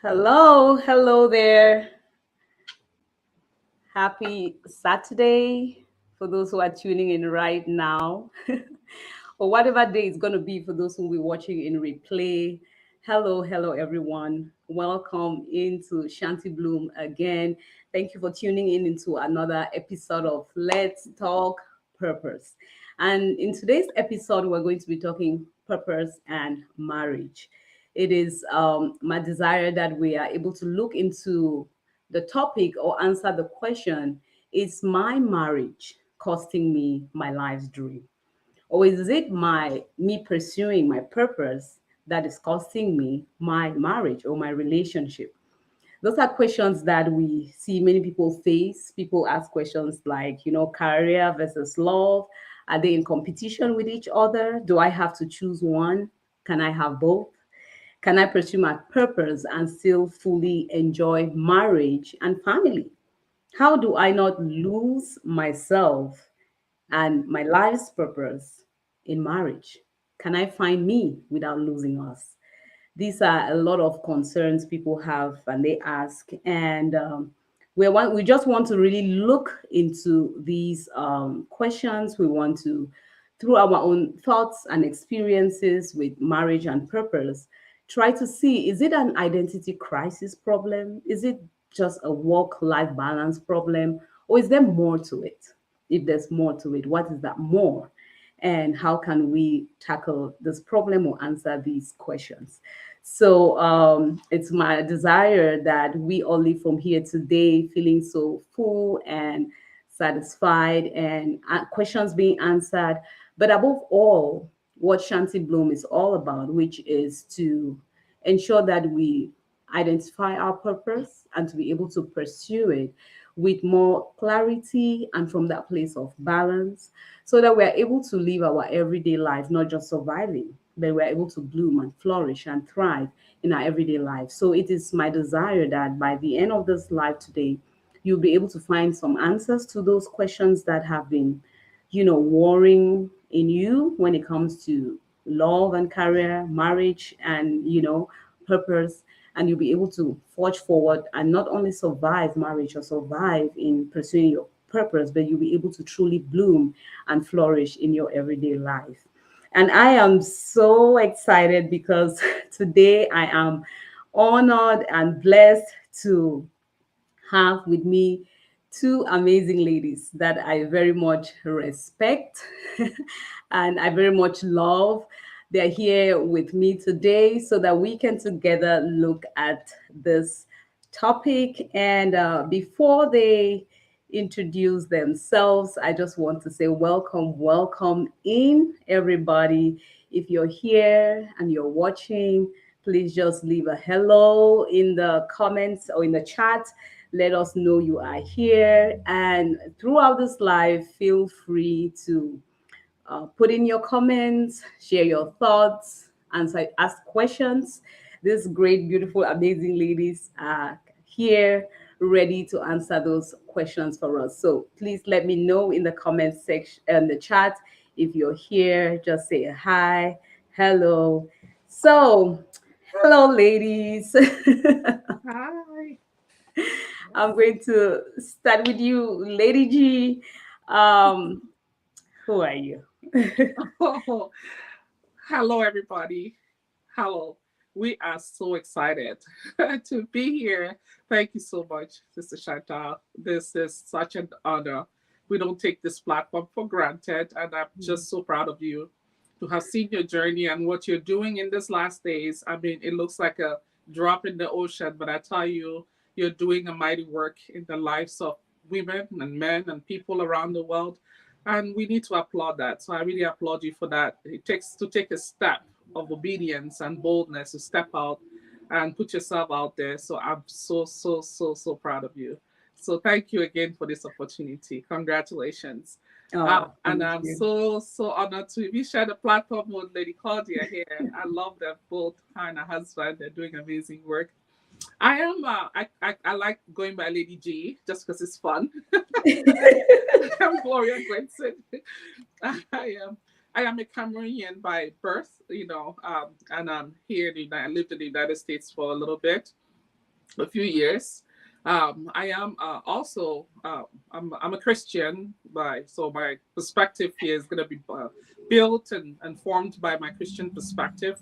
Hello there. Happy Saturday for those who are tuning in right now, or whatever day it's going to be for those who will be watching in replay. Hello, everyone. Welcome into Shanti Bloom again. Thank you for tuning in into another episode of Let's Talk Purpose. And in today's episode, we're going to be talking purpose and marriage. It is my desire that we are able to look into the topic or answer the question: is my marriage costing me my life's dream? Or is it me pursuing my purpose that is costing me my marriage or my relationship? Those are questions that we see many people face. People ask questions like, career versus love. Are they in competition with each other? Do I have to choose one? Can I have both? Can I pursue my purpose and still fully enjoy marriage and family? How do I not lose myself and my life's purpose in marriage? Can I find me without losing us? These are a lot of concerns people have and they ask. And we just want to really look into these questions. We want to, through our own thoughts and experiences with marriage and purpose, try to see, is it an identity crisis problem? Is it just a work life balance problem? Or is there more to it? If there's more to it, what is that more? And how can we tackle this problem or answer these questions? So it's my desire that we all leave from here today feeling so full and satisfied and questions being answered. But above all, what Shanti Bloom is all about, which is to ensure that we identify our purpose and to be able to pursue it with more clarity and from that place of balance so that we're able to live our everyday life, not just surviving, but we're able to bloom and flourish and thrive in our everyday life. So it is my desire that by the end of this life today, you'll be able to find some answers to those questions that have been, worrying in you when it comes to love and career, marriage, and, purpose. And you'll be able to forge forward and not only survive marriage or survive in pursuing your purpose, but you'll be able to truly bloom and flourish in your everyday life. And I am so excited because today I am honored and blessed to have with me two amazing ladies that I very much respect and I very much love. They're here with me today so that we can together look at this topic. And before they introduce themselves, I just want to say welcome in everybody. If you're here and you're watching, please just leave a hello in the comments or in the chat. Let us know you are here. And throughout this live, feel free to put in your comments, share your thoughts, answer, ask questions. These great, beautiful, amazing ladies are here ready to answer those questions for us. So please let me know in the comment section and the chat if you're here. Just say hi, hello. So, hello, ladies. Hi. I'm going to start with you, Lady G. Um, who are you? Oh, hello, everybody. Hello. We are so excited to be here. Thank you so much, Sister Chantal. This is such an honor. We don't take this platform for granted, and I'm just so proud of you to have seen your journey and what you're doing in these last days. I mean, it looks like a drop in the ocean, but I tell you, you're doing a mighty work in the lives of women and men and people around the world. And we need to applaud that. So I really applaud you for that. It takes to take a step of obedience and boldness to step out and put yourself out there. So I'm so proud of you. So thank you again for this opportunity. Congratulations. Oh, And thank I'm you. so honored to be share the platform with Lady Claudia here. I love them both, her and her husband. They're doing amazing work. I am. I like going by Lady G just because it's fun. I'm Gloria Gwenson. I am. I am a Cameroonian by birth, and I'm here. I lived in the United States for a little bit, a few years. I am also I'm a Christian, so my perspective here is going to be built and formed by my Christian perspective,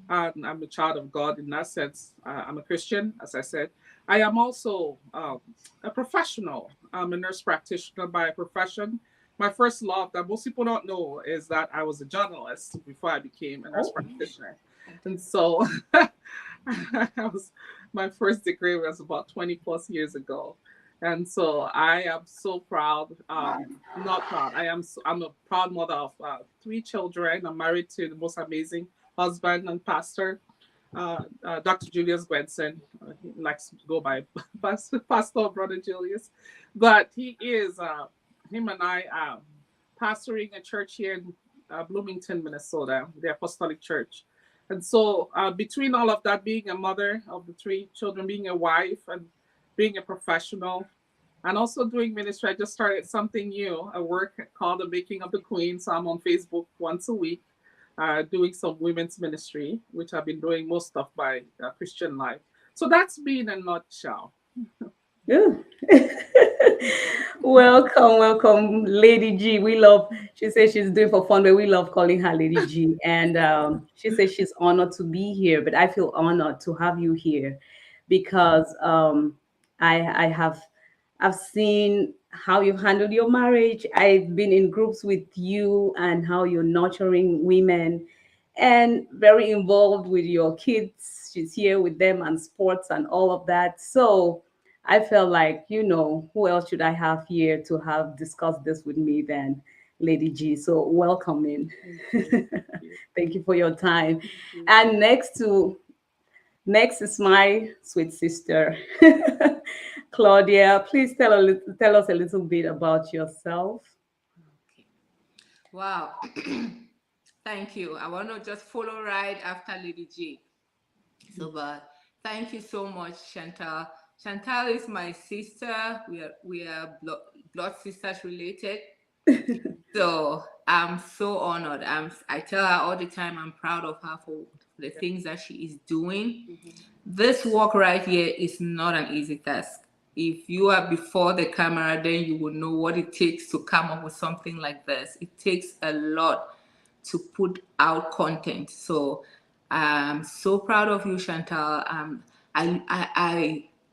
and I'm a child of God in that sense. I'm a Christian, as I said. I am also a professional. I'm a nurse practitioner by profession. My first love that most people don't know is that I was a journalist before I became a nurse Oh, practitioner, and so I was my first degree was about 20 plus years ago. And so I am so proud. Not proud. I'm a proud mother of three children. I'm married to the most amazing husband and pastor, Dr. Julius Gwenson. He likes to go by Pastor Brother Julius. But him and I, pastoring a church here in Bloomington, Minnesota, the Apostolic Church. And so, between all of that, being a mother of the three children, being a wife, and being a professional, and also doing ministry, I just started something new, a work called The Making of the Queen. So I'm on Facebook once a week, doing some women's ministry, which I've been doing most of my Christian life. So that's me in a nutshell. yeah. Welcome, welcome, Lady G. We love. She says she's doing for fun, but we love calling her Lady G. And she says she's honored to be here, but I feel honored to have you here because I have I've seen how you've handled your marriage. I've been in groups with you and how you're nurturing women and very involved with your kids. She's here with them and sports and all of that. So I felt like, who else should I have here to have discussed this with me than Lady G? So welcome in. Thank you. Thank you. Thank you for your time. Thank you. And next is my sweet sister, Claudia. Please tell us a little bit about yourself. Okay. Wow. Thank you. I want to just follow right after Lady G. So, but thank you so much, Chantal. Chantal is my sister. We are blood sisters related. So I'm so honored. I tell her all the time I'm proud of her for the things that she is doing. This work right here is not an easy task. If you are before the camera, then you will know what it takes to come up with something like this. It takes a lot to put out content. So I'm so proud of you, Chantal.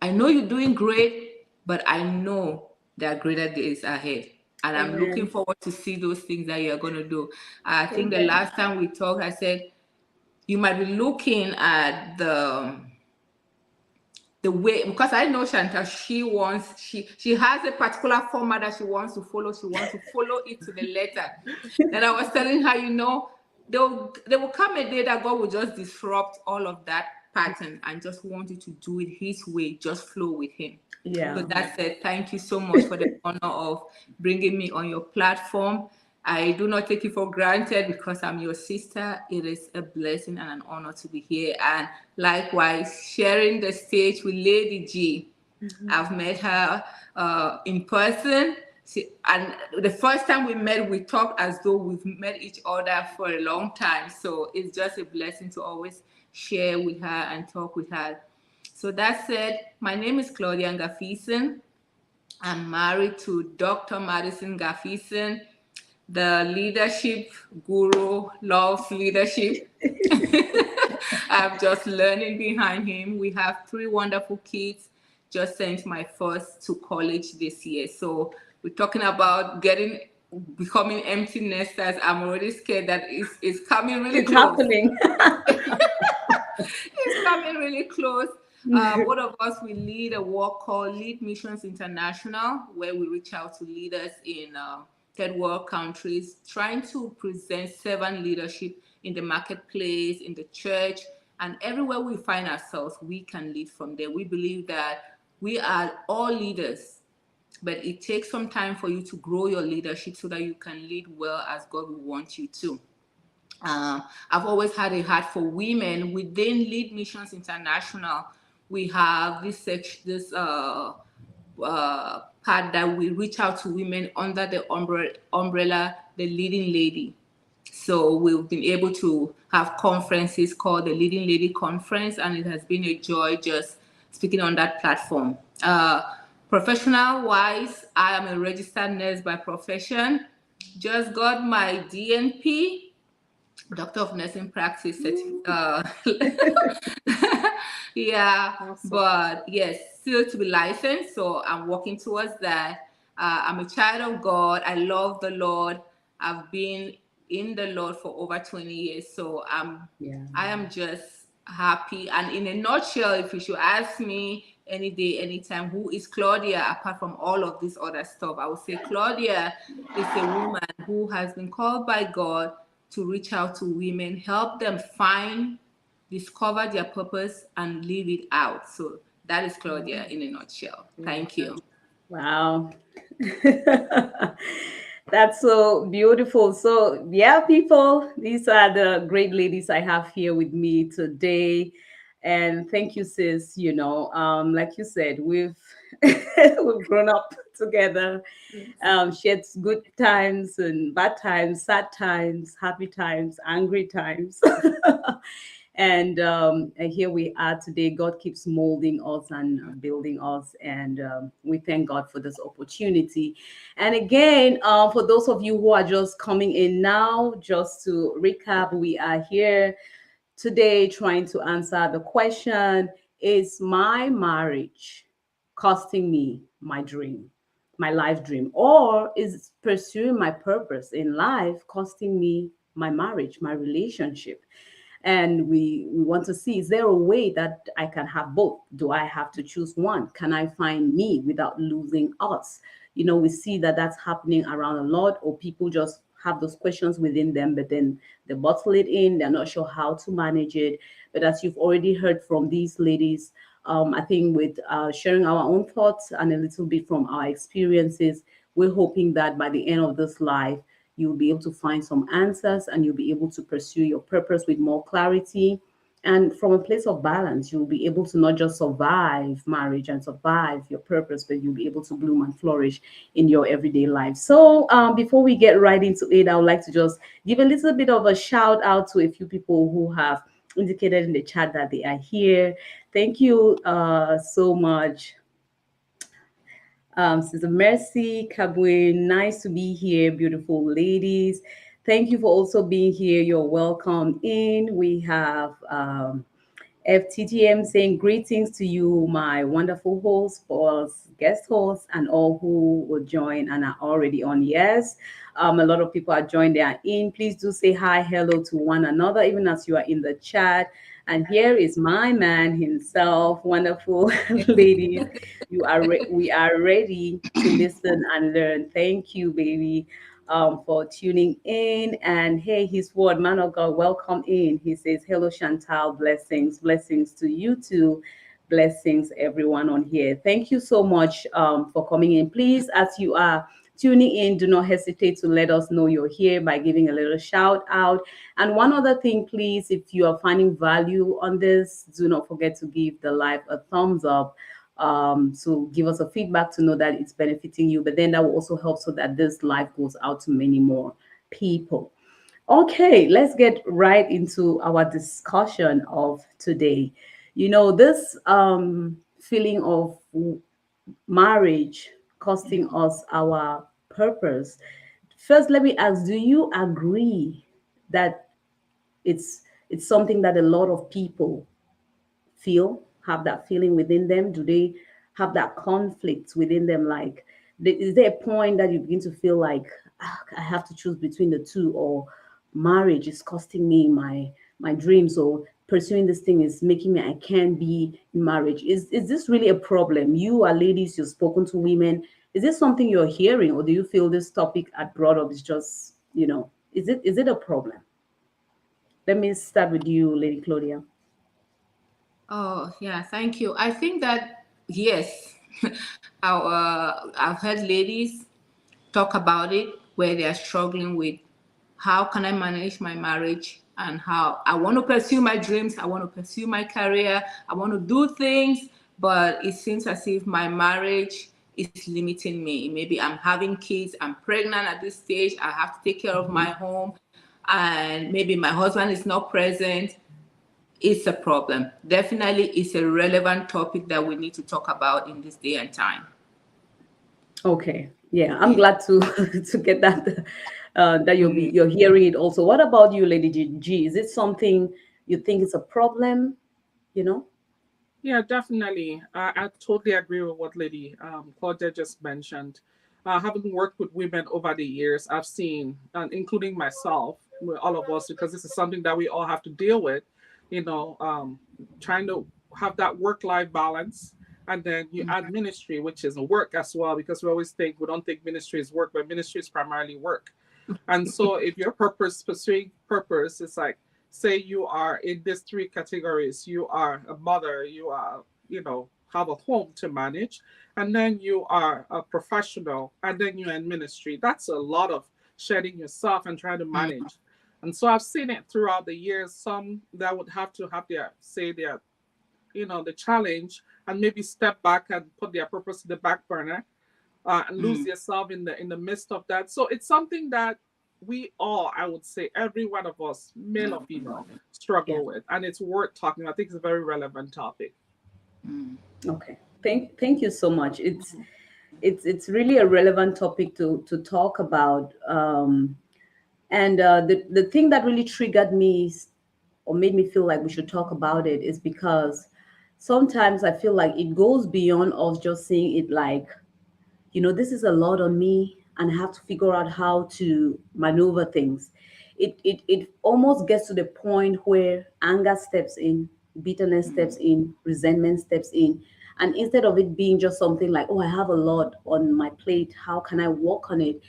I know you're doing great, but I know there are greater days ahead. And I'm looking Amen. forward to see those things that you're going to do. I think the Amen. last time we talked, I said you might be looking at the way, because I know Chantal, she has a particular format that she wants to follow. She wants to follow it to the letter. And I was telling her, there will come a day that God will just disrupt all of that pattern and just want you to do it His way, just flow with Him. So Yeah. that's it. Thank you so much for the honor of bringing me on your platform. I do not take it for granted because I'm your sister. It is a blessing and an honor to be here. And likewise, sharing the stage with Lady G. I've met her in person. And the first time we met, we talked as though we've met each other for a long time. So it's just a blessing to always share with her and talk with her. So that said, my name is Claudia Ngafisen. I'm married to Dr. Madison Ngafisen. The leadership guru loves leadership. I'm just learning behind him. We have three wonderful kids. Just sent my first to college this year. So we're talking about becoming empty nesters. I'm already scared that it's coming really It's close. happening. It's coming really close. Both of us, we lead a work called Lead Missions International, where we reach out to leaders in third world countries, trying to present servant leadership in the marketplace, in the church, and everywhere we find ourselves, we can lead from there. We believe that we are all leaders, but it takes some time for you to grow your leadership so that you can lead well as God will want you to. I've always had a heart for women. Within Lead Missions International, we have part that we reach out to women under the umbrella, the Leading Lady. So we've been able to have conferences called the Leading Lady Conference, and it has been a joy just speaking on that platform. Professional wise, I am a registered nurse by profession. Just got my DNP, Doctor of Nursing Practice yeah, Awesome. but yes, still to be licensed. So I'm working towards that. I'm a child of God. I love the Lord. I've been in the Lord for over 20 years. So Yeah. I am just happy. And in a nutshell, if you should ask me any day, anytime, who is Claudia apart from all of this other stuff, I would say Claudia is a woman who has been called by God to reach out to women, help them find, discover their purpose, and live it out. So that is Claudia in a nutshell. Thank you. Wow. That's so beautiful. So, yeah, people, these are the great ladies I have here with me today. And thank you, sis. Like you said, we've grown up together, shared good times and bad times, sad times, happy times, angry times. And here we are today. God keeps molding us and building us, and we thank God for this opportunity. And again, for those of you who are just coming in now, just to recap, we are here today trying to answer the question: is my marriage costing me my dream, my life dream, or is pursuing my purpose in life costing me my marriage, my relationship? And we want to see, is there a way that I can have both? Do I have to choose one? Can I find me without losing us? We see that that's happening around a lot, or people just have those questions within them, but then they bottle it in. They're not sure how to manage it. But as you've already heard from these ladies, I think with sharing our own thoughts and a little bit from our experiences, we're hoping that by the end of this life, you'll be able to find some answers, and you'll be able to pursue your purpose with more clarity. And from a place of balance, you'll be able to not just survive marriage and survive your purpose, but you'll be able to bloom and flourish in your everyday life. So, before we get right into it, I would like to just give a little bit of a shout out to a few people who have indicated in the chat that they are here. Thank you so much. Sister Mercy Kabwe, nice to be here, beautiful ladies. Thank you for also being here. You're welcome in. We have FTTM saying greetings to you, my wonderful hosts, guest hosts, and all who will join and are already on. Yes, a lot of people are joined. They are in. Please do say hi, hello to one another, even as you are in the chat. And here is my man himself, wonderful ladies. We are ready to listen and learn. Thank you, baby, for tuning in. And hey, his word, man of God, welcome in. He says, hello, Chantal, blessings, blessings to you too. Blessings, everyone on here. Thank you so much for coming in. Please, as you are tuning in, do not hesitate to let us know you're here by giving a little shout out. And one other thing, please, if you are finding value on this, do not forget to give the live a thumbs up. So give us a feedback to know that it's benefiting you, but then that will also help so that this live goes out to many more people. Okay, let's get right into our discussion of today. This feeling of marriage costing us our purpose. First, let me ask, do you agree that it's something that a lot of people have that feeling within them? Do they have that conflict within them? Like, is there a point that you begin to feel like, I have to choose between the two, or marriage is costing me my dreams, or pursuing this thing is making me I can't be in marriage? Is this really a problem? You are ladies, you've spoken to women. Is this something you're hearing, or do you feel this topic I brought up is just, is it a problem? Let me start with you, Lady Claudia. Oh, yeah, thank you. I think that, yes, I've heard ladies talk about it where they are struggling with how can I manage my marriage, and how I want to pursue my dreams, I want to pursue my career, I want to do things, but it seems as if my marriage is limiting me. Maybe I'm having kids, I'm pregnant at this stage, I have to take care of my home, and maybe my husband is not present. it's a problem. Definitely, it's a relevant topic that we need to talk about in this day and time. Okay. Yeah, I'm glad to to get that that you're hearing it also. What about you, Lady G? Is it something you think is a problem? You know? Yeah, definitely. I totally agree with what Lady Claudia just mentioned. Having worked with women over the years, I've seen, and including myself, with all of us, because this is something that we all have to deal with, you know, trying to have that work-life balance. And then you add ministry, which is work as well, because we don't think ministry is work, but ministry is primarily work. And so if your purpose, pursuing purpose, is like, say you are in these three categories, you are a mother, you are, have a home to manage, and then you are a professional, and then you're in ministry. That's a lot of shedding yourself and trying to manage. And so I've seen it throughout the years, some that would have to have the challenge and maybe step back and put their purpose in the back burner, and lose yourself in the midst of that. So it's something that we all, I would say, every one of us, male or female, Yeah. struggle with, and it's worth talking. I think it's a very relevant topic. Okay. Thank you so much. It's really a relevant topic to talk about. And the thing that really triggered me or made me feel like we should talk about it is because sometimes I feel like it goes beyond us just seeing it like, this is a lot on me and I have to figure out how to maneuver things. It almost gets to the point where anger steps in, bitterness steps in, resentment steps in. And instead of it being just something like, oh, I have a lot on my plate, how can I work on it?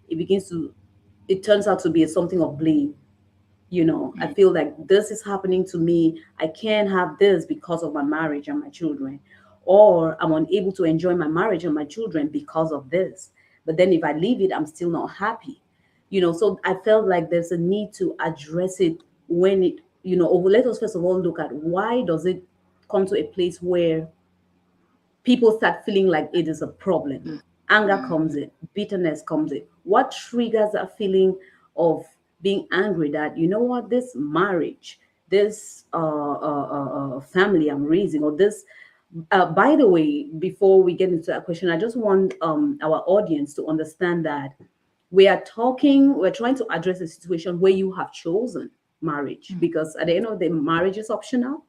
It turns out to be something of blame. I feel like this is happening to me. I can't have this because of my marriage and my children, or I'm unable to enjoy my marriage and my children because of this. But then if I leave it, I'm still not happy. So I felt like there's a need to address it when let us first of all look at why does it come to a place where people start feeling like it is a problem. Anger comes in, bitterness comes in. What triggers a feeling of being angry that, what, this marriage, this family I'm raising, or this. By the way, before we get into that question, I just want our audience to understand that we're trying to address a situation where you have chosen marriage, because at the end of the day, marriage is optional.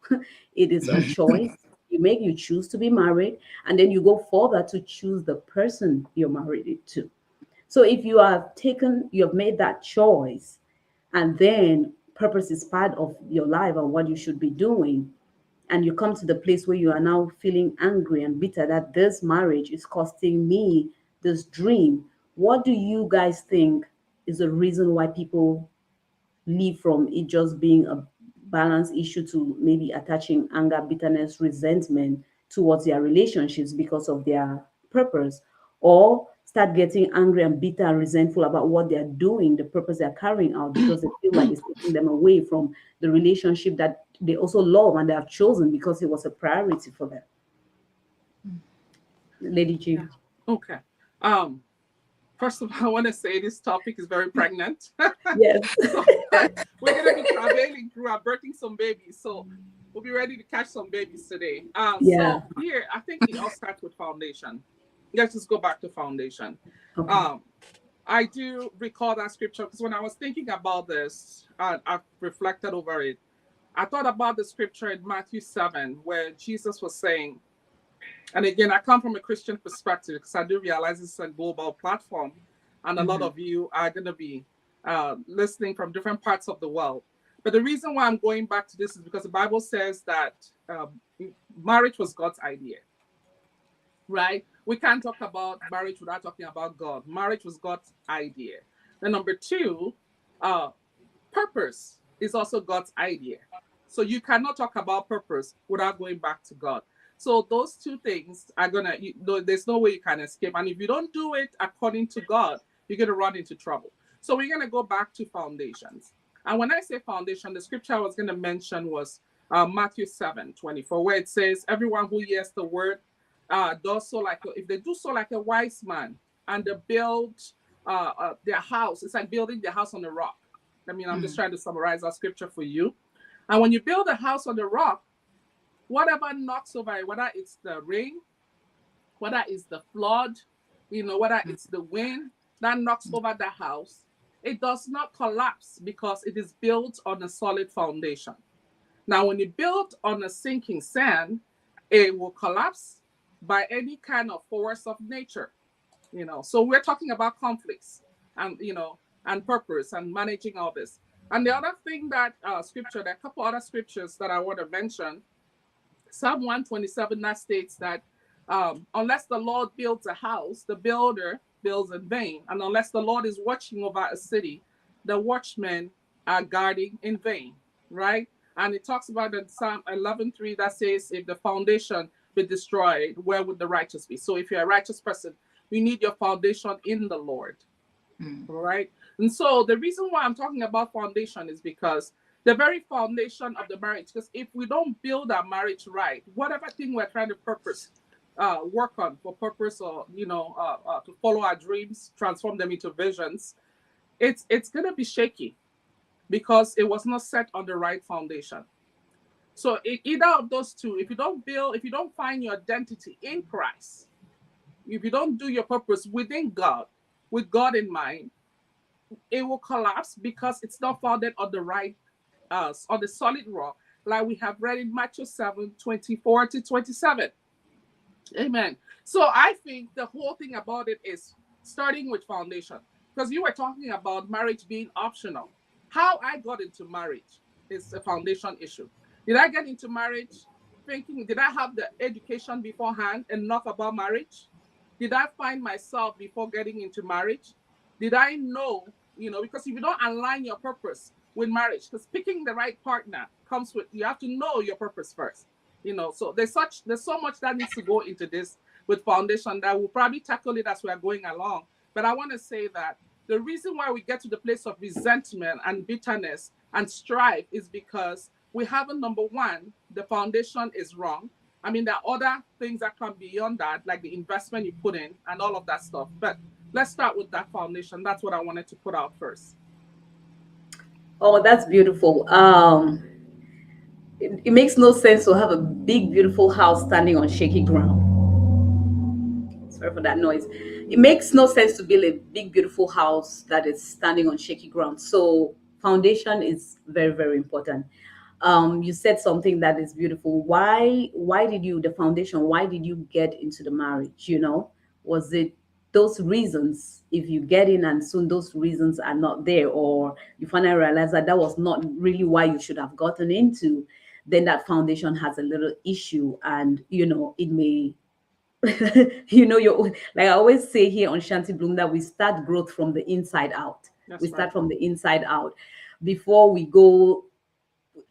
It is a choice you choose to be married, and then you go further to choose the person you're married to. So if you have made that choice, and then purpose is part of your life and what you should be doing, and you come to the place where you are now feeling angry and bitter that this marriage is costing me this dream, what do you guys think is the reason why people leave from it just being a balance issue to maybe attaching anger, bitterness, resentment towards their relationships because of their purpose, or start getting angry and bitter and resentful about what they're doing, the purpose they're carrying out, because they feel like it's taking them away from the relationship that they also love and they have chosen because it was a priority for them. Lady G. Yeah. Okay. First of all, I want to say this topic is very pregnant. Yes. So we're going to be travailing through our birthing some babies. So we'll be ready to catch some babies today. Yeah. So here, I think it all starts with foundation. Let's just go back to foundation. Okay. I do recall that scripture because when I was thinking about this, I've reflected over it. I thought about the scripture in Matthew 7 where Jesus was saying, and again, I come from a Christian perspective because I do realize this is a global platform, and a lot of you are going to be listening from different parts of the world. But the reason why I'm going back to this is because the Bible says that marriage was God's idea, right? We can't talk about marriage without talking about God. Marriage was God's idea. And number two, purpose is also God's idea. So you cannot talk about purpose without going back to God. So those two things are there's no way you can escape. And if you don't do it according to God, you're gonna run into trouble. So we're gonna go back to foundations. And when I say foundation, the scripture I was gonna mention was Matthew 7:24, where it says, everyone who hears the word does so if they do so like a wise man, and they build their house, it's like building their house on a rock. I mean, I'm just trying to summarize that scripture for you. And when you build a house on the rock, whatever knocks over it, whether it's the rain, whether it's the flood, whether it's the wind that knocks over the house, it does not collapse because it is built on a solid foundation. Now, when you build on a sinking sand, it will collapse by any kind of force of nature. So we're talking about conflicts and and purpose and managing all this. And the other thing that there are a couple other scriptures that I want to mention. Psalm 127 that states that unless the Lord builds a house, the builder builds in vain. And unless the Lord is watching over a city, the watchmen are guarding in vain, right? And it talks about in Psalm 11:3 that says, if the foundation be destroyed, where would the righteous be? So if you're a righteous person, you need your foundation in the Lord, right? And so the reason why I'm talking about foundation is because the very foundation of the marriage, because if we don't build our marriage right, whatever thing we're trying to work on for purpose, or to follow our dreams, transform them into visions, it's going to be shaky because it was not set on the right foundation. So either of those two, if you don't find your identity in Christ, if you don't do your purpose within God, with God in mind, it will collapse because it's not founded on the right, on the solid rock, like we have read in Matthew 7:24-27. Amen. So I think the whole thing about it is starting with foundation, because you were talking about marriage being optional. How I got into marriage is a foundation issue. Did I get into marriage thinking, did I have the education beforehand enough about marriage? Did I find myself before getting into marriage? Did I know, because if you don't align your purpose with marriage, because picking the right partner comes with, you have to know your purpose first. So there's so much that needs to go into this with foundation that we'll probably tackle it as we are going along. But I want to say that the reason why we get to the place of resentment and bitterness and strife is because we haven't, number one, the foundation is wrong. I mean, there are other things that come beyond that, like the investment you put in and all of that stuff. But let's start with that foundation. That's what I wanted to put out first. Oh, that's beautiful. It makes no sense to have a big, beautiful house standing on shaky ground. Sorry for that noise. It makes no sense to build a big, beautiful house that is standing on shaky ground. So foundation is very, very important. You said something that is beautiful. Why did you, the foundation, why did you get into the marriage? Was it those reasons? If you get in and soon those reasons are not there, or you finally realize that that was not really why you should have gotten into, then that foundation has a little issue, and it may you're like I always say here on Shanti Bloom, that we start growth from the inside out. That's We start right. from the inside out before we go.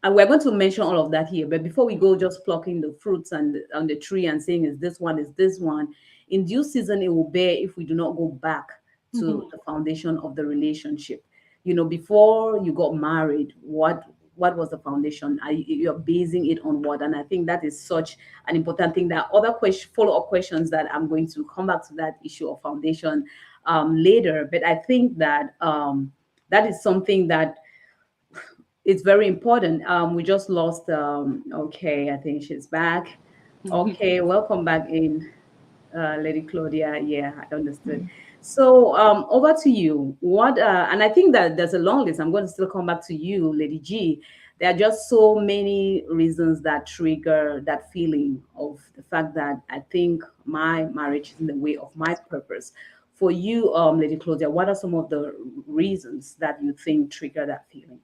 And we're going to mention all of that here, but before we go just plucking the fruits and on the tree and saying is this one, in due season it will bear if we do not go back to the foundation of the relationship. Before you got married, what was the foundation? You're basing it on what? And I think that is such an important thing. That other follow-up questions that I'm going to come back to that issue of foundation later. But I think that that is something that it's very important. We just lost. Okay, I think she's back. Okay, welcome back in, Lady Claudia. Yeah, I understood. So over to you. What? And I think that there's a long list. I'm going to still come back to you, Lady G. There are just so many reasons that trigger that feeling of the fact that I think my marriage is in the way of my purpose. For you, Lady Claudia, what are some of the reasons that you think trigger that feeling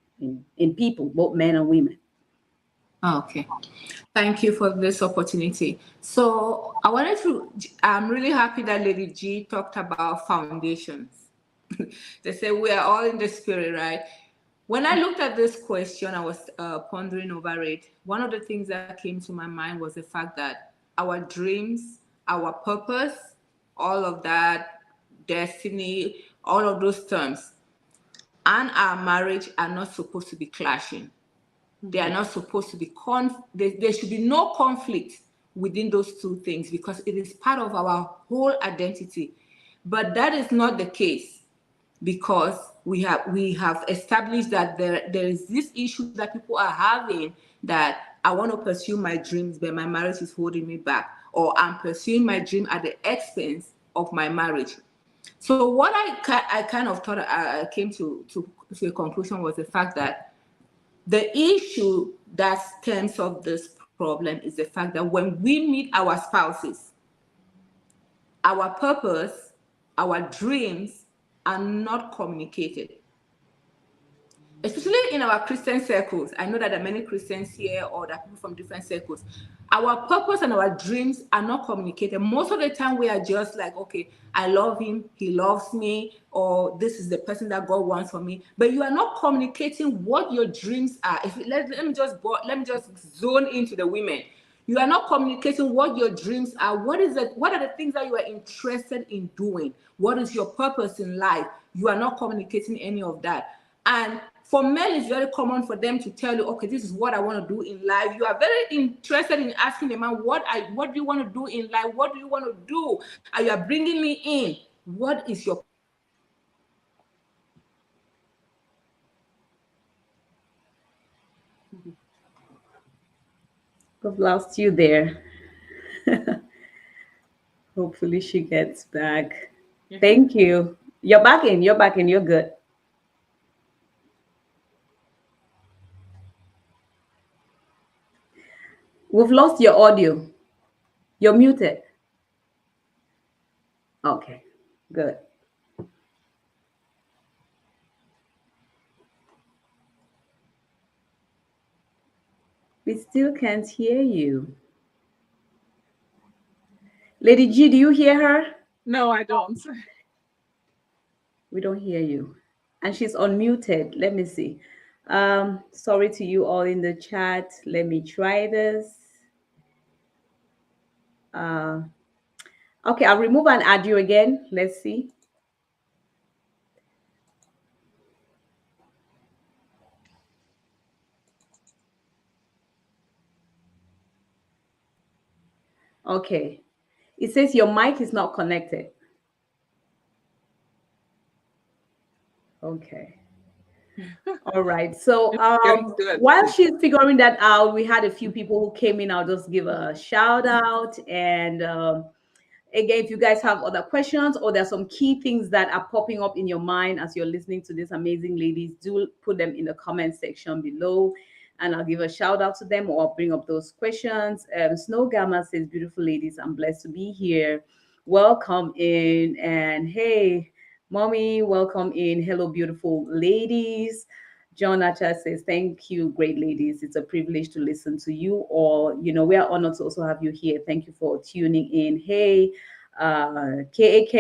in people, both men and women? Okay. Thank you for this opportunity. So I'm really happy that Lady G talked about foundations. They say we are all in the spirit, right? When I looked at this question, I was pondering over it. One of the things that came to my mind was the fact that our dreams, our purpose, all of that, destiny, all of those terms, and our marriage are not supposed to be clashing. They are not supposed to be there should be no conflict within those two things because it is part of our whole identity. But that is not the case. because we have established that there is this issue that people are having, that I want to pursue my dreams but my marriage is holding me back, or I'm pursuing my dream at the expense of my marriage. So what I kind of thought, I came to a conclusion, was the fact that the issue that stems of this problem is the fact that when we meet our spouses, our purpose, our dreams are not communicated, especially in our Christian circles. I know that there are many Christians here, or there are people from different circles. Our purpose and our dreams are not communicated. Most of the time, we are just like, okay, I love him, he loves me, or this is the person that God wants for me. But you are not communicating what your dreams are. Let me just zone into the women. You are not communicating what your dreams are. What are the things that you are interested in doing? What is your purpose in life? You are not communicating any of that. And for men, it's very common for them to tell you, okay, this is what I want to do in life. You are very interested in asking the man, what do you want to do in life? What do you want to do? And you are bringing me in. What is your I've lost you there. Hopefully she gets back. Yeah. Thank you. You're back in. You're back in. You're good. We've lost your audio. You're muted. Okay. Good. We still can't hear you. Lady G, do you hear her? No, I don't. We don't hear you. And she's unmuted. Let me see. Sorry to you all in the chat. Let me try this. Uh, okay, I'll remove and add you again. Let's see. Okay. It says your mic is not connected. Okay. All right. So Getting good. while she's figuring that out, we had a few people who came in. I'll just give a shout out. And again, if you guys have other questions, or there's some key things that are popping up in your mind as you're listening to these amazing ladies, do put them in the comment section below, and I'll give a shout out to them, or I'll bring up those questions. Snow Gamma says, beautiful ladies, I'm blessed to be here. Welcome in. And hey, mommy, welcome in. Hello, beautiful ladies. John Acha says, thank you, great ladies. It's a privilege to listen to you all. You know, we are honored to also have you here. Thank you for tuning in. Hey, KAK.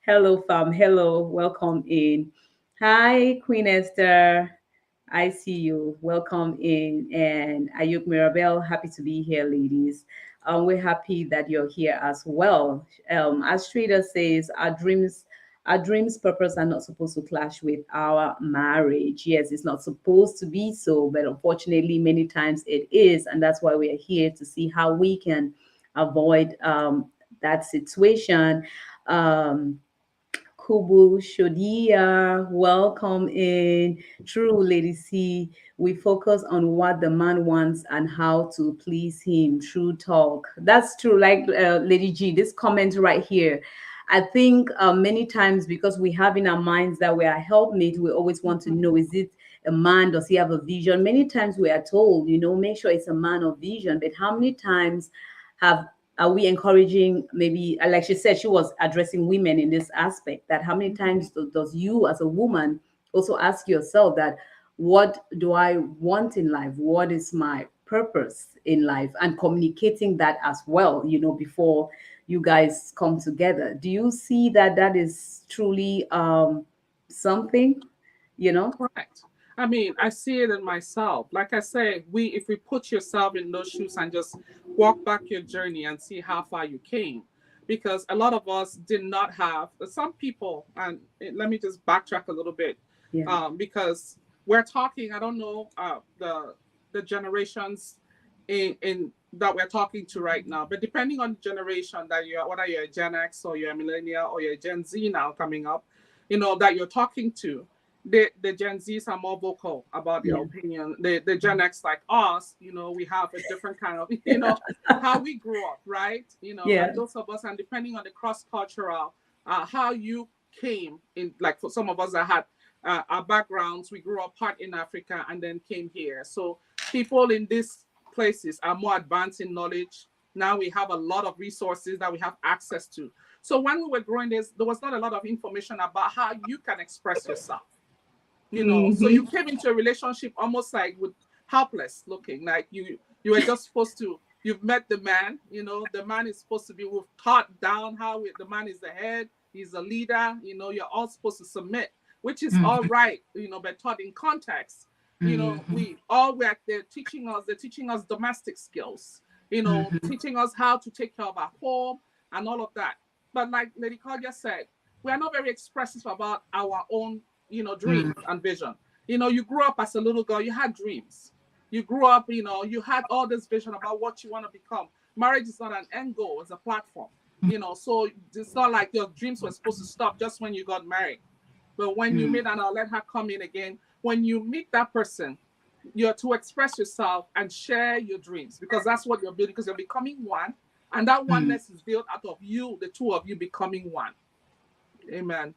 Hello, fam. Hello, welcome in. Hi, Queen Esther. I see you. Welcome in. And Ayuk Mirabel, happy to be here, ladies. We're happy that you're here as well. As Trader says, our dreams purpose are not supposed to clash with our marriage. Yes, it's not supposed to be so, but unfortunately many times it is, and that's why we are here to see how we can avoid that situation. um, Kubu Shodia, welcome in. True, Lady C. We focus on what the man wants and how to please him. True talk. That's true. Like Lady G, this comment right here. I think many times, because we have in our minds that we are helpmate, we always want to know, is it a man? Does he have a vision? Many times we are told, make sure it's a man of vision. But how many times have are we encouraging, maybe like she said, she was addressing women in this aspect, that how many times does you as a woman also ask yourself that, what do I want in life, what is my purpose in life, and communicating that as well, before you guys come together. Do you see that that is truly something, Correct. I mean, I see it in myself. Like I say, if we put yourself in those shoes and just walk back your journey and see how far you came, because a lot of us did not have some people. And let me just backtrack a little bit, Yeah. because we're talking. I don't know the generations in that we're talking to right now, but depending on the generation that you're, whether you're a Gen X or you're a millennial or you're a Gen Z now coming up, that you're talking to. The Gen Zs are more vocal about their opinion. The Gen X like us, we have a different kind of, how we grew up, right? And those of us, and depending on the cross-cultural, how you came in, like for some of us that had our backgrounds, we grew up part in Africa and then came here. So people in these places are more advanced in knowledge. Now we have a lot of resources that we have access to. So when we were growing this, there was not a lot of information about how you can express yourself. So you came into a relationship almost like with helpless looking, like you were just supposed to, you've met the man, the man is supposed to be, we've taught down how the man is the head, he's a leader, you're all supposed to submit, which is all right, but taught in context. We all work, they're teaching us domestic skills, teaching us how to take care of our home and all of that. But like Lady Claudia said, we are not very expressive about our own dreams and vision. You grew up as a little girl, you had dreams. You grew up, you had all this vision about what you want to become. Marriage is not an end goal, it's a platform. So it's not like your dreams were supposed to stop just when you got married. But when you meet, and I'll let her come in again, when you meet that person, you're to express yourself and share your dreams, because that's what you're building, because you're becoming one. And that oneness is built out of you, the two of you becoming one. Amen.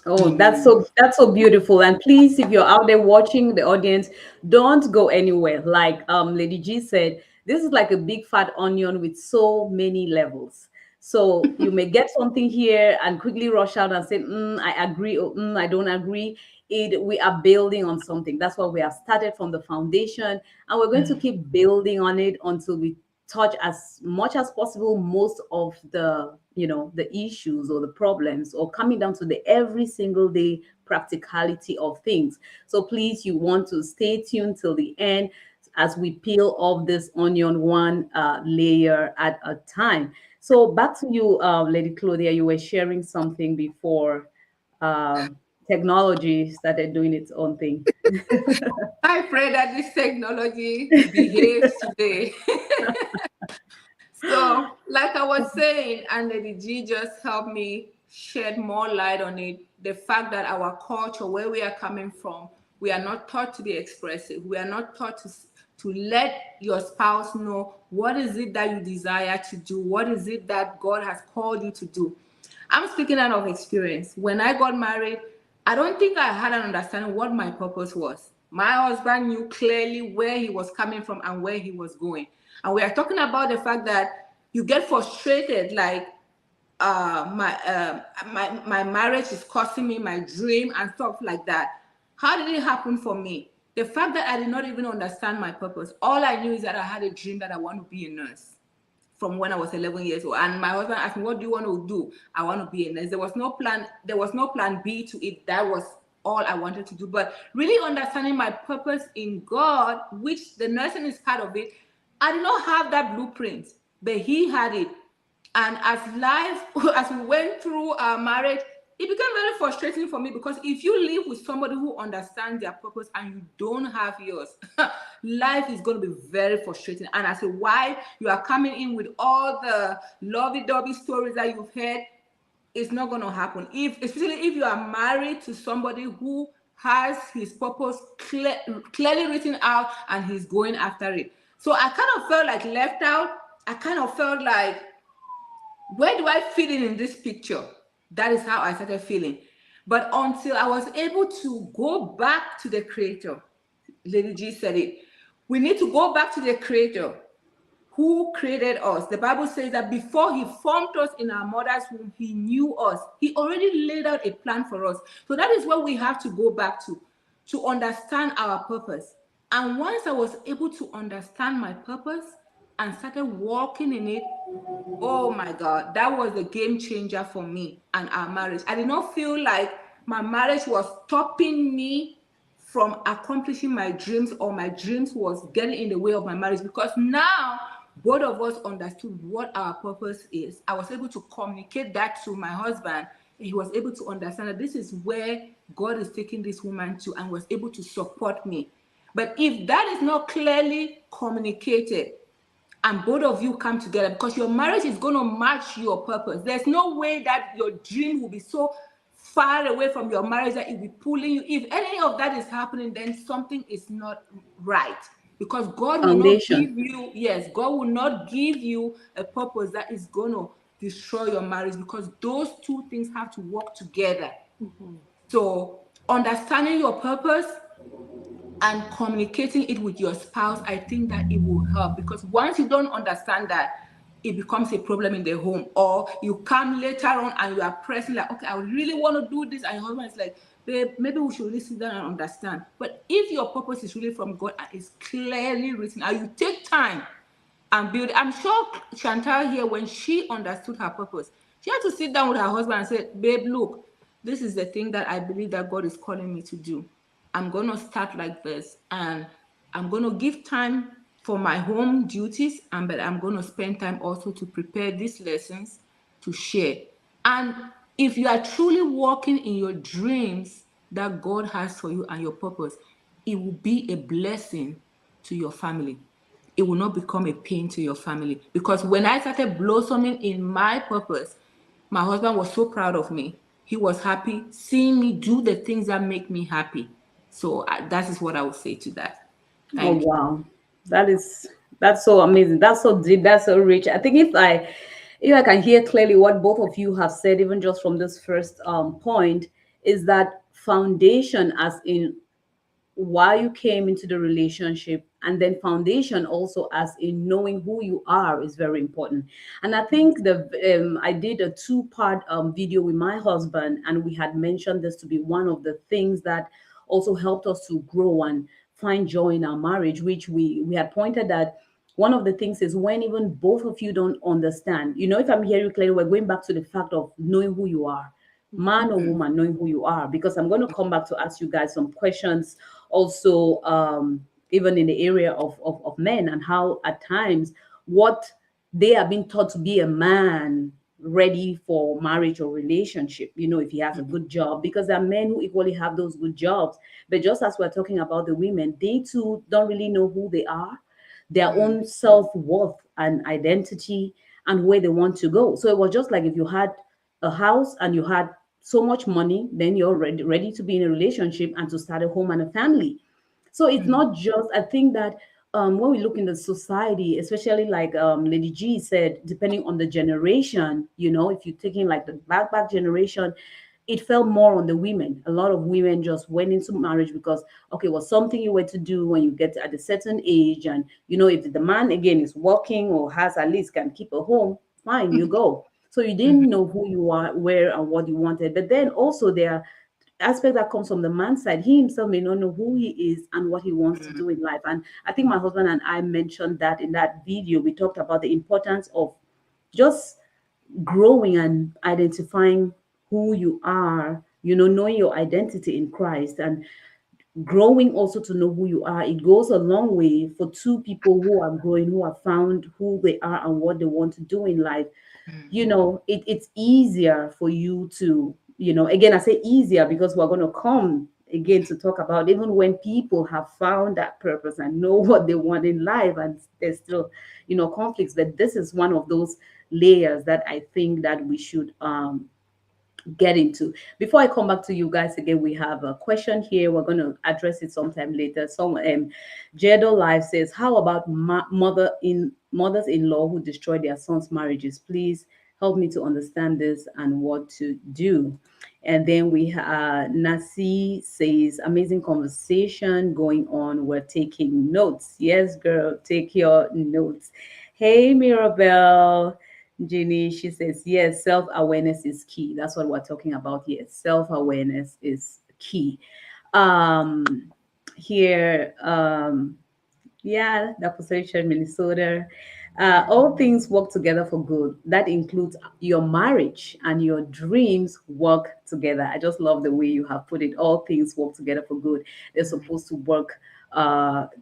Oh, that's so beautiful. And please, if you're out there watching, the audience, don't go anywhere. Like Lady G said, this is like a big fat onion with so many levels. So you may get something here and quickly rush out and say, I agree, or I don't agree. We are building on something. That's why we have started from the foundation, and we're going to keep building on it until we touch as much as possible most of the the issues or the problems, or coming down to the every single day practicality of things. So please, you want to stay tuned till the end as we peel off this onion one layer at a time. So back to you, Lady Claudia. You were sharing something before technology started doing its own thing. I pray that this technology behaves today. So, like I was saying, and Lady G just helped me shed more light on it. The fact that our culture, where we are coming from, we are not taught to be expressive. We are not taught to let your spouse know what is it that you desire to do, what is it that God has called you to do. I'm speaking out of experience. When I got married, I don't think I had an understanding what my purpose was. My husband knew clearly where he was coming from and where he was going. And we are talking about the fact that you get frustrated, like my marriage is costing me my dream and stuff like that. How did it happen for me? The fact that I did not even understand my purpose. All I knew is that I had a dream that I want to be a nurse from when I was 11 years old. And my husband asked me, what do you want to do? I want to be a nurse. There was no plan B to it. That was all I wanted to do. But really understanding my purpose in God, which the nursing is part of it, I did not have that blueprint, but he had it. And as we went through our marriage, it became very frustrating for me, because if you live with somebody who understands their purpose and you don't have yours, life is going to be very frustrating. And as a wife, you are coming in with all the lovey-dovey stories that you've heard. It's not going to happen. Especially if you are married to somebody who has his purpose clearly written out and he's going after it. So I kind of felt like left out. I kind of felt like, where do I fit in this picture? That is how I started feeling. But until I was able to go back to the Creator, Lady G said it, we need to go back to the Creator who created us. The Bible says that before he formed us in our mother's womb, he knew us. He already laid out a plan for us. So that is what we have to go back to understand our purpose. And once I was able to understand my purpose and started walking in it, oh my God, that was a game changer for me and our marriage. I did not feel like my marriage was stopping me from accomplishing my dreams, or my dreams was getting in the way of my marriage, because now both of us understood what our purpose is. I was able to communicate that to my husband, and he was able to understand that this is where God is taking this woman to, and was able to support me. But if that is not clearly communicated, and both of you come together, because your marriage is going to match your purpose. There's no way that your dream will be so far away from your marriage that it will be pulling you. If any of that is happening, then something is not right. Because God will not Foundation. give you, yes, God will not give you a purpose that is going to destroy your marriage, because those two things have to work together. So understanding your purpose and communicating it with your spouse, I think that it will help, because once you don't understand that, it becomes a problem in the home. Or you come later on and you are pressing like, okay, I really want to do this, and your husband is like, babe, maybe we should really sit down and understand. But if your purpose is really from God and it's clearly written, and you take time and build, I'm sure Chantal here, when she understood her purpose, she had to sit down with her husband and say, babe, look, this is the thing that I believe that God is calling me to do. I'm going to start like this, and I'm going to give time for my home duties, and but I'm going to spend time also to prepare these lessons to share. And if you are truly walking in your dreams that God has for you and your purpose, it will be a blessing to your family. It will not become a pain to your family. Because when I started blossoming in my purpose, my husband was so proud of me. He was happy seeing me do the things that make me happy. So that is what I would say to that. Oh Thank you. wow, that is that's so amazing. That's so deep. That's so rich. I think if I can hear clearly what both of you have said, even just from this first point, is that foundation, as in why you came into the relationship, and then foundation also as in knowing who you are, is very important. And I think I did a two-part video with my husband, and we had mentioned this to be one of the things that also helped us to grow and find joy in our marriage, which we had pointed that one of the things is when even both of you don't understand, if I'm hearing clearly, we're going back to the fact of knowing who you are, man or woman, knowing who you are. Because I'm going to come back to ask you guys some questions also, even in the area of men, and how at times what they have been taught to be a man ready for marriage or relationship, if he has a good job, because there are men who equally have those good jobs, but just as we're talking about the women, they too don't really know who they are, their own self-worth and identity, and where they want to go. So it was just like if you had a house and you had so much money, then you're ready to be in a relationship and to start a home and a family. So it's not just, I think that when we look in the society, especially like Lady G said, depending on the generation, if you're taking like the back generation, it fell more on the women. A lot of women just went into marriage because, okay, well, something you were to do when you get at a certain age. And, if the man, again, is working or has at least can keep a home, fine, you go. So you didn't know who you are, where, and what you wanted. But then also there are aspect that comes from the man's side. He himself may not know who he is and what he wants to do in life. And I think my husband and I mentioned that in that video. We talked about the importance of just growing and identifying who you are, knowing your identity in Christ, and growing also to know who you are. It goes a long way for two people who are growing, who have found who they are and what they want to do in life. It's easier for you to, again, I say easier because we're going to come again to talk about even when people have found that purpose and know what they want in life, and there's still, conflicts. But this is one of those layers that I think that we should get into. Before I come back to you guys again, we have a question here. We're going to address it sometime later. Jedo Live says, how about mothers-in-law who destroy their sons' marriages? Please help me to understand this and what to do. And then we have Nasi says, amazing conversation going on. We're taking notes. Yes, girl, take your notes. Hey, Mirabelle. Ginny, she says, yes, self awareness is key. That's what we're talking about here. Self awareness is key. Um, here, yeah, the position, Minnesota. All things work together for good. That includes your marriage and your dreams work together. I just love the way you have put it. All things work together for good. They're supposed to work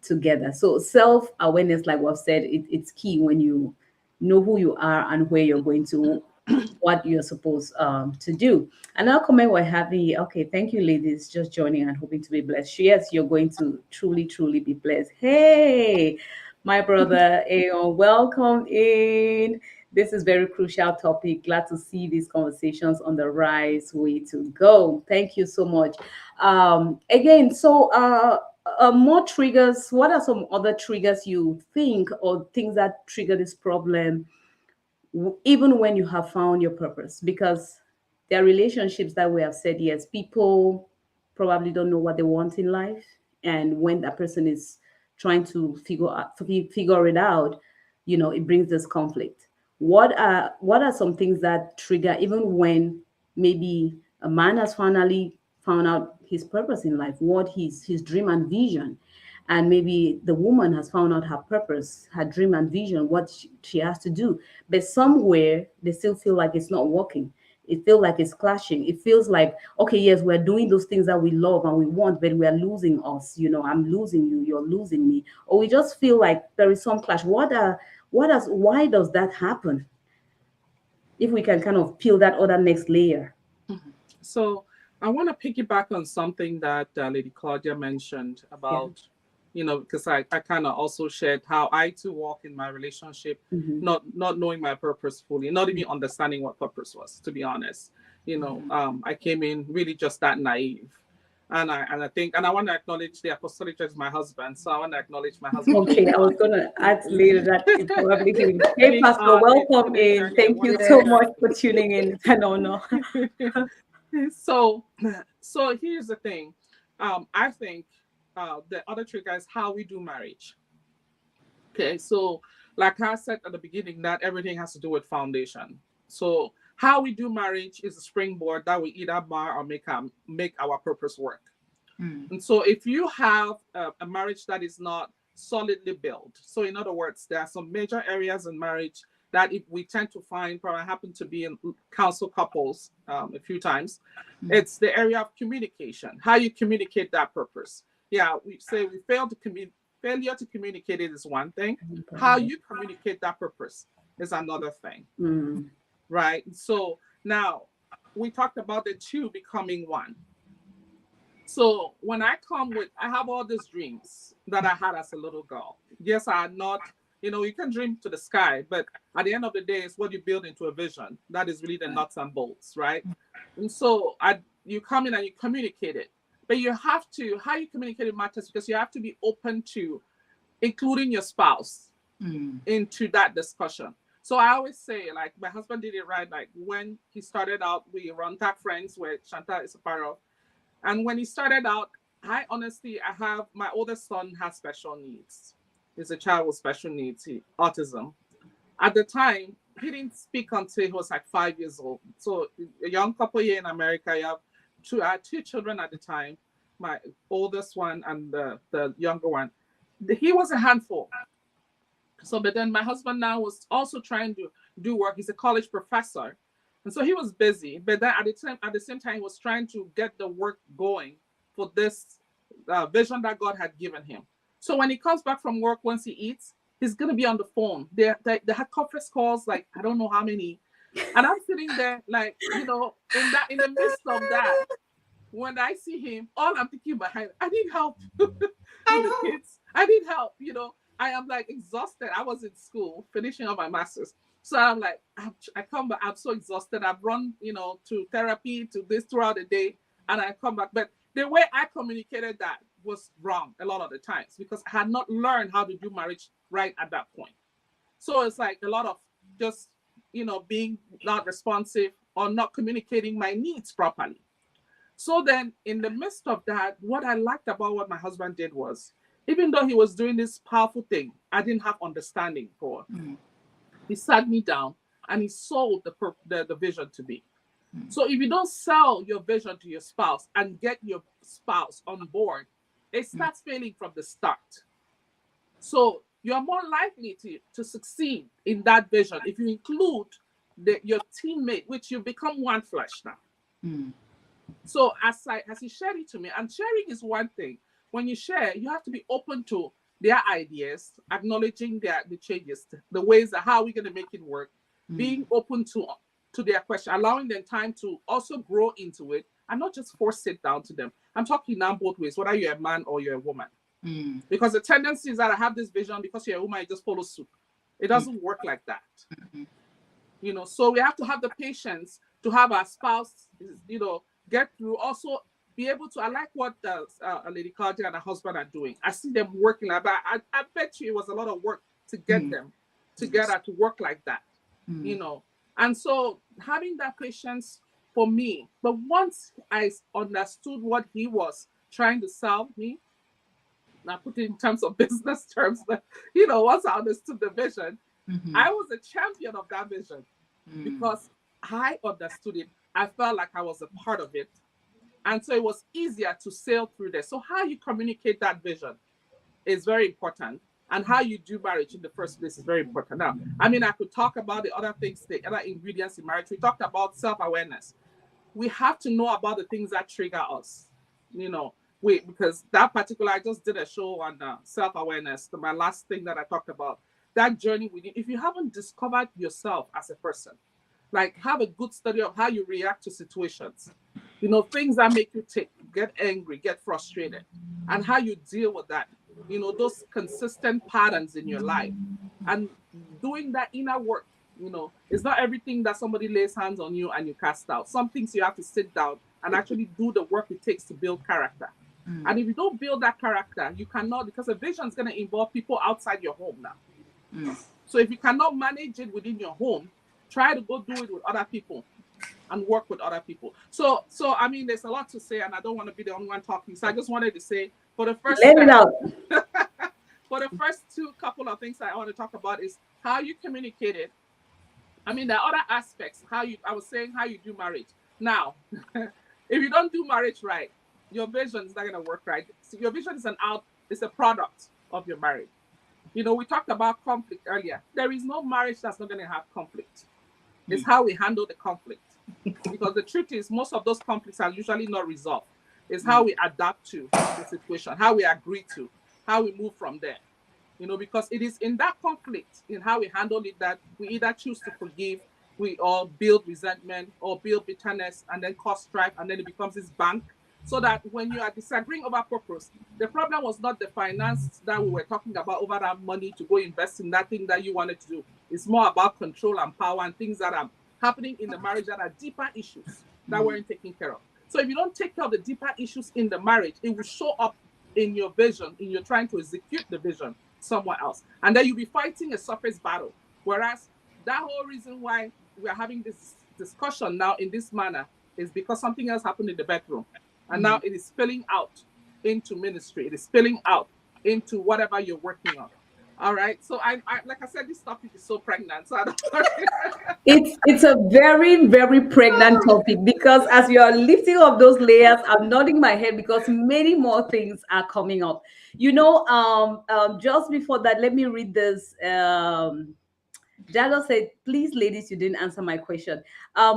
together. So self awareness, like we've said, it's key when you know who you are and where you're going to, what you're supposed to do. And our comment we're having, okay, thank you, ladies, just joining and hoping to be blessed. Yes, you're going to truly, truly be blessed. Hey, my brother Aeon, welcome in. This is very crucial topic. Glad to see these conversations on the rise way to go. Thank you so much. Again, so more triggers. What are some other triggers you think or things that trigger this problem even when you have found your purpose? Because there are relationships that we have said, yes, people probably don't know what they want in life. And when that person is trying to figure it out, it brings this conflict. What are some things that trigger even when maybe a man has finally found out his purpose in life, what his dream and vision, and maybe the woman has found out her purpose, her dream and vision, what she has to do, but somewhere they still feel like it's not working. It feels like it's clashing. It feels like, okay, yes, we're doing those things that we love and we want, but we're losing us. I'm losing you, you're losing me, or we just feel like there is some clash. Why does that happen? If we can kind of peel that other next layer. So I want to piggyback on something that Lady Claudia mentioned about, because I kind of also shared how I too walk in my relationship, not knowing my purpose fully, not even understanding what purpose was, to be honest. I came in really just that naive. And I think, and I want to acknowledge the Apostolic Church is my husband. So I want to acknowledge my husband. Okay, I was gonna add later that it probably he will. Hey, Being Pastor, welcome in. Thank you so whatever. much for tuning in. It's an honor. So here's the thing. I think the other trigger is how we do marriage. Okay, so like I said at the beginning, that everything has to do with foundation. So how we do marriage is a springboard that we either bar or make our purpose work. And so if you have a marriage that is not solidly built, so in other words, there are some major areas in marriage that if we tend to find, probably happen to be in counsel couples a few times, it's the area of communication, how you communicate that purpose. Yeah, we say we fail to failure to communicate it is one thing. How you communicate that purpose is another thing. Right? So now we talked about the two becoming one. So when I have all these dreams that I had as a little girl. Yes, I had not, you can dream to the sky, but at the end of the day, it's what you build into a vision. That is really the nuts and bolts, right? And so you come in and you communicate it. But how you communicate it matters because you have to be open to including your spouse into that discussion. So I always say, like, my husband did it right. Like, when he started out, we run Tag Friends, where Chantal is a part of. And when he started out, I have my oldest son has special needs. He's a child with special needs, autism. At the time, he didn't speak until he was like 5 years old. So a young couple here in America, I had two children at the time, my oldest one and the younger one. He was a handful. So, but then my husband now was also trying to do work. He's a college professor. And so he was busy, but then at the same time, he was trying to get the work going for this vision that God had given him. So when he comes back from work, once he eats, he's going to be on the phone. They had conference calls, like, I don't know how many. And I'm sitting there like, in the midst of that, when I see him, all I'm thinking behind, I need help with the kids. I need help, I am like exhausted. I was in school finishing up my master's. So I'm like, I come back, I'm so exhausted. I've run, to therapy, to this throughout the day, and I come back. But the way I communicated that was wrong a lot of the times because I had not learned how to do marriage right at that point. So it's like a lot of just, being not responsive or not communicating my needs properly. So then in the midst of that, what I liked about what my husband did was, even though he was doing this powerful thing, I didn't have understanding for. He sat me down and he sold the vision to me. So if you don't sell your vision to your spouse and get your spouse on board, it starts failing from the start. So you're more likely to succeed in that vision if you include your teammate, which you become one flesh now. So as he shared it to me, and sharing is one thing. When you share, you have to be open to their ideas, acknowledging the changes, the ways that how we're going to make it work, being open to their question, allowing them time to also grow into it and not just force it down to them. I'm talking now both ways, whether you're a man or you're a woman. Because the tendency is that I have this vision, because you're a woman, you just follow suit. It doesn't work like that. So we have to have the patience to have our spouse, get through. Also, be able to. I like what Lady Claudia and her husband are doing. I see them working like that. I bet you it was a lot of work to get them together to work like that, And so having that patience for me. But once I understood what he was trying to sell me, now put it in terms of business terms, but once I understood the vision, I was a champion of that vision because I understood it. I felt like I was a part of it. And so it was easier to sail through this. So how you communicate that vision is very important. And how you do marriage in the first place is very important. Now, I could talk about the other things, the other ingredients in marriage. We talked about self-awareness. We have to know about the things that trigger us, because that particular, I just did a show on self-awareness, my last thing that I talked about, that journey within. If you haven't discovered yourself as a person, like have a good study of how you react to situations, things that make you get angry, get frustrated, and how you deal with that, those consistent patterns in your life, and doing that inner work. It's not everything that somebody lays hands on you and you cast out. Some things you have to sit down and actually do the work it takes to build character. And if you don't build that character, you cannot, because a vision is going to involve people outside your home now. So if you cannot manage it within your home, try to go do it with other people and work with other people. So there's a lot to say, and I don't want to be the only one talking. So I just wanted to say, for the first Let it out. for the first couple of things I want to talk about is how you communicate it. There are other aspects. I was saying how you do marriage. Now, if you don't do marriage right, your vision is not going to work right. So your vision is a product of your marriage. We talked about conflict earlier. There is no marriage that's not going to have conflict. It's how we handle the conflict. Because the truth is, most of those conflicts are usually not resolved. It's how we adapt to the situation, how we agree to, how we move from there. Because it is in that conflict, in how we handle it, that we either choose to forgive, or build resentment, or build bitterness, and then cause strife, and then it becomes this bank. So that when you are disagreeing over purpose, the problem was not the finance that we were talking about, over that money to go invest in that thing that you wanted to do. It's more about control and power and things that are happening in the marriage that are deeper issues that weren't taken care of. So if you don't take care of the deeper issues in the marriage, it will show up in your vision, in your trying to execute the vision somewhere else. And then you'll be fighting a surface battle. Whereas that whole reason why we're having this discussion now in this manner is because something else happened in the bedroom. And now it is spilling out into ministry. It is spilling out into whatever you're working on. All right. So I like I said, this topic is so pregnant. So I don't It's a very, very pregnant topic, because as you are lifting up those layers, I'm nodding my head because many more things are coming up. Just before that, let me read this. Jado said, please, ladies, you didn't answer my question.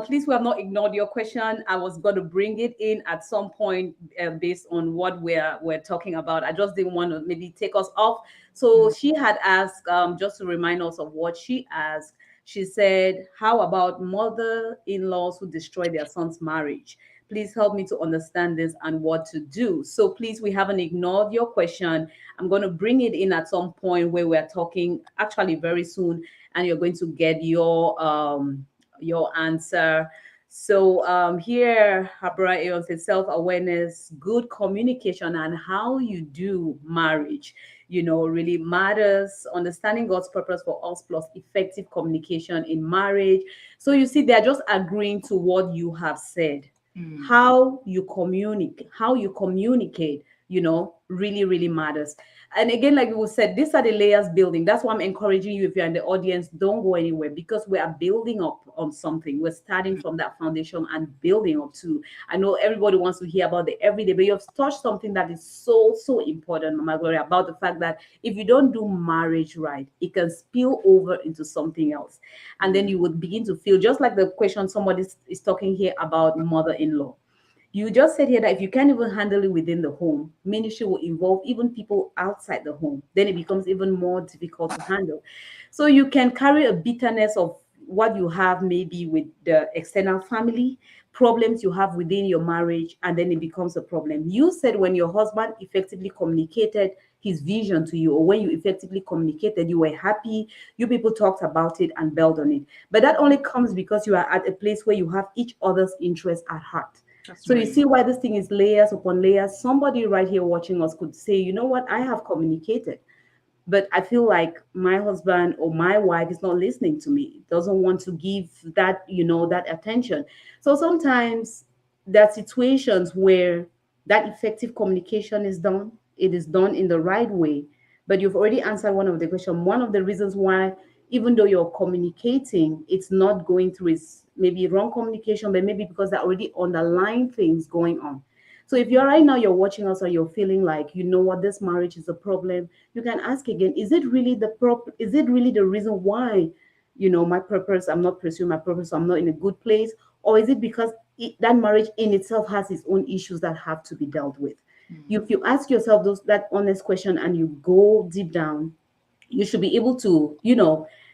Please, we have not ignored your question. I was going to bring it in at some point based on what we're talking about. I just didn't want to maybe take us off. So she had asked, just to remind us of what she asked, she said, how about mother-in-laws who destroy their son's marriage? Please help me to understand this and what to do. So please, we haven't ignored your question. I'm going to bring it in at some point where we're talking actually very soon, and you're going to get your answer. So here, Habra Ayon says self-awareness, good communication, and how you do marriage, really matters. Understanding God's purpose for us plus effective communication in marriage. So you see, they're just agreeing to what you have said. How you communicate, really, really matters. And again, like we said, these are the layers building. That's why I'm encouraging you, if you're in the audience, don't go anywhere, because we are building up on something. We're starting from that foundation and building up to. I know everybody wants to hear about the everyday, but you have touched something that is so, so important, Mama Gloria, about the fact that if you don't do marriage right, it can spill over into something else. And then you would begin to feel just like the question somebody is talking here about mother-in-law. You just said here that if you can't even handle it within the home, ministry will involve even people outside the home. Then it becomes even more difficult to handle. So you can carry a bitterness of what you have maybe with the external family, problems you have within your marriage, and then it becomes a problem. You said when your husband effectively communicated his vision to you, or when you effectively communicated, you were happy, you people talked about it and built on it. But that only comes because you are at a place where you have each other's interest at heart. That's So you right. see why this thing is layers upon layers. Somebody right here watching us could say, you know what, I have communicated, but I feel like my husband or my wife is not listening to me, doesn't want to give that, that attention. So sometimes there are situations where that effective communication is done, it is done in the right way. But you've already answered one of the questions. One of the reasons why, even though you're communicating, it's not going through is maybe wrong communication, but maybe because there are already underlying things going on. So if you're right now, you're watching us, or you're feeling like, you know what, this marriage is a problem, you can ask again, is it really is it really the reason why, my purpose, I'm not pursuing my purpose, so I'm not in a good place? Or is it because that marriage in itself has its own issues that have to be dealt with? If you ask yourself that honest question and you go deep down, you should be able to,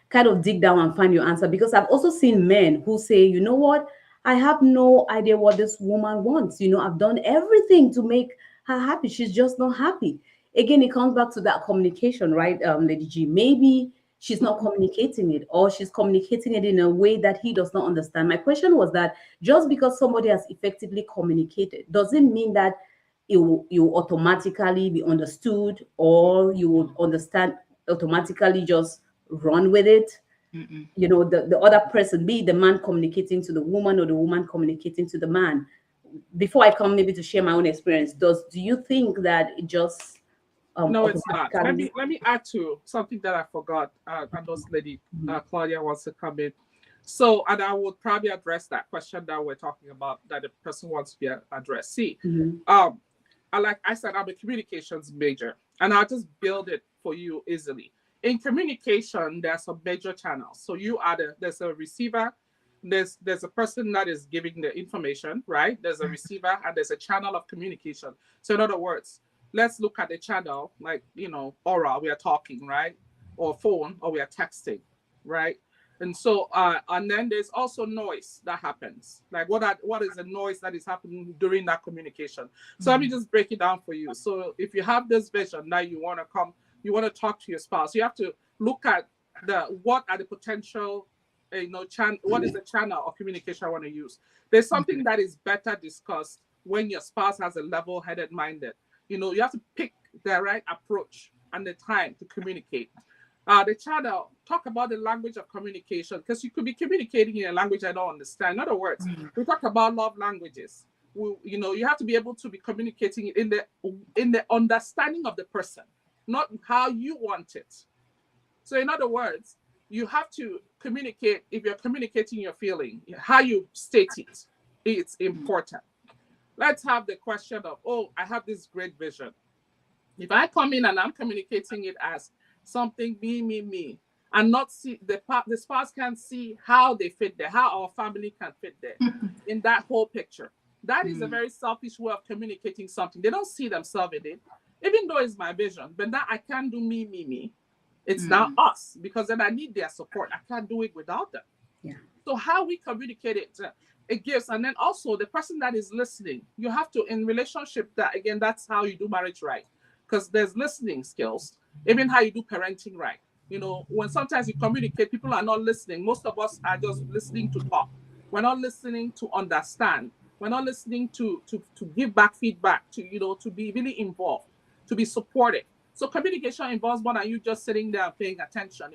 kind of dig down and find your answer. Because I've also seen men who say, you know what, I have no idea what this woman wants. I've done everything to make her happy. She's just not happy. Again, it comes back to that communication, right, Lady G? Maybe she's not communicating it, or she's communicating it in a way that he does not understand. My question was that just because somebody has effectively communicated doesn't mean that you automatically be understood, or you would understand automatically, just run with it. Mm-mm. The other person, be the man communicating to the woman or the woman communicating to the man. Before I come maybe to share my own experience, do you think that it just No, it's not. Let automatically? me let me add to something that I forgot. And those lady Claudia wants to come in. So, and I would probably address that question that we're talking about, that the person wants to be addressed. See, Mhm. um, like I said, I'm a communications major, and I'll just build it for you easily. In communication, there's some major channels. So there's a receiver, there's a person that is giving the information, right? There's a receiver, and there's a channel of communication. So in other words, let's look at the channel, like, oral, we are talking, right? Or phone, or we are texting, right? And so, and then there's also noise that happens. Like, what is the noise that is happening during that communication? So let me just break it down for you. So if you have this vision that you want to talk to your spouse, you have to look at what are the potential, what is the channel of communication I want to use. There's something that is better discussed when your spouse has a level-headed minded. You have to pick the right approach and the time to communicate. The channel, talk about the language of communication, because you could be communicating in a language I don't understand. In other words, we talk about love languages. You have to be able to be communicating in the understanding of the person, not how you want it. So in other words, you have to communicate. If you're communicating your feeling, how you state it, it's important. Let's have the question of, oh, I have this great vision. If I come in and I'm communicating it as something me, and not see the spouse can see how they fit there, how our family can fit there in that whole picture. That is a very selfish way of communicating something. They don't see themselves in it, even though it's my vision. But now I can't do me. It's now us, because then I need their support. I can't do it without them. Yeah. So how we communicate it gives, and then also the person that is listening, you have to, in relationship, that again, that's how you do marriage right, because there's listening skills, even how you do parenting right. When sometimes you communicate, people are not listening. Most of us are just listening to talk. We're not listening to understand. We're not listening to give back feedback, to be really involved, to be supportive. So communication involves more than you just sitting there and paying attention.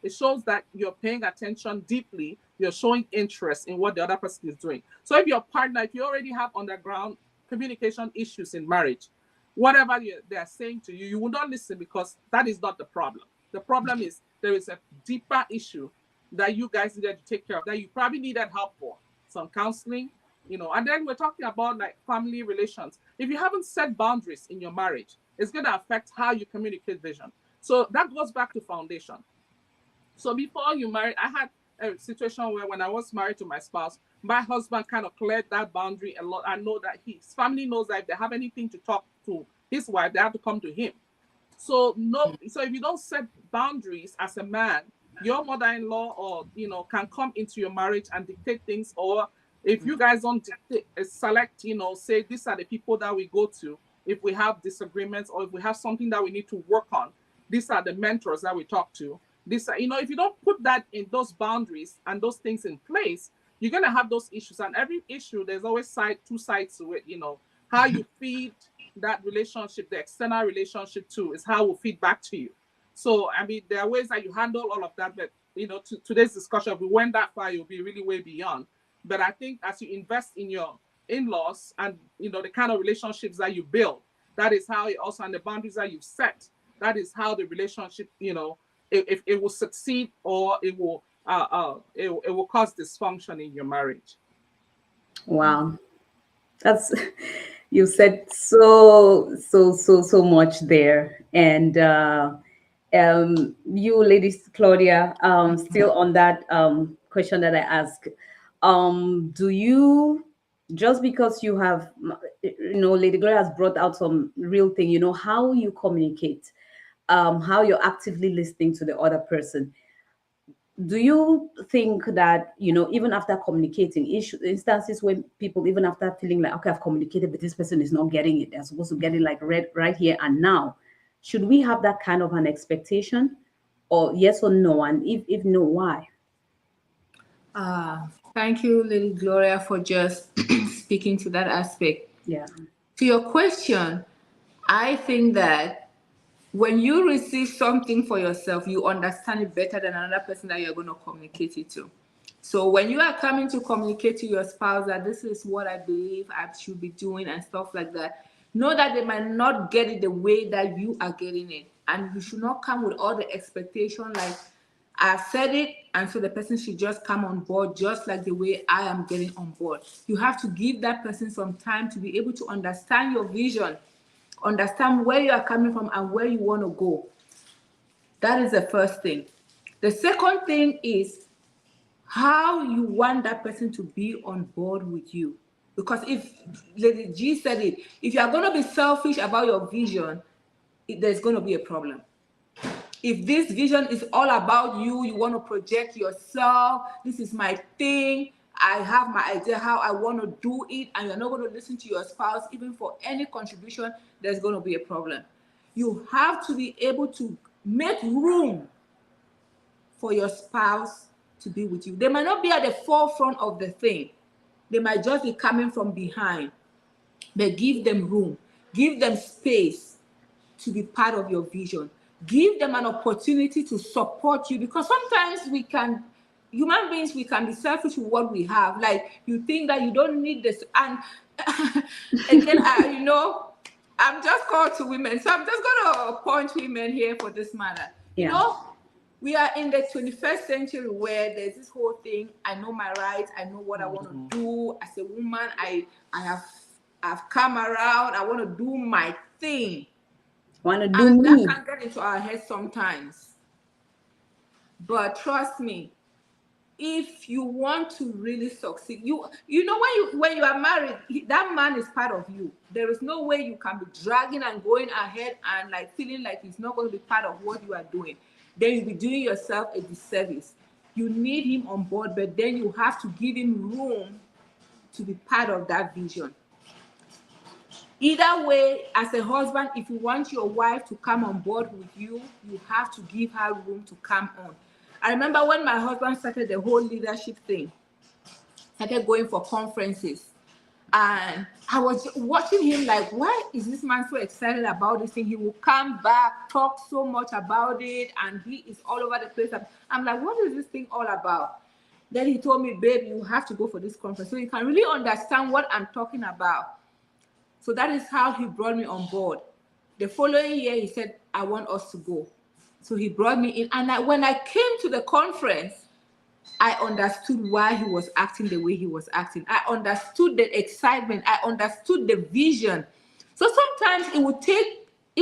It shows that you're paying attention deeply. You're showing interest in what the other person is doing. So if your partner, if you already have underground communication issues in marriage, whatever they're saying to you, you will not listen, because that is not the problem. The problem is there is a deeper issue that you guys needed to take care of, that you probably needed help for, some counseling, and then we're talking about like family relations. If you haven't set boundaries in your marriage, it's going to affect how you communicate vision. So that goes back to foundation. So before you marry, I had a situation where when I was married to my spouse, my husband kind of cleared that boundary a lot. I know that his family knows that if they have anything to talk to his wife, they have to come to him. So if you don't set boundaries as a man, your mother-in-law or can come into your marriage and dictate things. Or if you guys don't select, say these are the people that we go to, if we have disagreements or if we have something that we need to work on, these are the mentors that we talk to. These are, if you don't put that in those boundaries and those things in place, you're going to have those issues. And every issue, there's always two sides to it. How you feed that relationship, the external relationship too, is how it will feed back to you. So, I mean, there are ways that you handle all of that, but, today's discussion, if we went that far, you'll be really way beyond. But I think as you invest in your in-laws and, the kind of relationships that you build, that is how it also, and the boundaries that you've set, that is how the relationship, if it will succeed or it will cause dysfunction in your marriage. Wow. That's you said so much there. And you, ladies, Claudia, still on that question that I asked, do you, just because you have, Lady Gloria has brought out some real thing, how you communicate, how you're actively listening to the other person. Do you think that, even after communicating, instances when people, even after feeling like, okay, I've communicated, but this person is not getting it, they're supposed to get it like right here and now, should we have that kind of an expectation, or yes or no? And if no, why? Thank you, Lady Gloria, for just speaking to that aspect. Yeah. To your question, I think that when you receive something for yourself, you understand it better than another person that you're going to communicate it to. So when you are coming to communicate to your spouse that this is what I believe I should be doing and stuff like that, know that they might not get it the way that you are getting it. And you should not come with all the expectation like, I've said it, and so the person should just come on board just like the way I am getting on board. You have to give that person some time to be able to understand your vision, understand where you are coming from and where you want to go. That is the first thing. The second thing is how you want that person to be on board with you. Because if Lady G said it, if you are going to be selfish about your vision, there's going to be a problem. If this vision is all about you, you want to project yourself, this is my thing, I have my idea how I want to do it, and you're not going to listen to your spouse even for any contribution, there's going to be a problem. You have to be able to make room for your spouse to be with you. They might not be at the forefront of the thing. They might just be coming from behind. But give them room. Give them space to be part of your vision. Give them an opportunity to support you, because sometimes human beings, we can be selfish with what we have. Like, you think that you don't need this. And again, I'm just called to women. So I'm just going to point women here for this matter. Yeah. We are in the 21st century where there's this whole thing. I know my rights. I know what I want to do. As a woman, I've come around. I want to do my thing. Want to do me. That can get into our heads sometimes. But trust me, if you want to really succeed, when you are married, that man is part of you. There is no way you can be dragging and going ahead and like feeling like he's not going to be part of what you are doing. Then you'll be doing yourself a disservice. You need him on board, but then you have to give him room to be part of that vision. Either way, as a husband, if you want your wife to come on board with you, you have to give her room to come on. I remember when my husband started the whole leadership thing, started going for conferences, and I was watching him like, why is this man so excited about this thing? He will come back, talk so much about it, and he is all over the place. I'm like, what is this thing all about? Then he told me, babe, you have to go for this conference so you can really understand what I'm talking about. So that is how he brought me on board. The following year, he said, I want us to go. So he brought me in. And when I came to the conference, I understood why he was acting the way he was acting. I understood the excitement. I understood the vision. So sometimes it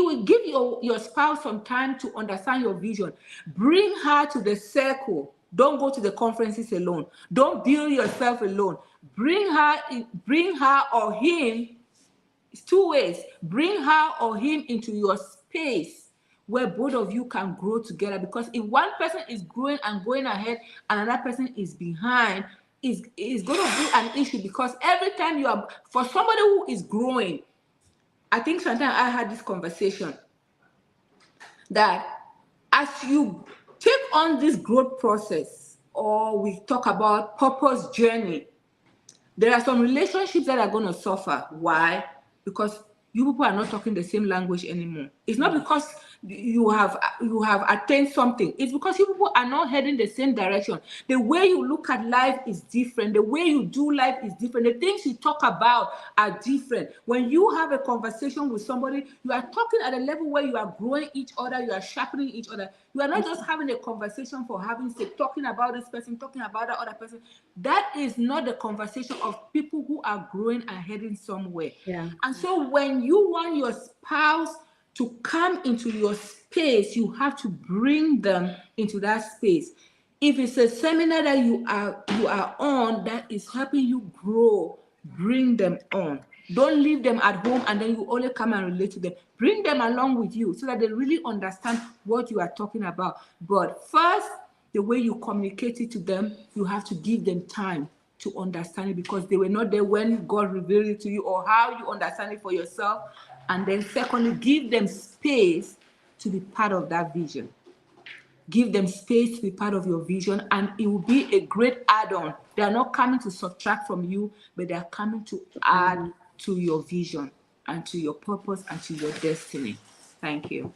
will give your spouse some time to understand your vision. Bring her to the circle. Don't go to the conferences alone. Don't build yourself alone. Bring her or him. It's two ways. Bring her or him into your space where both of you can grow together. Because if one person is growing and going ahead and another person is behind, is going to be an issue. Because every time for somebody who is growing, I think sometimes I had this conversation that as you take on this growth process, or we talk about purpose journey, there are some relationships that are going to suffer. Why? Because you people are not talking the same language anymore. It's not because you have attained something. It's because you people are not heading the same direction. The way you look at life is different. The way you do life is different. The things you talk about are different. When you have a conversation with somebody, you are talking at a level where you are growing each other, you are sharpening each other. You are not just having a conversation for having sake, talking about this person, talking about that other person. That is not the conversation of people who are growing and heading somewhere. Yeah. And so when you want your spouse to come into your space, you have to bring them into that space. If it's a seminar that you are on that is helping you grow, bring them on. Don't leave them at home and then you only come and relate to them. Bring them along with you so that they really understand what you are talking about. But first, the way you communicate it to them, you have to give them time to understand it, because they were not there when God revealed it to you, or how you understand it for yourself. And then secondly, give them space to be part of that vision. Give them space to be part of your vision, and it will be a great add-on. They are not coming to subtract from you, but they are coming to add to your vision and to your purpose and to your destiny. Thank you.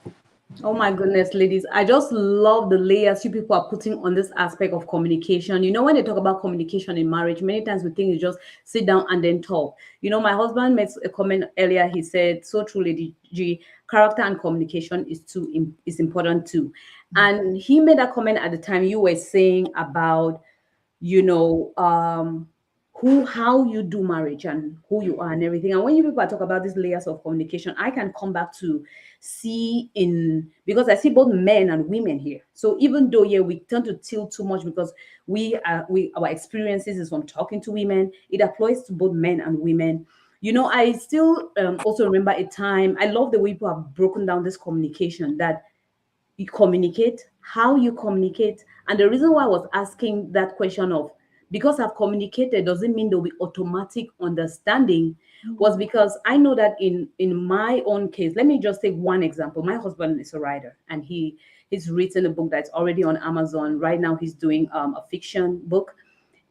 Oh my goodness, ladies. I just love the layers you people are putting on this aspect of communication. You know, when they talk about communication in marriage, many times we think you just sit down and then talk. You know, my husband made a comment earlier. He said, so true, Lady G, character and communication is important too. And he made a comment at the time you were saying about, you know, who how you do marriage and who you are and everything. And when you people talk about these layers of communication, I can come back to see in, because I see both men and women here. So even though, yeah, we tend to tilt too much because we our experiences is from talking to women, it applies to both men and women. You know, I still also remember a time. I love the way people have broken down this communication, that you communicate, how you communicate. And the reason why I was asking that question of, because I've communicated doesn't mean there'll be automatic understanding, was because I know that in my own case, let me just take one example. My husband is a writer, and he's written a book that's already on Amazon. Right now he's doing a fiction book.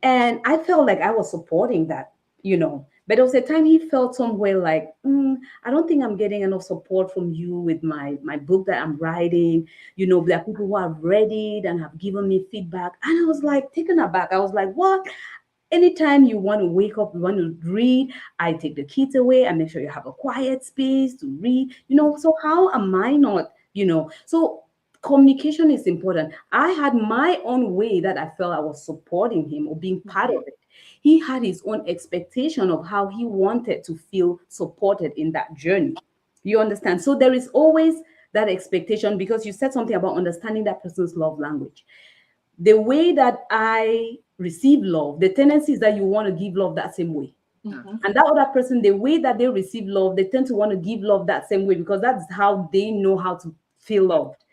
And I felt like I was supporting that, you know. But there was a time he felt somewhere like, I don't think I'm getting enough support from you with my book that I'm writing. You know, there are people who have read it and have given me feedback. And I was like taken aback. I was like, what? Anytime you want to wake up, you want to read, I take the kids away. I make sure you have a quiet space to read, you know. So how am I not, you know? So communication is important. I had my own way that I felt I was supporting him or being part of it. He had his own expectation of how he wanted to feel supported in that journey. You understand? So there is always that expectation, because you said something about understanding that person's love language. The way that I receive love, the tendency is that you want to give love that same way. And that other person, the way that they receive love, they tend to want to give love that same way, because that's how they know how to feel loved.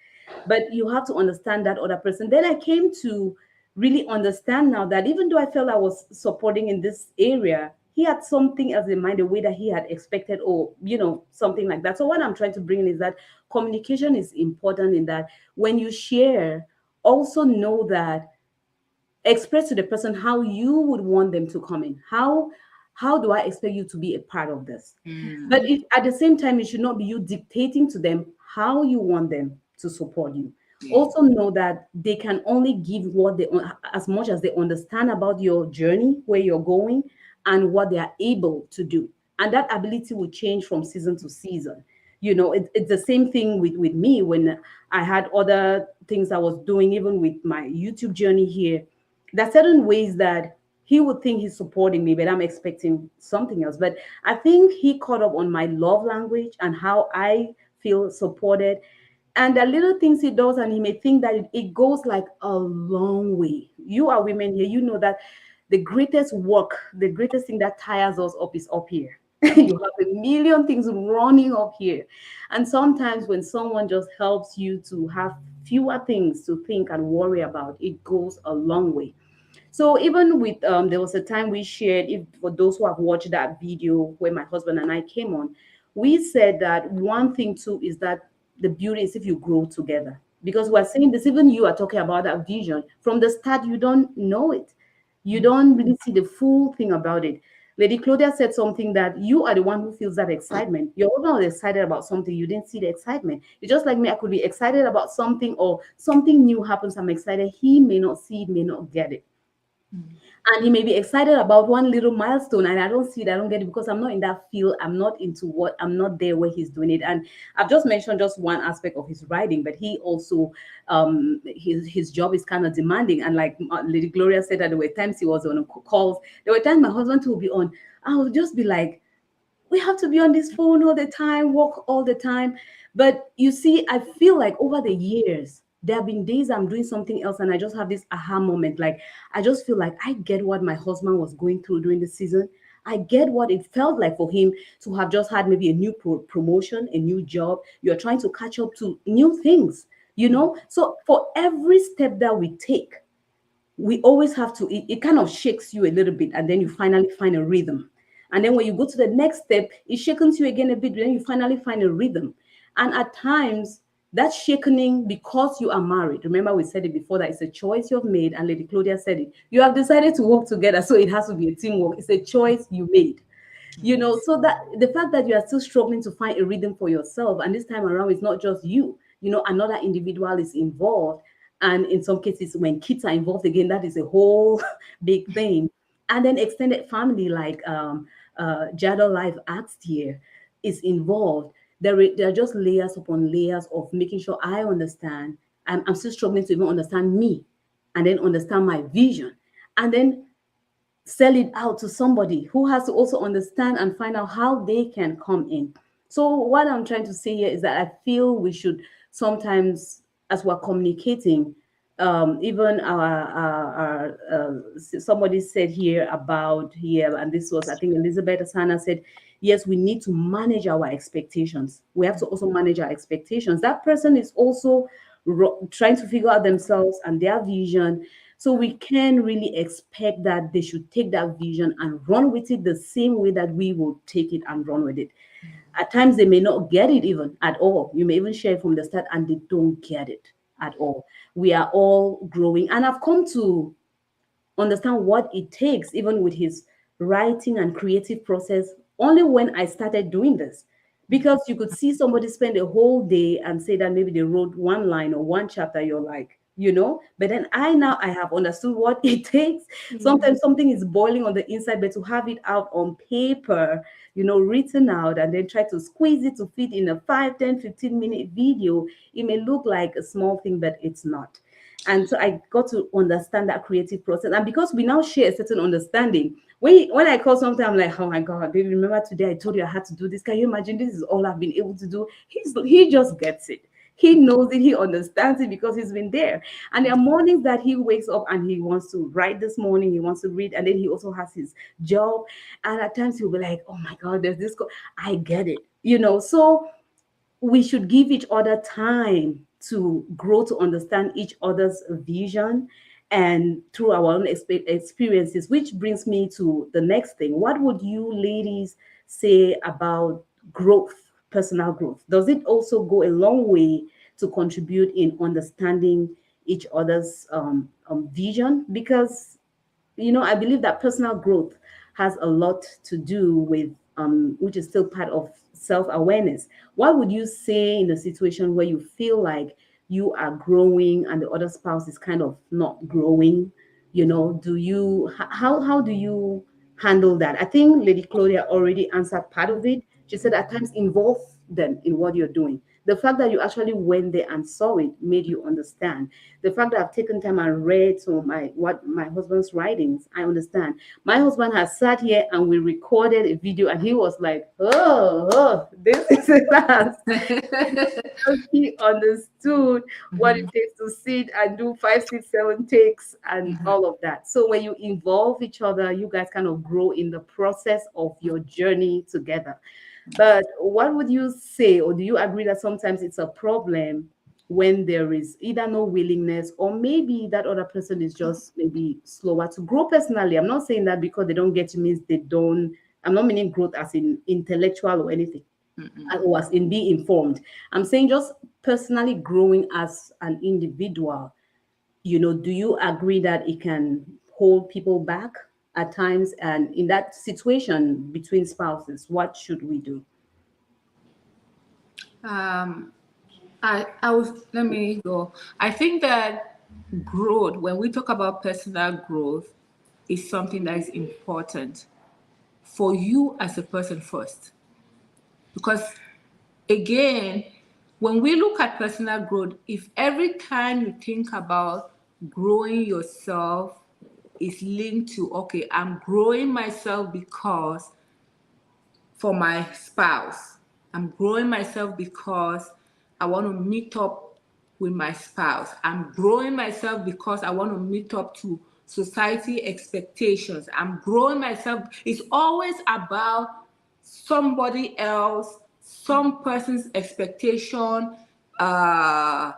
But you have to understand that other person. Then I came to really understand now that even though I felt I was supporting in this area, he had something else in mind, the way that he had expected, or, you know, something like that. So what I'm trying to bring in is that communication is important, in that when you share, also know that, express to the person how you would want them to come in. How do I expect you to be a part of this? But at the same time, it should not be you dictating to them how you want them to support you. Also know that they can only give what they, as much as they understand about your journey, where you're going, and what they are able to do. And that ability will change from season to season. You know, it's the same thing with me when I had other things I was doing, even with my YouTube journey here. There are certain ways that he would think he's supporting me, but I'm expecting something else. But I think he caught up on my love language and how I feel supported. And the little things he does, and he may think that it goes like a long way. You are women here, you know that the greatest work, the greatest thing that tires us up is up here. You have a million things running up here. And sometimes when someone just helps you to have fewer things to think and worry about, it goes a long way. So even with there was a time we shared, if for those who have watched that video where my husband and I came on, we said that one thing too is that the beauty is if you grow together. Because we're saying this, even you are talking about that vision. From the start, you don't know it. You don't really see the full thing about it. Lady Claudia said something that you are the one who feels that excitement. You're not excited about something, you didn't see the excitement. It's just like me, I could be excited about something or something new happens. I'm excited. He may not see it, may not get it. And he may be excited about one little milestone and I don't see it, I don't get it because I'm not in that field. I'm not into what, I'm not there where he's doing it. And I've just mentioned just one aspect of his writing, but he also his job is kind of demanding. And like Lady Gloria said, that there were times he was on calls, there were times my husband will be on, I would just be like, we have to be on this phone all the time, work all the time. But you see, I feel like over the years, there have been days I'm doing something else and I just have this aha moment. Like, I just feel like I get what my husband was going through during the season. I get what it felt like for him to have just had maybe a new promotion, a new job. You're trying to catch up to new things, you know? So for every step that we take, we always have to, it kind of shakes you a little bit and then you finally find a rhythm. And then when you go to the next step, it shakens you again a bit, then you finally find a rhythm. And at times, that shakening, because you are married, remember we said it before that it's a choice you've made, and Lady Claudia said it. You have decided to work together, so it has to be a teamwork. It's a choice you made. You know, so that the fact that you are still struggling to find a rhythm for yourself, and this time around it's not just you, you know, another individual is involved. And in some cases, when kids are involved again, that is a whole big thing. And then extended family, like Jada Life asked here, is involved. There are just layers upon layers of making sure I understand. I'm still struggling to even understand me and then understand my vision. And then sell it out to somebody who has to also understand and find out how they can come in. So what I'm trying to say here is that I feel we should sometimes, as we're communicating, even somebody said here about here, and this was, I think, Elizabeth Asana said, yes, we need to manage our expectations. We have to also manage our expectations. That person is also trying to figure out themselves and their vision. So we can really expect that they should take that vision and run with it the same way that we will take it and run with it. At times they may not get it even at all. You may even share it from the start and they don't get it at all. We are all growing. And I've come to understand what it takes, even with his writing and creative process, only when I started doing this. Because you could see somebody spend a whole day and say that maybe they wrote one line or one chapter, you're like, you know, but then I have understood what it takes. Sometimes something is boiling on the inside, but to have it out on paper, you know, written out, and then try to squeeze it to fit in a 5, 10, 15-minute video, it may look like a small thing, but it's not. And so I got to understand that creative process. And because we now share a certain understanding, when I call something, I'm like, oh my God, do you remember today I told you I had to do this? Can you imagine? This is all I've been able to do. He just gets it. He knows it, he understands it because he's been there. And there are mornings that he wakes up and he wants to write this morning, he wants to read, and then he also has his job. And at times he'll be like, oh my God, there's this. I get it, you know. So we should give each other time to grow to understand each other's vision and through our own experiences, which brings me to the next thing. What would you ladies say about growth, personal growth? Does it also go a long way to contribute in understanding each other's vision? Because, you know, I believe that personal growth has a lot to do with, which is still part of self-awareness. What would you say in a situation where you feel like you are growing and the other spouse is kind of not growing? You know, how do you handle that? I think Lady Claudia already answered part of it. She said at times involve them in what you're doing. The fact that you actually went there and saw it made you understand. The fact that I've taken time and read some of my husband's writings, I understand. My husband has sat here and we recorded a video and he was like, oh, this is a task. He understood what it takes to sit and do 5, 6, 7 takes and all of that. So when you involve each other, you guys kind of grow in the process of your journey together. But what would you say, or do you agree that sometimes it's a problem when there is either no willingness or maybe that other person is just maybe slower to grow personally? I'm not saying that because they don't get you means they don't, I'm not meaning growth as in intellectual or anything. or as in be informed. I'm saying just personally growing as an individual. Do you agree that it can hold people back at times? And in that situation between spouses, what should we do? Um, I was, let me go. I think that growth, when we talk about personal growth, is something that is important for you as a person first. Because again, when we look at personal growth, if every time you think about growing yourself is linked to, okay, I'm growing myself because for my spouse, I'm growing myself because I want to meet up with my spouse, I'm growing myself because I want to meet up to society expectations, I'm growing myself, it's always about somebody else, some person's expectation, uh,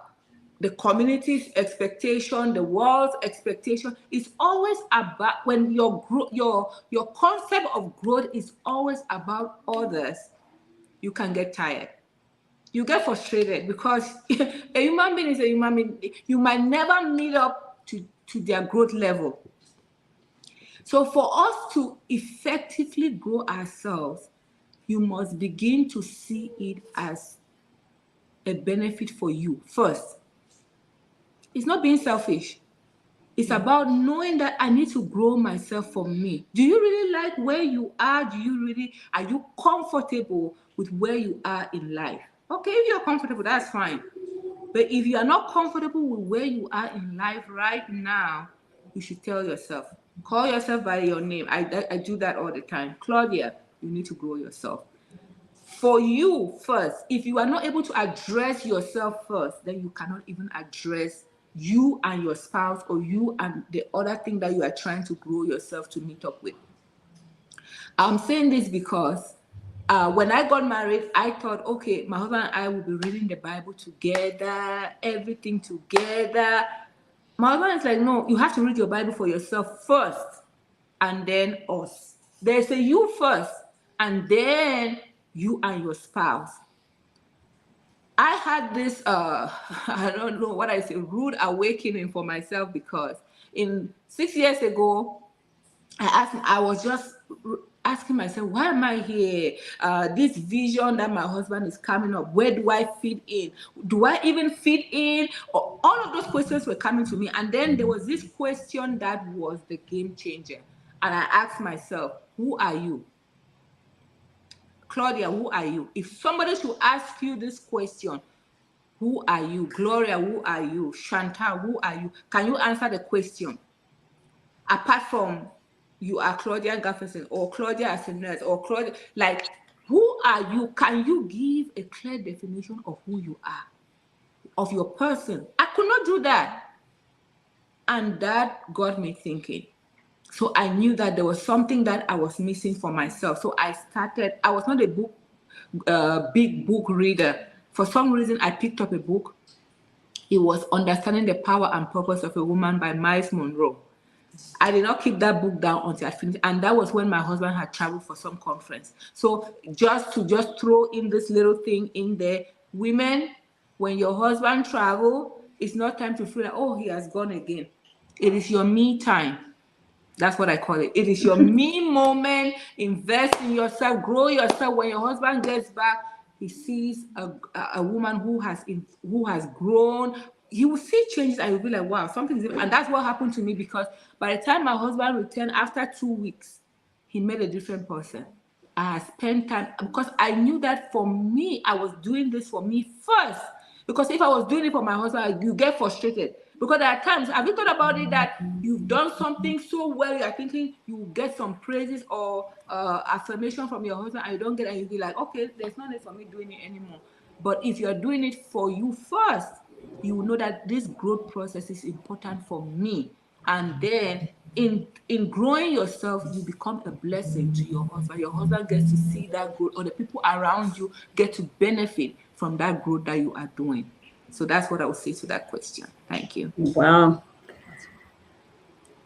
the community's expectation, the world's expectation. Is always about, when your concept of growth is always about others, you can get tired. You get frustrated because a human being is a human being. You might never meet up to their growth level. So for us to effectively grow ourselves, you must begin to see it as a benefit for you first. It's not being selfish. It's about knowing that I need to grow myself for me. Do you really like where you are? Are you comfortable with where you are in life? Okay, if you're comfortable, that's fine. But if you are not comfortable with where you are in life right now, you should tell yourself, call yourself by your name. I do that all the time. Claudia, you need to grow yourself. For you first, if you are not able to address yourself first, then you cannot even address you and your spouse, or you and the other thing that you are trying to grow yourself to meet up with. I'm saying this because when I got married, I thought, okay, my husband and I will be reading the Bible together, everything together. My husband is like, no, you have to read your Bible for yourself first, and then us. There's a you first, and then you and your spouse. I had this, I don't know what I say, rude awakening for myself, because in 6 years ago, I was just asking myself, why am I here? This vision that my husband is coming up, where do I fit in? Do I even fit in? All of those questions were coming to me. And then there was this question that was the game changer. And I asked myself, who are you? Claudia, who are you? If somebody should ask you this question, who are you? Gloria, who are you? Chantal, who are you? Can you answer the question? Apart from you are Claudia Gafferson, or Claudia as a nurse, or Claudia, like, who are you? Can you give a clear definition of who you are, of your person? I could not do that. And that got me thinking. So I knew that there was something that I was missing for myself. So I was not a big book reader. For some reason, I picked up a book. It was Understanding the Power and Purpose of a Woman by Miles Monroe. I did not keep that book down until I finished, and that was when my husband had traveled for some conference. So just throw in this little thing in there, women, when your husband travel, it's not time to feel like, oh, he has gone again. It is your me time. That's what I call it. It is your me moment. Invest in yourself, grow yourself. When your husband gets back, he sees a woman who has grown. He will see changes, and he'll be like, wow, something's different. And that's what happened to me, because by the time my husband returned after 2 weeks, he made a different person. I spent time, because I knew that for me, I was doing this for me first. Because if I was doing it for my husband, you get frustrated. Because there are times, have you thought about it, that you've done something so well, you're thinking you get some praises or affirmation from your husband, and you don't get it, and you'll be like, okay, there's no need for me doing it anymore. But if you're doing it for you first, you will know that this growth process is important for me. And then in growing yourself, you become a blessing to your husband. Your husband gets to see that growth, or the people around you get to benefit from that growth that you are doing. So that's what I would say to that question. Thank you. Wow.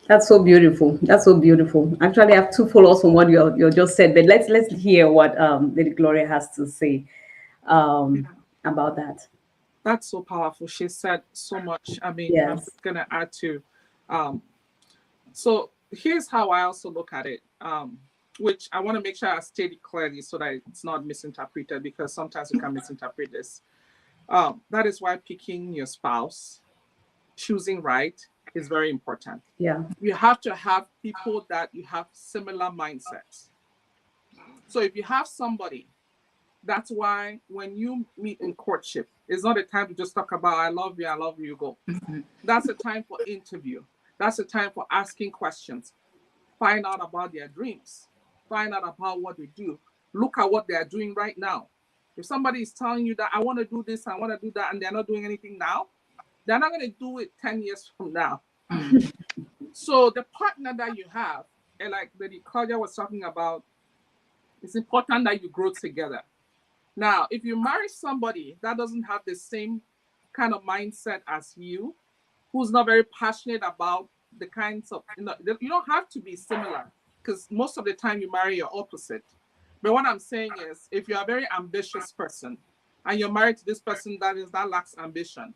That's so beautiful. That's so beautiful. Actually, I have two follow-ups on what you just said, but let's hear what Lady Gloria has to say um, about that. That's so powerful. She said so much. I mean, I'm Yes. just gonna add to. Um, so here's how I also look at it, which I want to make sure I state it clearly so that it's not misinterpreted, because sometimes you can misinterpret this. That is why picking your spouse, choosing right, is very important. Yeah. You have to have people that you have similar mindsets. So if you have somebody, that's why when you meet in courtship, it's not a time to just talk about I love you, you go. That's a time for interview. That's a time for asking questions. Find out about their dreams. Find out about what they do. Look at what they are doing right now. If somebody is telling you that I want to do this, I want to do that, and they're not doing anything now, they're not going to do it 10 years from now. So the partner that you have, and like the Claudia was talking about, it's important that you grow together. Now, if you marry somebody that doesn't have the same kind of mindset as you, who's not very passionate about the kinds of, you don't have to be similar, because most of the time you marry your opposite. But what I'm saying is, if you're a very ambitious person and you're married to this person that lacks ambition,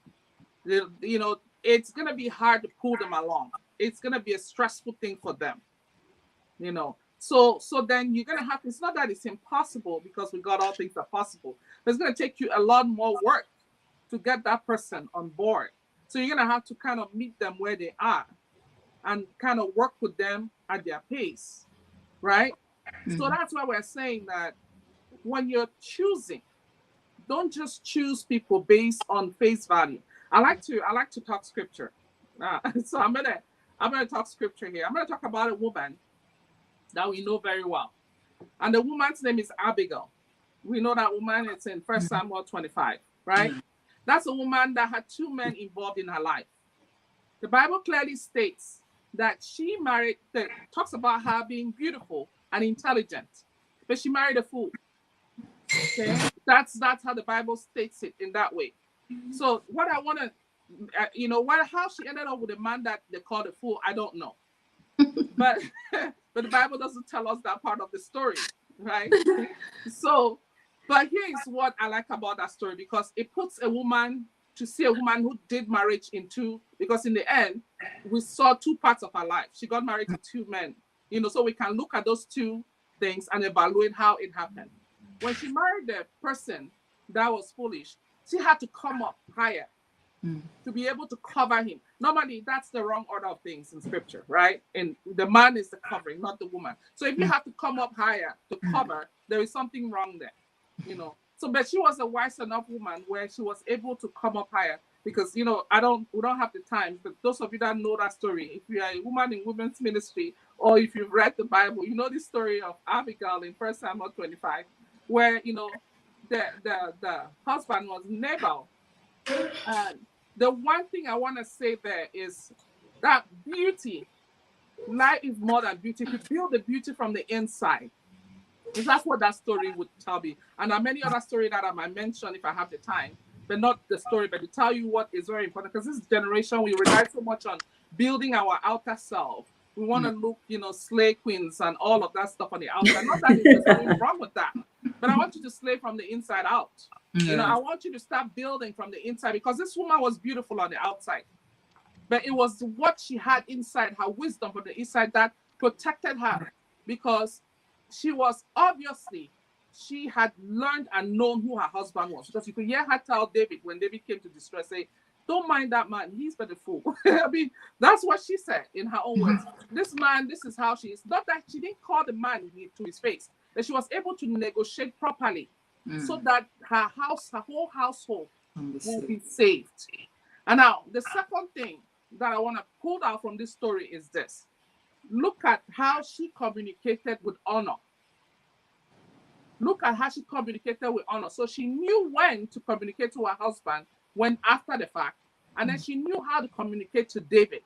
it's gonna be hard to pull them along. It's gonna be a stressful thing for them. So then you're gonna have, it's not that it's impossible, because with God all things are possible, but it's gonna take you a lot more work to get that person on board. So you're gonna have to kind of meet them where they are and kind of work with them at their pace, right? So that's why we're saying that when you're choosing, don't just choose people based on face value. I like to talk scripture. So I'm gonna talk scripture here. I'm gonna talk about a woman that we know very well. And the woman's name is Abigail. We know that woman. It's in 1 Samuel 25, right? That's a woman that had two men involved in her life. The Bible clearly states that she married, that talks about her being beautiful and intelligent, but she married a fool. Okay, that's how the Bible states it, in that way. So what I want to, how she ended up with a man that they called a fool, I don't know. But but the Bible doesn't tell us that part of the story, right? So, but here is what I like about that story, because it puts a woman, to see a woman who did marriage in two, because in the end, we saw two parts of her life. She got married to two men, so we can look at those two things and evaluate how it happened. When she married the person that was foolish, she had to come up higher to be able to cover him. Normally, that's the wrong order of things in scripture, right? And the man is the covering, not the woman. So if you have to come up higher to cover, there is something wrong there. So, but she was a wise enough woman where she was able to come up higher, because we don't have the time. But those of you that know that story, if you are a woman in women's ministry, or if you've read the Bible, you know the story of Abigail in 1 Samuel 25, where the husband was Nabal. And the one thing I want to say there is that beauty, life is more than beauty. If you build the beauty from the inside, because that's what that story would tell me. And there are many other stories that I might mention if I have the time, but not the story, but to tell you what is very important. Because this generation, we rely so much on building our outer self. We want to look, slay queens and all of that stuff on the outside. Not that there's nothing wrong with that, but I want you to slay from the inside out. I want you to start building from the inside, because this woman was beautiful on the outside, but it was what she had inside, her wisdom from the inside, that protected her, because she had learned and known who her husband was, because you could hear her tell David, when David came to distress, say, don't mind that man, he's but a fool. I mean, that's what she said in her own words. This man, this is how she is. Not that she didn't call the man to his face, but she was able to negotiate properly, so that her whole household will be saved. And now, the second thing that I want to pull out from this story is this. Look at how she communicated with honor. Look at how she communicated with honor. So she knew when to communicate to her husband, when after the fact, and then she knew how to communicate to David.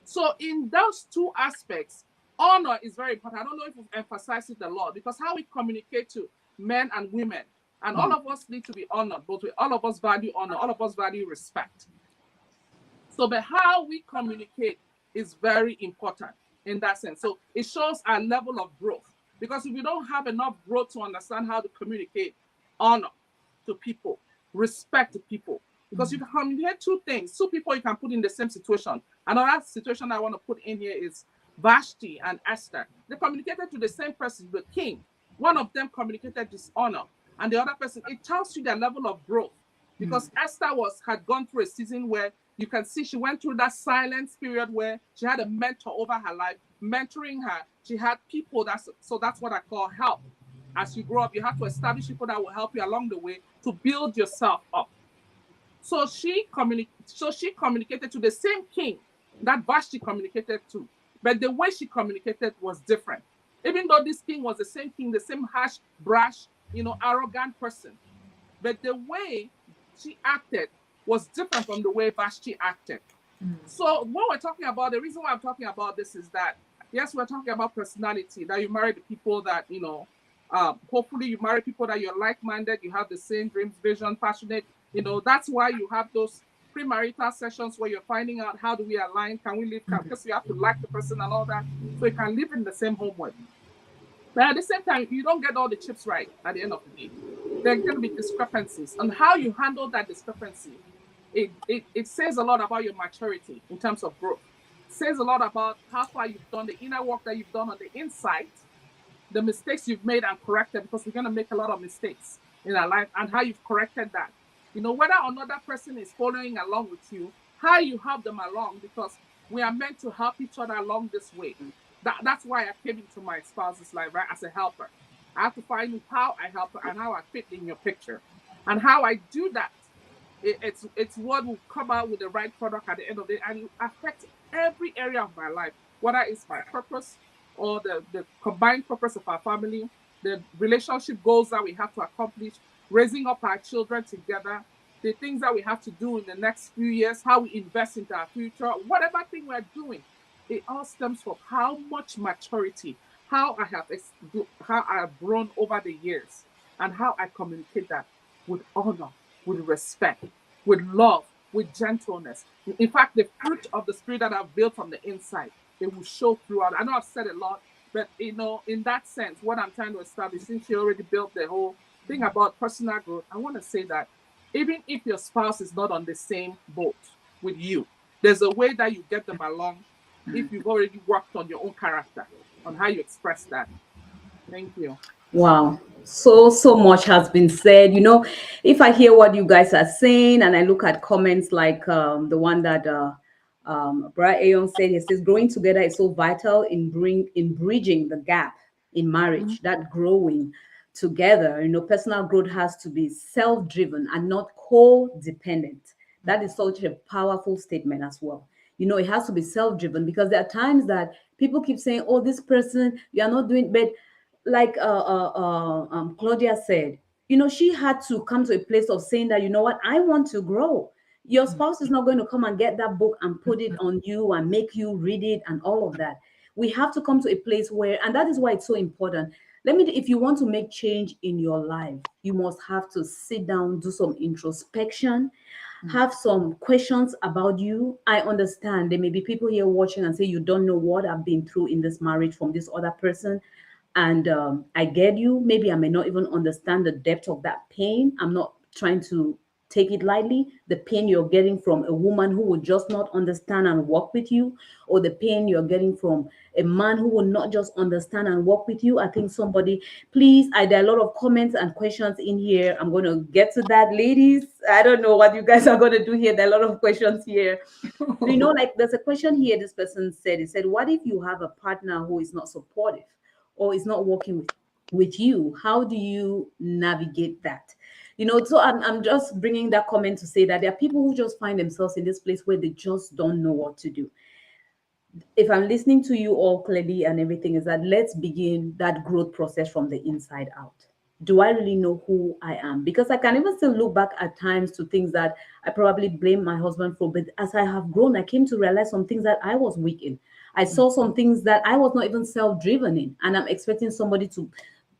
So in those two aspects, honor is very important. I don't know if we've emphasized it a lot, because how we communicate to men and women, and all of us need to be honored, but all of us value honor, all of us value respect. So, but how we communicate is very important in that sense. So it shows our level of growth. Because if you don't have enough growth to understand how to communicate honor to people, respect to people, because you can communicate two things, two people you can put in the same situation. Another situation I want to put in here is Vashti and Esther. They communicated to the same person, the king. One of them communicated dishonor, and the other person, it tells you their level of growth. Because Esther had gone through a season where you can see she went through that silence period where she had a mentor over her life, mentoring her. She had people so that's what I call help. As you grow up, you have to establish people that will help you along the way to build yourself up. So she communicated to the same king that Vashti communicated to, but the way she communicated was different. Even though this king was the same king, the same harsh, brash, arrogant person, but the way she acted was different from the way Vashti acted. So what we're talking about, the reason why I'm talking about this is that, yes, we're talking about personality, that you marry the people that, hopefully you marry people that you're like-minded, you have the same dreams, vision, passionate. That's why you have those premarital sessions where you're finding out how do we align, can we live, because you have to like the person and all that, so you can live in the same home with. But at the same time, you don't get all the chips right at the end of the day. There are going to be discrepancies, and how you handle that discrepancy, it says a lot about your maturity in terms of growth. It says a lot about how far you've done, the inner work that you've done on the inside, the mistakes you've made and corrected, because we're going to make a lot of mistakes in our life, and how you've corrected that. Whether or not that person is following along with you, how you help them along, because we are meant to help each other along this way. That's why I came into my spouse's life, right, as a helper. I have to find how I help her and how I fit in your picture. And how I do that, it's what will come out with the right product at the end of the day, and it affects every area of my life, whether it's my purpose or the combined purpose of our family, the relationship goals that we have to accomplish, raising up our children together, the things that we have to do in the next few years, how we invest into our future, whatever thing we're doing. It all stems from how much maturity, how I have grown over the years, and how I communicate that with honor, with respect, with love, with gentleness. In fact, the fruit of the Spirit that I've built from the inside, it will show throughout. I know I've said a lot, but in that sense, what I'm trying to establish, since you already built the whole thing about personal growth, I want to say that even if your spouse is not on the same boat with you, there's a way that you get them along if you've already worked on your own character, on how you express that. Thank you. Wow. So much has been said. If I hear what you guys are saying and I look at comments like the one that Brad Ayon said, he says, growing together is so vital in bridging the gap in Mhm. marriage, that growing together. Personal growth has to be self-driven and not codependent. That is such a powerful statement as well. It has to be self-driven, because there are times that people keep saying, oh, this person, you are not doing, but like Claudia said, she had to come to a place of saying that, what, I want to grow. Your spouse is not going to come and get that book and put it on you and make you read it and all of that. We have to come to a place where, and that is why it's so important. If you want to make change in your life, you must have to sit down, do some introspection, have some questions about you. I understand there may be people here watching and say, you don't know what I've been through in this marriage from this other person. And I get you. Maybe I may not even understand the depth of that pain. I'm not trying to take it lightly. The pain you're getting from a woman who will just not understand and work with you, or the pain you're getting from a man who will not just understand and work with you. I think somebody, please, there are a lot of comments and questions in here. I'm going to get to that, ladies. I don't know what you guys are going to do here. There are a lot of questions here. Like there's a question here. This person said, he said, what if you have a partner who is not supportive or is not working with you? How do you navigate that? So I'm just bringing that comment to say that there are people who just find themselves in this place where they just don't know what to do. If I'm listening to you all clearly and everything, is that let's begin that growth process from the inside out. Do I really know who I am? Because I can even still look back at times to things that I probably blame my husband for. But as I have grown, I came to realize some things that I was weak in. I saw some things that I was not even self-driven in, and I'm expecting somebody to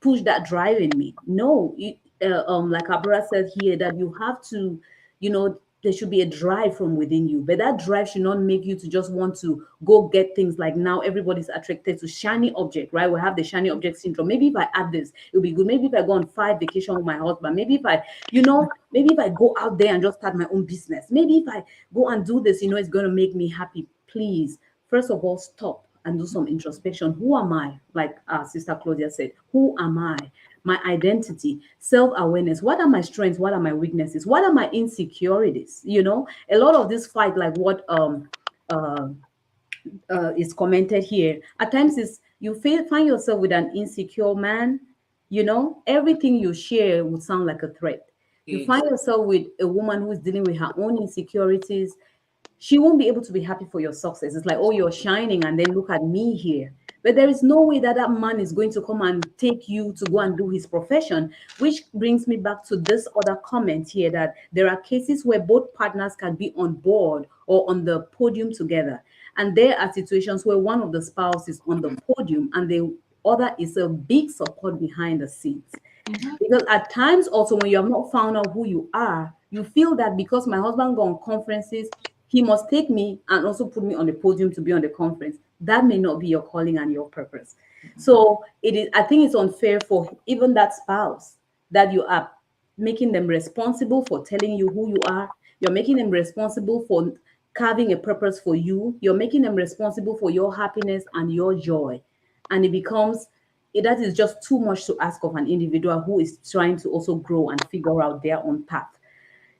push that drive in me. No, like Abra said here, that you have to, you know, there should be a drive from within you, but that drive should not make you to just want to go get things. Like now everybody's attracted to shiny object, right? We have the shiny object syndrome. Maybe if I add this, it'll be good. Maybe if I go on 5 vacation with my husband, maybe if I, maybe if I go out there and just start my own business, maybe if I go and do this, it's going to make me happy. Please, first of all, stop and do some introspection. Who am I? Like Sister Claudia said, who am I? My identity, self-awareness. What are my strengths? What are my weaknesses? What are my insecurities? A lot of this fight, like what uh, is commented here, at times is you find yourself with an insecure man. Everything you share would sound like a threat. You Yes. find yourself with a woman who is dealing with her own insecurities. She won't be able to be happy for your success. It's like, oh, you're shining, and then look at me here. But there is no way that that man is going to come and take you to go and do his profession, which brings me back to this other comment here, that there are cases where both partners can be on board or on the podium together. And there are situations where one of the spouses is on the podium and the other is a big support behind the scenes. Because at times also when you have not found out who you are, you feel that because my husband go on conferences, he must take me and also put me on the podium to be on the conference. That may not be your calling and your purpose. So I think it's unfair for even that spouse, that you are making them responsible for telling you who you are. You're making them responsible for carving a purpose for you. You're making them responsible for your happiness and your joy. And it becomes that is just too much to ask of an individual who is trying to also grow and figure out their own path.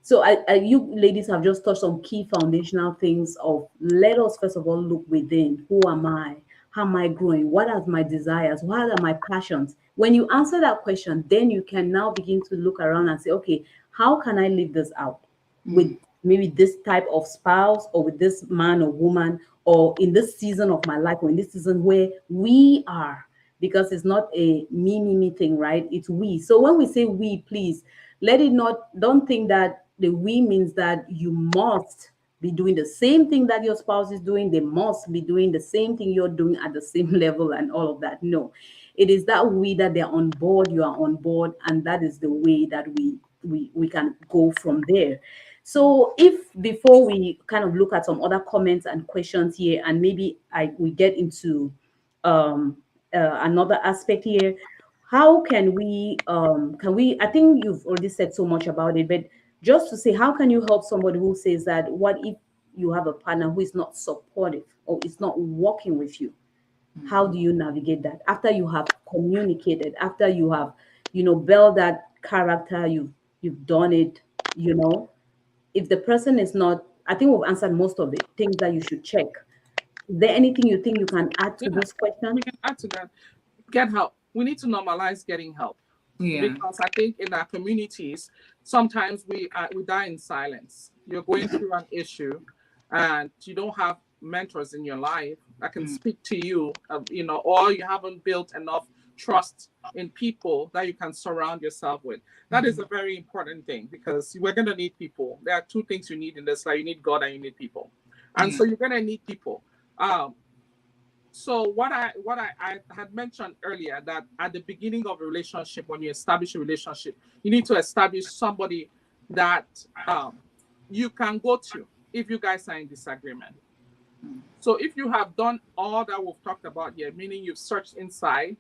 So you ladies have just touched on key foundational things of, let us first of all look within. Who am I? How am I growing? What are my desires? What are my passions? When you answer that question, then you can now begin to look around and say, okay, how can I live this out with maybe this type of spouse, or with this man or woman, or in this season of my life, or in this season where we are, because it's not a me thing, right? It's we. So when we say we, please don't think that the we means that you must be doing the same thing that your spouse is doing. They must be doing the same thing you're doing at the same level and all of that. No, it is that we, that they're on board, you are on board, and that is the way that we can go from there. So if before we kind of look at some other comments and questions here, and maybe we get into um another aspect here, how can we I think you've already said so much about it, but just to say, how can you help somebody who says that, what if you have a partner who is not supportive or is not working with you? How do you navigate that after you have communicated, after you have built that character, you've done it, if the person is not, I think we've answered most of the things that you should check. Is there anything you think you can add to Yeah, this we question? can add to that. Get help. We need to normalize getting help, Yeah. because I think in our communities sometimes we die in silence. You're going through an issue, and you don't have mentors in your life that can speak to you. Or you haven't built enough trust in people that you can surround yourself with. That is a very important thing, because we're going to need people. There are two things you need in this life: you need God and you need people. And Yeah. so you're going to need people. So what I had mentioned earlier, that at the beginning of a relationship, when you establish a relationship, you need to establish somebody that you can go to if you guys are in disagreement. So if you have done all that we've talked about here, meaning you've searched inside,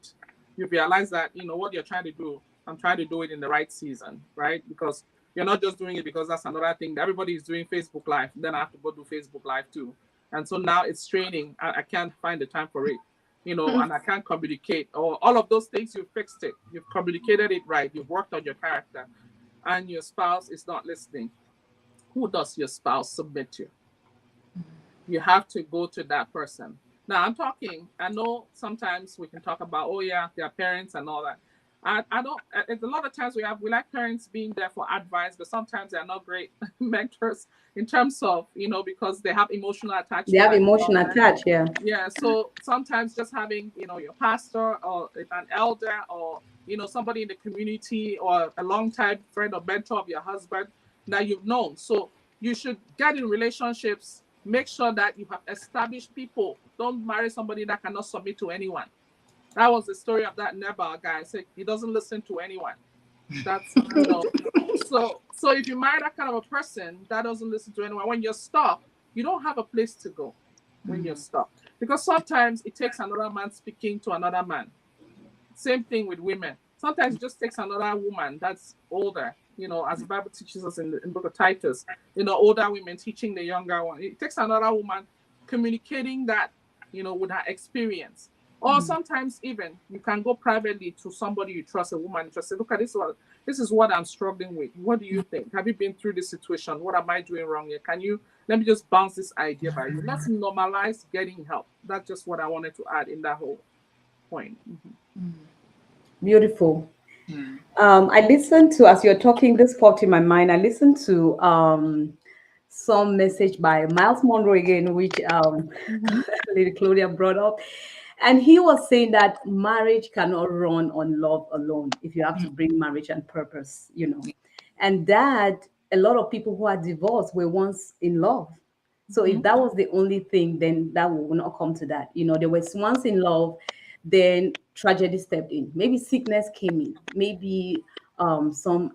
you realize that what you're trying to do, I'm trying to do it in the right season, right? Because you're not just doing it because that's another thing. Everybody is doing Facebook Live, then I have to go do Facebook Live too. And so now it's training. I can't find the time for it, and I can't communicate. Or all of those things, you fixed it. You've communicated it right. You've worked on your character, and your spouse is not listening. Who does your spouse submit to? You have to go to that person. Now I know sometimes we can talk about, oh yeah, their parents and all that. I don't, it's a lot of times we like parents being there for advice, but sometimes they're not great mentors in terms of, because they have emotional They attachment have and emotion all that. attached, yeah. Yeah, so sometimes just having, your pastor or an elder, or, somebody in the community, or a longtime friend or mentor of your husband that you've known. So you should get in relationships, make sure that you have established people. Don't marry somebody that cannot submit to anyone. That was the story of that Nabal guy. Said he doesn't listen to anyone. That's, so if you marry that kind of a person that doesn't listen to anyone, when you're stuck, you don't have a place to go when you're stuck. Because sometimes it takes another man speaking to another man. Same thing with women. Sometimes it just takes another woman that's older, as the Bible teaches us in the book of Titus, older women teaching the younger one. It takes another woman communicating that, with her experience. Or sometimes even you can go privately to somebody you trust, a woman you trust, say, look at this is what I'm struggling with. What do you think? Have you been through this situation? What am I doing wrong here? Let me just bounce this idea by you. Let's normalize getting help. That's just what I wanted to add in that whole point. Beautiful. I listened to, as you're talking, this popped in my mind. I listened to some message by Miles Monroe again, which Lady Claudia brought up. And he was saying that marriage cannot run on love alone if you have to bring marriage and purpose. And that a lot of people who are divorced were once in love. So if that was the only thing, then that will not come to that. There was once in love, then tragedy stepped in. Maybe sickness came in. Maybe something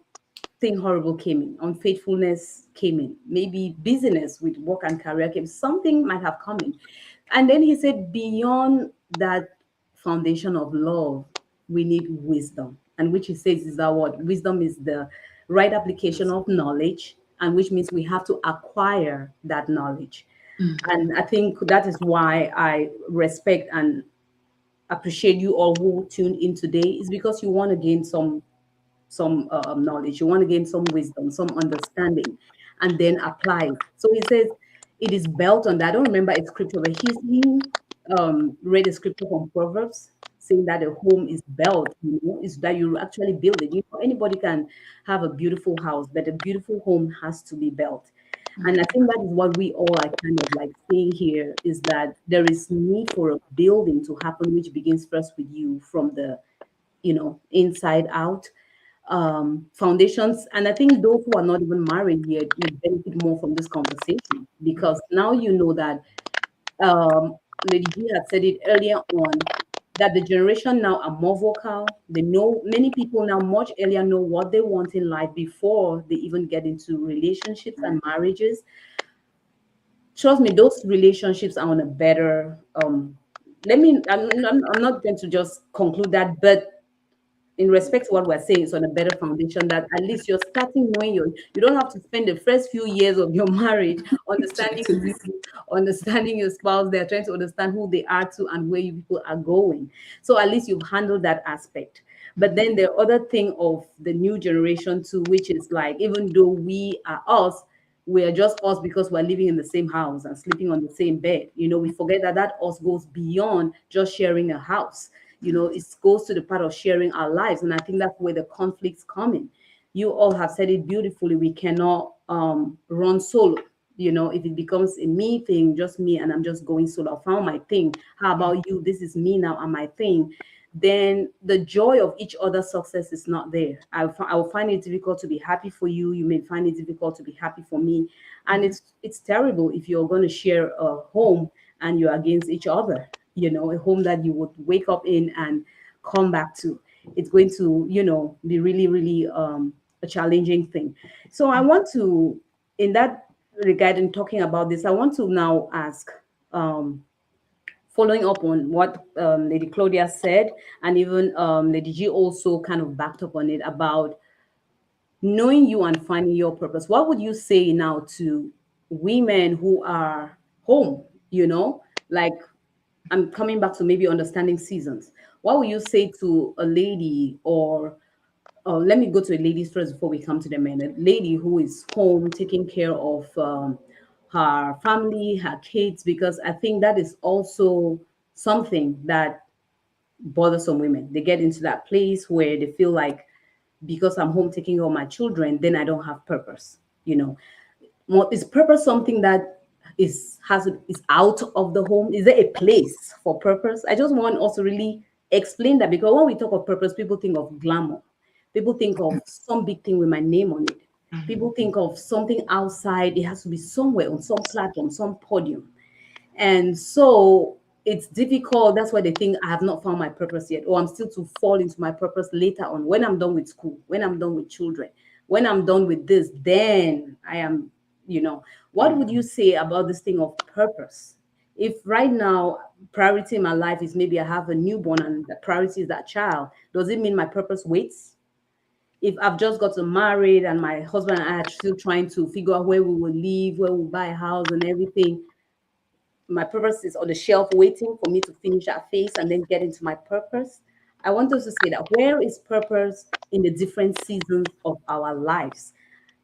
horrible came in. Unfaithfulness came in. Maybe busyness with work and career came. Something might have come in. And then he said, beyond that foundation of love, we need wisdom. And which he says is that what wisdom is the right application of knowledge, and which means we have to acquire that knowledge. And I think that is why I respect and appreciate you all who tuned in today, is because you want to gain some knowledge, you want to gain some wisdom, some understanding, and then apply it. So he says it is built on that. I don't remember its scripture, but he read a scripture from Proverbs saying that a home is built, is that you actually build it. Anybody can have a beautiful house, but a beautiful home has to be built. And I think that is what we all are kind of like saying here, is that there is need for a building to happen, which begins first with you from the inside out. Foundations, and I think those who are not even married yet will benefit more from this conversation, because now you know that Lady G had said it earlier on, that the generation now are more vocal. They know, many people now much earlier know what they want in life before they even get into relationships and marriages. Trust me, those relationships are on a better I'm not going to just conclude that, but in respect to what we're saying, it's on a better foundation, that at least you're starting knowing you don't have to spend the first few years of your marriage understanding you, understanding your spouse. They're trying to understand who they are to and where you people are going. So at least you've handled that aspect. But then the other thing of the new generation too, which is like, even though we are us, we are just us because we're living in the same house and sleeping on the same bed. We forget that us goes beyond just sharing a house. It goes to the part of sharing our lives. And I think that's where the conflicts come in. You all have said it beautifully. We cannot run solo. If it becomes a me thing, just me, and I'm just going solo, I found my thing. How about you? This is me now and my thing. Then the joy of each other's success is not there. I will find it difficult to be happy for you. You may find it difficult to be happy for me. And it's terrible if you're going to share a home and you're against each other. A home that you would wake up in and come back to. It's going to, be really, really a challenging thing. So I want to, in that regard, in talking about this, I want to now ask, following up on what Lady Claudia said, and even Lady G also kind of backed up on it, about knowing you and finding your purpose. What would you say now to women who are home, like, I'm coming back to maybe understanding seasons. What would you say to a lady, or let me go to the ladies first before we come to the men. A lady who is home taking care of her family, her kids, because I think that is also something that bothers some women. They get into that place where they feel like, because I'm home taking care of my children, then I don't have purpose. Is purpose something that is out of the home? Is there a place for purpose? I just want us to really explain that, because when we talk of purpose, people think of glamour. People think of some big thing with my name on it. People think of something outside. It has to be somewhere on some platform, some podium. And so it's difficult. That's why they think I have not found my purpose yet, or I'm still to fall into my purpose later on when I'm done with school, when I'm done with children, when I'm done with this, then I am, what would you say about this thing of purpose? If right now priority in my life is maybe I have a newborn and the priority is that child, does it mean my purpose waits? If I've just gotten married and my husband and I are still trying to figure out where we will live, where we'll buy a house and everything, my purpose is on the shelf waiting for me to finish that phase and then get into my purpose. I want us to say that where is purpose in the different seasons of our lives?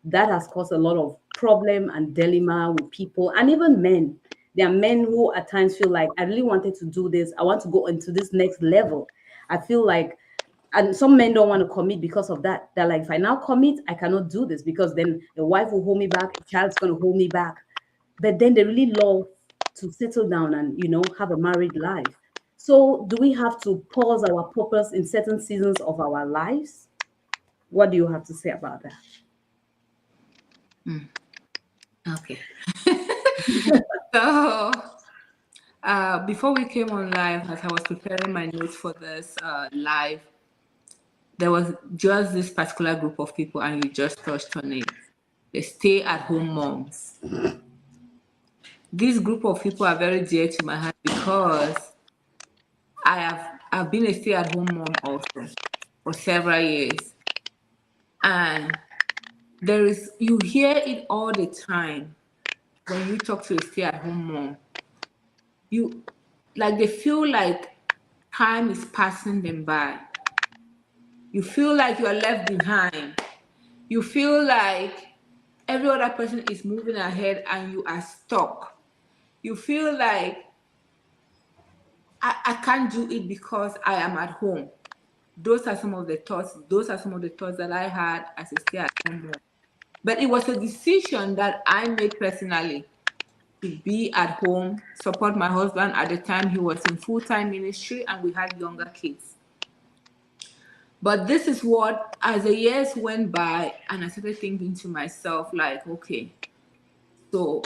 That has caused a lot of problem and dilemma with people and even men. There are men who at times feel like, I really wanted to do this. I want to go into this next level. I feel like, and some men don't want to commit because of that. They're like, if I now commit, I cannot do this because then a wife will hold me back, a child's going to hold me back. But then they really love to settle down and, have a married life. So do we have to pause our purpose in certain seasons of our lives? What do you have to say about that? Okay. So, before we came on live, as I was preparing my notes for this live, there was just this particular group of people, and you just touched on it. The stay-at-home moms. This group of people are very dear to my heart because I've been a stay-at-home mom also for several years, and you hear it all the time when you talk to a stay-at-home mom. They feel like time is passing them by. You feel like you are left behind. You feel like every other person is moving ahead and you are stuck. You feel like I can't do it because I am at home. Those are some of the thoughts that I had as a stay-at-home mom. But it was a decision that I made personally to be at home, support my husband. At the time, he was in full-time ministry and we had younger kids. But this is what, as the years went by, and I started thinking to myself, like, okay, so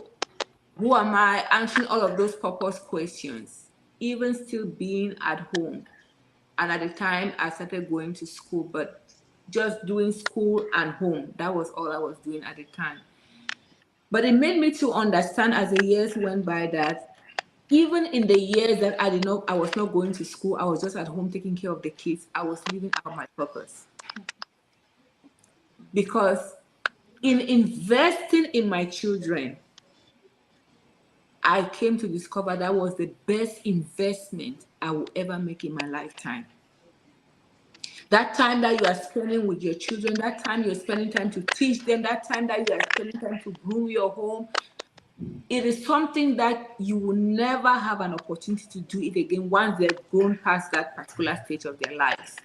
who am I answering all of those purpose questions, even still being at home? And at the time, I started going to school, but just doing school and home. That was all I was doing at the time. But it made me to understand as the years went by that even in the years that I was not going to school, I was just at home taking care of the kids, I was living out my purpose. Because in investing in my children, I came to discover that was the best investment I will ever make in my lifetime. That time that you are spending with your children, that time you're spending time to teach them, that time that you are spending time to groom your home, it is something that you will never have an opportunity to do it again once they've grown past that particular stage of their lives.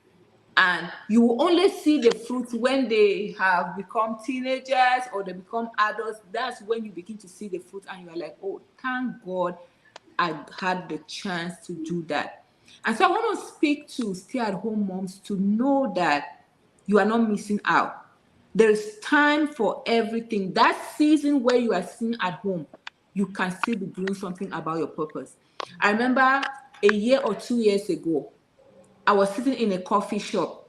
And you will only see the fruits when they have become teenagers or they become adults. That's when you begin to see the fruit and you are like, oh, thank God I had the chance to do that. And so I want to speak to stay-at-home moms to know that you are not missing out. There is time for everything. That season where you are sitting at home, you can still be doing something about your purpose. I remember a year or 2 years ago, I was sitting in a coffee shop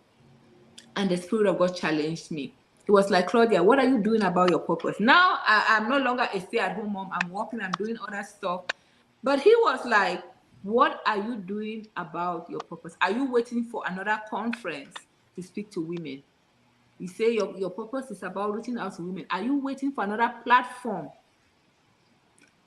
and the Spirit of God challenged me. He was like, Claudia, what are you doing about your purpose? Now I'm no longer a stay-at-home mom. I'm working, I'm doing other stuff. But he was like, what are you doing about your purpose? Are you waiting for another conference to speak to women? You say your purpose is about reaching out to women. Are you waiting for another platform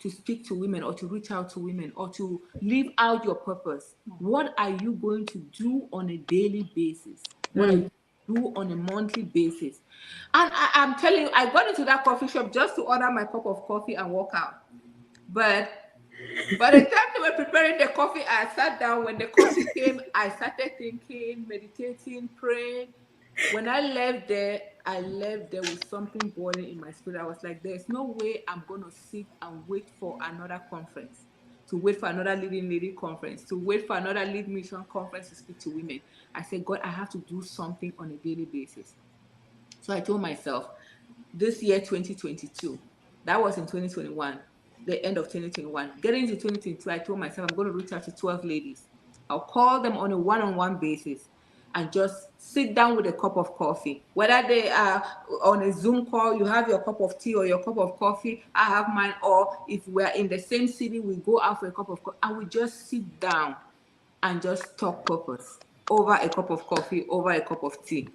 to speak to women or to reach out to women or to live out your purpose? What are you going to do on a daily basis? What are you do on a monthly basis? And I'm telling you, I got into that coffee shop just to order my cup of coffee and walk out. But by the time they were preparing the coffee, I sat down. When the coffee came, I started thinking, meditating, praying. When I left there with something boiling in my spirit. I was like, there's no way I'm going to sit and wait for another conference, to wait for another leading lady conference, to wait for another lead mission conference to speak to women. I said, God, I have to do something on a daily basis. So I told myself, this year, 2022, that was in 2021, the end of 2021. Getting into 2022, I told myself I'm going to reach out to 12 ladies. I'll call them on a one-on-one basis and just sit down with a cup of coffee. Whether they are on a Zoom call, you have your cup of tea or your cup of coffee, I have mine, or if we're in the same city, we go out for a cup of coffee and we just sit down and just talk purpose over a cup of coffee, over a cup of tea.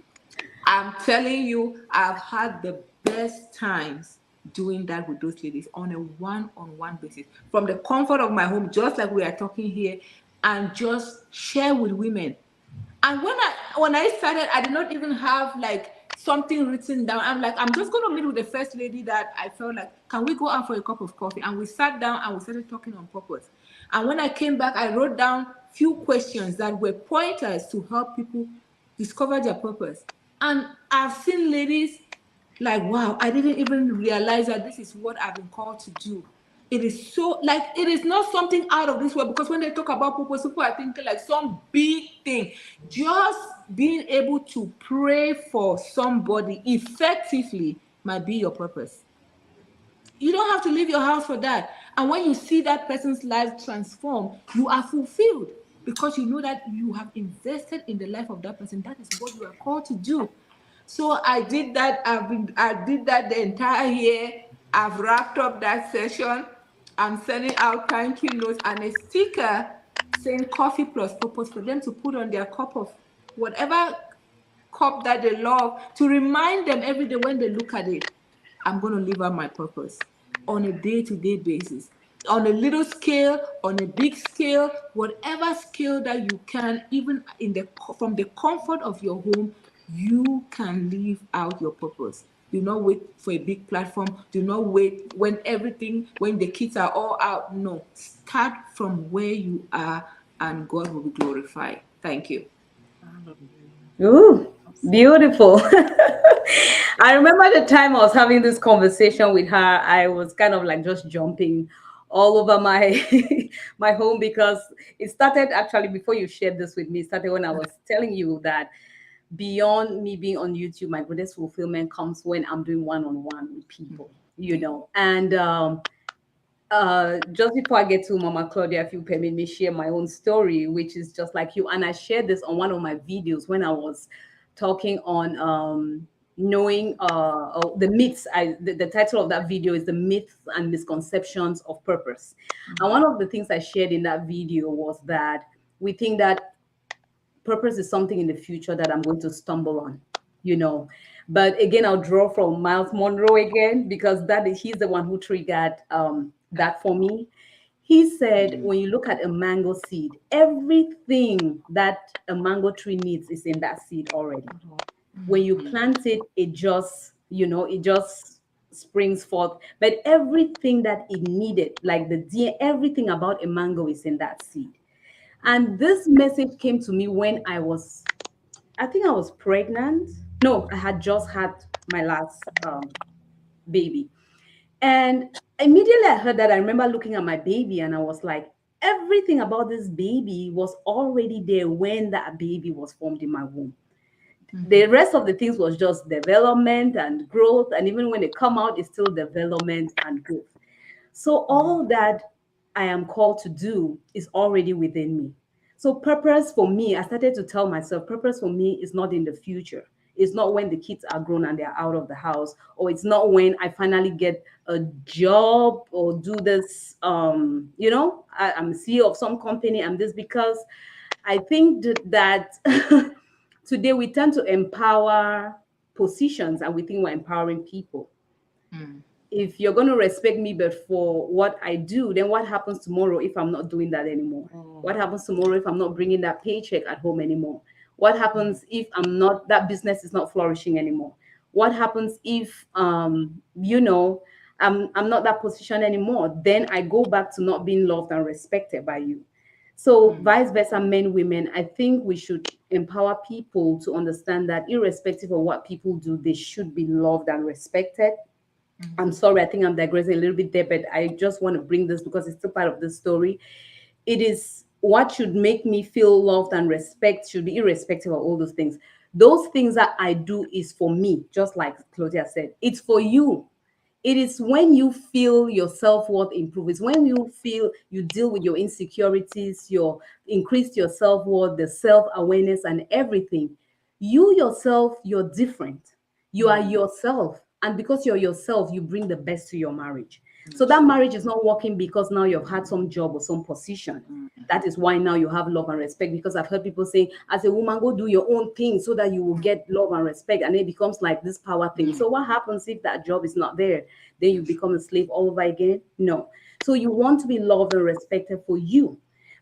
I'm telling you, I've had the best times doing that with those ladies on a one-on-one basis from the comfort of my home, just like we are talking here, and just share with women. And when I started, I did not even have like something written down. I'm like, I'm just gonna meet with the first lady that I felt like, can we go out for a cup of coffee? And we sat down and we started talking on purpose. And when I came back, I wrote down few questions that were pointers to help people discover their purpose. And I've seen ladies like, wow, I didn't even realize that this is what I've been called to do. It is so, like, it is not something out of this world, because when they talk about purpose, people are thinking like some big thing. Just being able to pray for somebody effectively might be your purpose. You don't have to leave your house for that. And when you see that person's life transform, you are fulfilled because you know that you have invested in the life of that person. That is what you are called to do. So I did that. I did that the entire year. I've wrapped up that session. I'm sending out thank you notes and a sticker saying coffee plus purpose for them to put on their cup of whatever cup that they love, to remind them every day when they look at it, I'm going to live out my purpose on a day-to-day basis, on a little scale, on a big scale, whatever scale that you can, even from the comfort of your home, you can live out your purpose. Do not wait for a big platform. Do not wait when the kids are all out. No, start from where you are and God will be glorified. Thank you. Ooh, beautiful. I remember the time I was having this conversation with her, I was kind of like just jumping all over my my home, because it started actually before you shared this with me. It started when I was telling you that beyond me being on YouTube, my greatest fulfillment comes when I'm doing one-on-one with people, And just before I get to Mama Claudia, if you permit me share my own story, which is just like you. And I shared this on one of my videos when I was talking on knowing the myths. The title of that video is The Myths and Misconceptions of Purpose. And one of the things I shared in that video was that we think that purpose is something in the future that I'm going to stumble on, you know. But again, I'll draw from Miles Monroe again, because he's the one who triggered that for me. He said, when you look at a mango seed, everything that a mango tree needs is in that seed already. When you plant it, it just, it just springs forth. But everything that it needed, like everything about a mango is in that seed. And this message came to me when I think I was pregnant. No, I had just had my last baby. And immediately I heard that, I remember looking at my baby and I was like, everything about this baby was already there when that baby was formed in my womb. The rest of the things was just development and growth. And even when they come out, it's still development and growth. So all that I am called to do is already within me. So purpose for me, I started to tell myself, purpose for me is not in the future. It's not when the kids are grown and they're out of the house, or it's not when I finally get a job or do this. I'm CEO of some company. I'm this, because I think that today we tend to empower positions and we think we're empowering people. If you're going to respect me but for what I do, then what happens tomorrow if I'm not doing that anymore? What happens tomorrow if I'm not bringing that paycheck at home anymore? What happens if that business is not flourishing anymore? What happens if I'm not that position anymore? Then I go back to not being loved and respected by you. So vice versa, men, women, I think we should empower people to understand that irrespective of what people do, they should be loved and respected. I'm sorry, I think I'm digressing a little bit there, but I just want to bring this because it's still part of the story. It is what should make me feel loved and respect should be irrespective of all those things. Those things that I do is for me, just like Claudia said. It's for you. It is when you feel your self-worth improve. It's when you feel you deal with your insecurities, your increase your self-worth, the self-awareness and everything. You yourself, you're different. You are yourself. And because you're yourself, you bring the best to your marriage. So that marriage is not working because now you've had some job or some position. That is why now you have love and respect. Because I've heard people say, as a woman, go do your own thing so that you will get love and respect. And it becomes like this power thing. So what happens if that job is not there? Then you become a slave all over again? No. So you want to be loved and respected for you.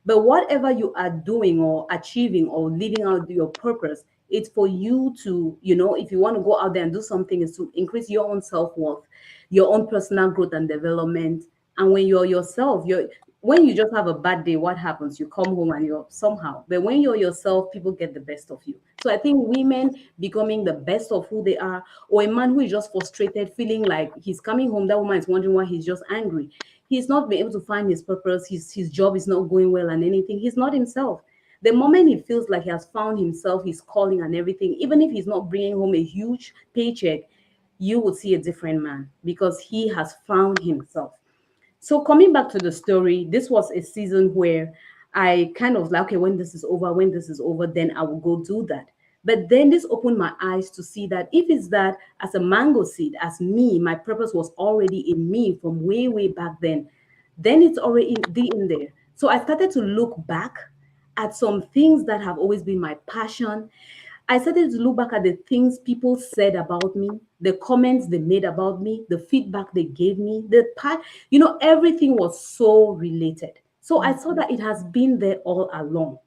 But whatever you are doing or achieving or living out your purpose, it's for you to, if you want to go out there and do something, is to increase your own self-worth, your own personal growth and development. And when you're yourself, when you just have a bad day, what happens? You come home and you're somehow. But when you're yourself, people get the best of you. So I think women becoming the best of who they are, or a man who is just frustrated, feeling like he's coming home, that woman is wondering why he's just angry. He's not been able to find his purpose. His job is not going well and anything. He's not himself. The moment he feels like he has found himself, his calling and everything, even if he's not bringing home a huge paycheck, you will see a different man because he has found himself. So coming back to the story, this was a season where I kind of like, okay, when this is over, then I will go do that. But then this opened my eyes to see that if it's that as a mango seed, as me, my purpose was already in me from way, way back then it's already in there. So I started to look back at some things that have always been my passion. I started to look back at the things people said about me, the comments they made about me, the feedback they gave me, everything was so related. So I saw that it has been there all along.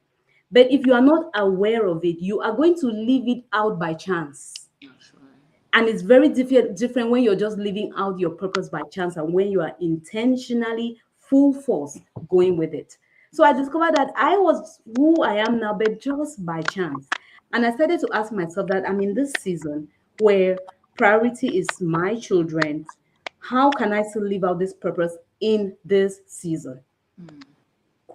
But if you are not aware of it, you are going to leave it out by chance. That's right. And it's very different when you're just living out your purpose by chance and when you are intentionally full force going with it. So I discovered that I was who I am now, but just by chance. And I started to ask myself that I'm in this season where priority is my children. How can I still live out this purpose in this season?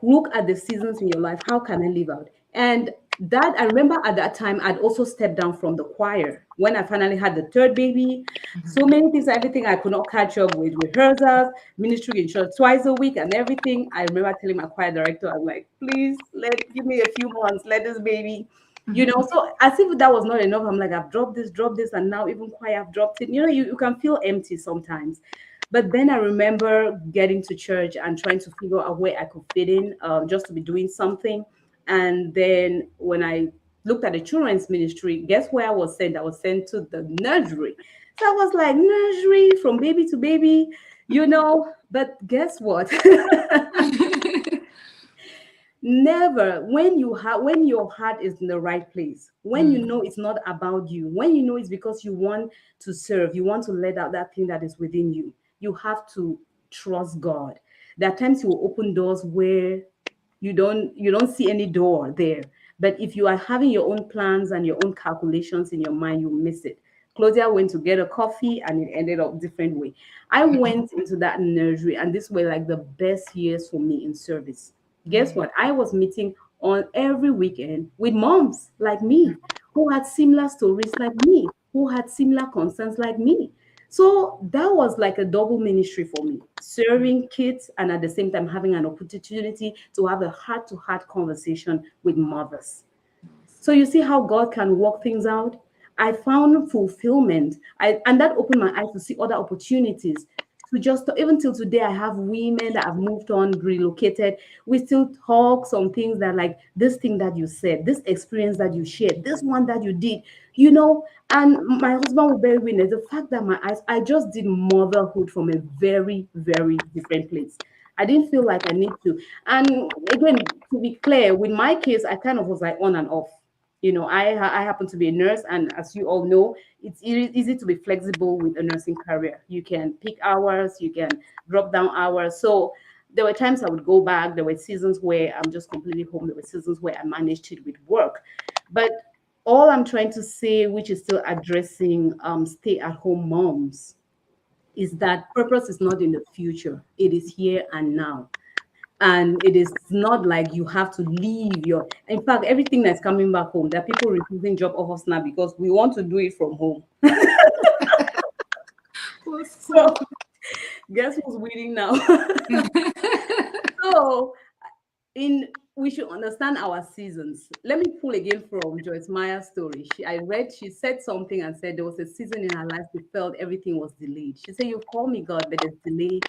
Look at the seasons in your life. How can I live out? And that I remember at that time, I'd also stepped down from the choir when I finally had the third baby. So many things, everything I could not catch up with rehearsals, ministry in church twice a week, and everything. I remember telling my choir director, I'm like, please give me a few months, let this baby. So as if that was not enough, I'm like, I've dropped this, and now even choir, I've dropped it. You can feel empty sometimes. But then I remember getting to church and trying to figure out where I could fit in, just to be doing something. And then when I looked at the children's ministry, guess where I was sent? I was sent to the nursery. So I was like, nursery from baby to baby. But guess what? Never, when your heart is in the right place, when you know it's not about you, when you know it's because you want to serve, you want to let out that thing that is within you, you have to trust God. There are times He will open doors where you don't see any door there. But if you are having your own plans and your own calculations in your mind, you miss it. Claudia went to get a coffee and it ended up different way. I went into that nursery and this were like the best years for me in service. Guess what? I was meeting on every weekend with moms like me who had similar stories like me, who had similar concerns like me. So that was like a double ministry for me, serving kids and at the same time having an opportunity to have a heart to heart conversation with mothers. So you see how God can work things out. I found fulfillment. And that opened my eyes to see other opportunities. To just even till today, I have women that have moved on, relocated. We still talk some things that like this thing that you said, this experience that you shared, this one that you did. And my husband will bear witness the fact that I just did motherhood from a very, very different place. I didn't feel like I need to. And again, to be clear, with my case, I kind of was like on and off. I happen to be a nurse, and as you all know, it's easy to be flexible with a nursing career. You can pick hours, you can drop down hours. So there were times I would go back. There were seasons where I'm just completely home. There were seasons where I managed it with work. But all I'm trying to say, which is still addressing stay-at-home moms, is that purpose is not in the future. It is here and now. And it is not like you have to leave in fact, everything that's coming back home, there are people refusing job offers now because we want to do it from home. So guess who's winning now? So in we should understand our seasons. Let me pull again from Joyce Meyer's story. She said something and said there was a season in her life she felt everything was delayed. She said, "You've called me God, but there's delay.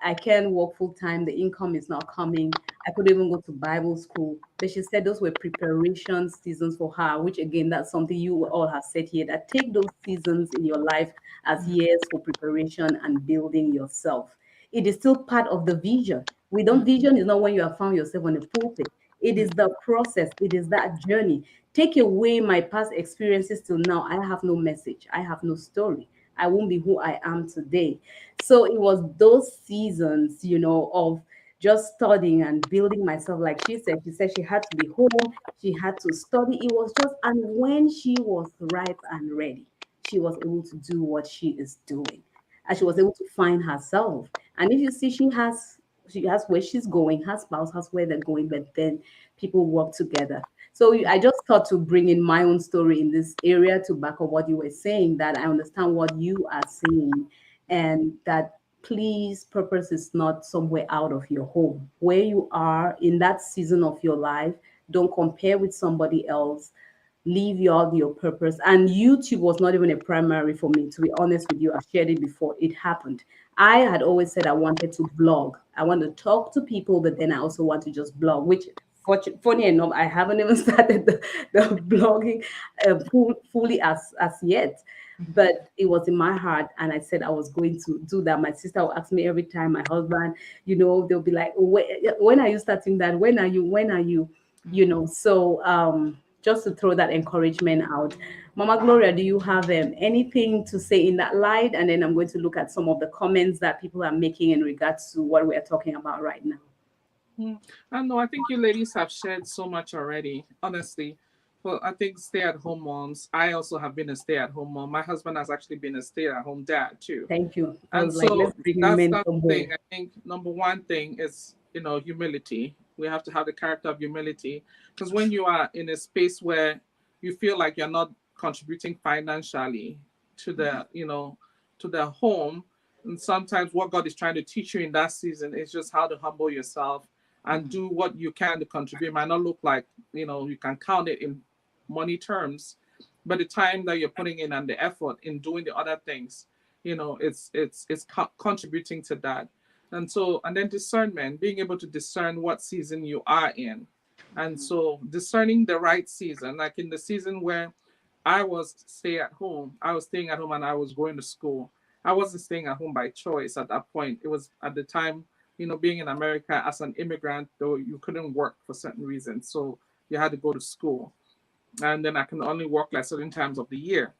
I can't work full time. The income is not coming. I couldn't even go to Bible school." But she said those were preparation seasons for her, which again, that's something you all have said here, that take those seasons in your life as years for preparation and building yourself. It is still part of the vision. We don't vision is not when you have found yourself on a pulpit. It is the process, it is that journey. Take away my past experiences till now. I have no message, I have no story. I won't be who I am today. So it was those seasons, of just studying and building myself. Like she said she had to be home, she had to study. It was just, and when she was ripe and ready, she was able to do what she is doing. And she was able to find herself. And if you see, she has where she's going, her spouse has where they're going, but then people work together. So I just thought to bring in my own story in this area to back up what you were saying, that I understand what you are saying, and that please, purpose is not somewhere out of your home. Where you are in that season of your life, don't compare with somebody else. Leave your purpose. And YouTube was not even a primary for me, to be honest with you. I've shared it before. It happened. I had always said I wanted to blog. I want to talk to people, but then I also want to just blog, which funny enough, I haven't even started the blogging fully as yet. But it was in my heart, and I said I was going to do that. My sister will ask me every time, my husband, they'll be like, when are you starting that? When are you? So just to throw that encouragement out. Mama Gloria, do you have anything to say in that light? And then I'm going to look at some of the comments that people are making in regards to what we're talking about right now. I know. I think you ladies have shared so much already, honestly. Well, I think stay-at-home moms. I also have been a stay-at-home mom. My husband has actually been a stay-at-home dad too. Thank you. I And was like, let's so bring that's men the on thing. board. I think number one thing is, humility. We have to have the character of humility. Because when you are in a space where you feel like you're not contributing financially to the home, and sometimes what God is trying to teach you in that season is just how to humble yourself and do what you can to contribute. It might not look like, you can count it in money terms, but the time that you're putting in and the effort in doing the other things, it's contributing to that. And then discernment, being able to discern what season you are in. And so discerning the right season, like in the season where I was staying at home and I was going to school. I wasn't staying at home by choice at that point. It was at the time, being in America as an immigrant, though you couldn't work for certain reasons. So you had to go to school. And then I can only work like certain times of the year.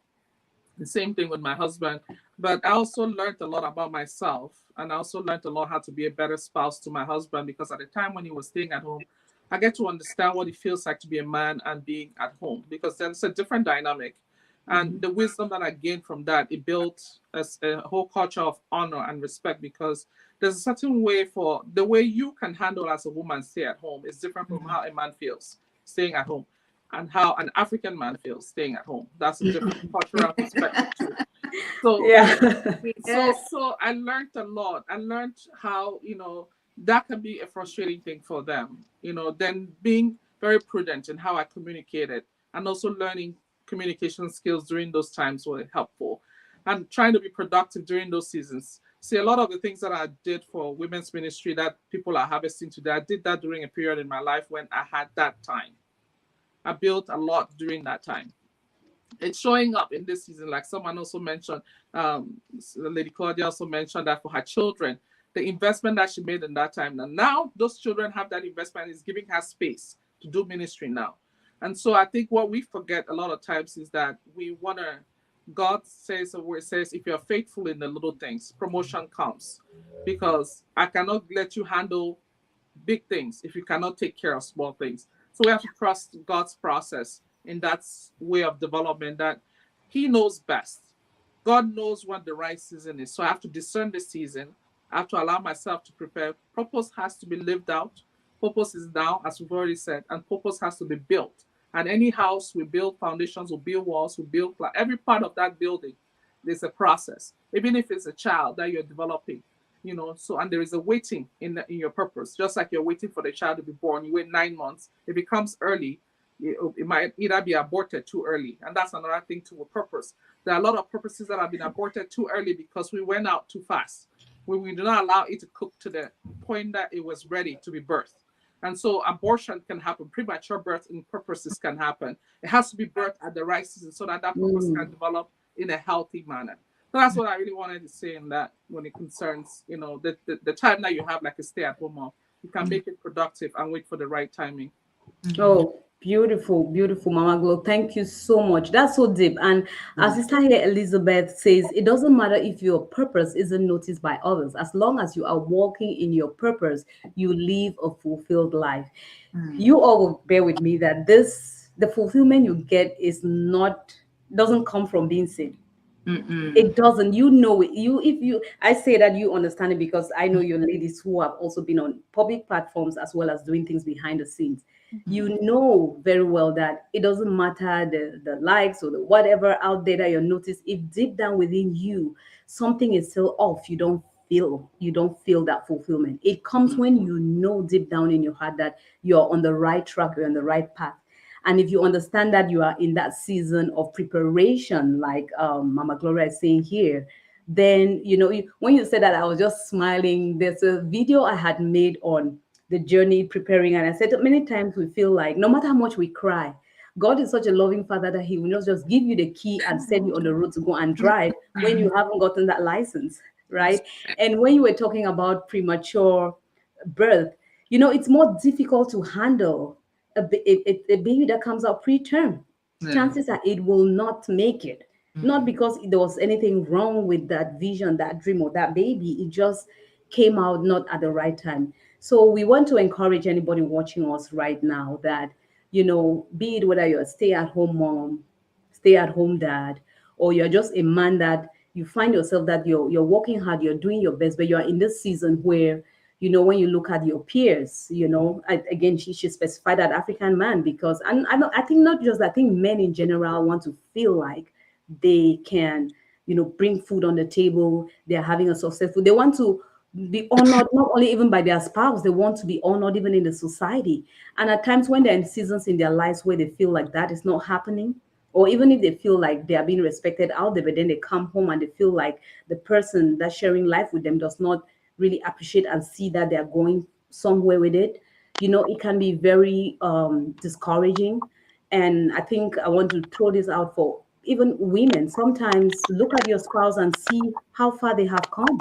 The same thing with my husband. But I also learned a lot about myself. And I also learned a lot how to be a better spouse to my husband, because at the time when he was staying at home, I get to understand what it feels like to be a man and being at home, because there's a different dynamic. And the wisdom that I gained from that, it built a whole culture of honor and respect, because there's a certain way for the way you can handle as a woman stay at home is different from how a man feels staying at home, and how an African man feels staying at home. That's a different cultural perspective too. So Yeah. so I learned a lot. I learned how, that can be a frustrating thing for them. Then being very prudent in how I communicated, and also learning communication skills during those times were helpful. And trying to be productive during those seasons. See, a lot of the things that I did for women's ministry that people are harvesting today, I did that during a period in my life when I had that time. I built a lot during that time. It's showing up in this season, like someone also mentioned. Lady Claudia also mentioned that for her children, the investment that she made in that time, and now those children have that investment, is giving her space to do ministry now. And so I think what we forget a lot of times is that we want to, God says, or where it says, if you're faithful in the little things, promotion comes. Because I cannot let you handle big things if you cannot take care of small things. So we have to trust God's process in that way of development, that He knows best. God knows what the right season is. So I have to discern the season. I have to allow myself to prepare. Purpose has to be lived out. Purpose is now, as we've already said, and purpose has to be built. And any house we build, foundations, we build walls, we build every part of that building. there's a process, even if it's a child that you're developing, you know. So, and there is a waiting in your purpose, just like you're waiting for the child to be born. You wait 9 months. If it comes early, it might either be aborted too early, and that's another thing to a purpose. There are a lot of purposes that have been aborted too early because we went out too fast, when we do not allow it to cook to the point that it was ready to be birthed. And so abortion can happen, premature birth in purposes can happen. It has to be birthed at the right season so that that purpose can develop in a healthy manner. So that's what I really wanted to say in that, when it concerns, you know, the time that you have like a stay-at-home mom, you can make it productive and wait for the right timing. Oh, beautiful, beautiful, Mama Glow. Thank you so much. That's so deep. And our sister here, Elizabeth, says it doesn't matter if your purpose isn't noticed by others. As long as you are walking in your purpose, you live a fulfilled life. You all will bear with me that the fulfillment you get is not, doesn't come from being seen. It doesn't, you know it. You, if you, I say that you understand it because I know your ladies who have also been on public platforms as well as doing things behind the scenes. You know very well that it doesn't matter the likes or the whatever out there that you notice. If deep down within you something is still off, you don't feel that fulfillment. It comes when you know deep down in your heart that you're on the right track, you're on the right path. And if you understand that you are in that season of preparation, like Mama Gloria is saying here, then, when you said that, I was just smiling. There's a video I had made on the journey preparing. And I said that many times we feel like no matter how much we cry, God is such a loving father that he will not just give you the key and send you on the road to go and drive when you haven't gotten that license, right? And when you were talking about premature birth, it's more difficult to handle a baby that comes out preterm. Chances are it will not make it. Not because there was anything wrong with that vision, that dream, or that baby. It just came out not at the right time. So we want to encourage anybody watching us right now that, be it whether you're a stay-at-home mom, stay-at-home dad, or you're just a man that you find yourself that you're working hard, you're doing your best, but you're in this season where, when you look at your peers, again, she specified that African man because, and I think not just, I think men in general want to feel like they can, bring food on the table. They're having a successful, they want to be honored, not only even by their spouse, they want to be honored even in the society. And at times when they're in seasons in their lives where they feel like that is not happening, or even if they feel like they are being respected out there, but then they come home and they feel like the person that's sharing life with them does not really appreciate and see that they're going somewhere with it, it can be very discouraging. And I think I want to throw this out for even women. Sometimes look at your spouse and see how far they have come.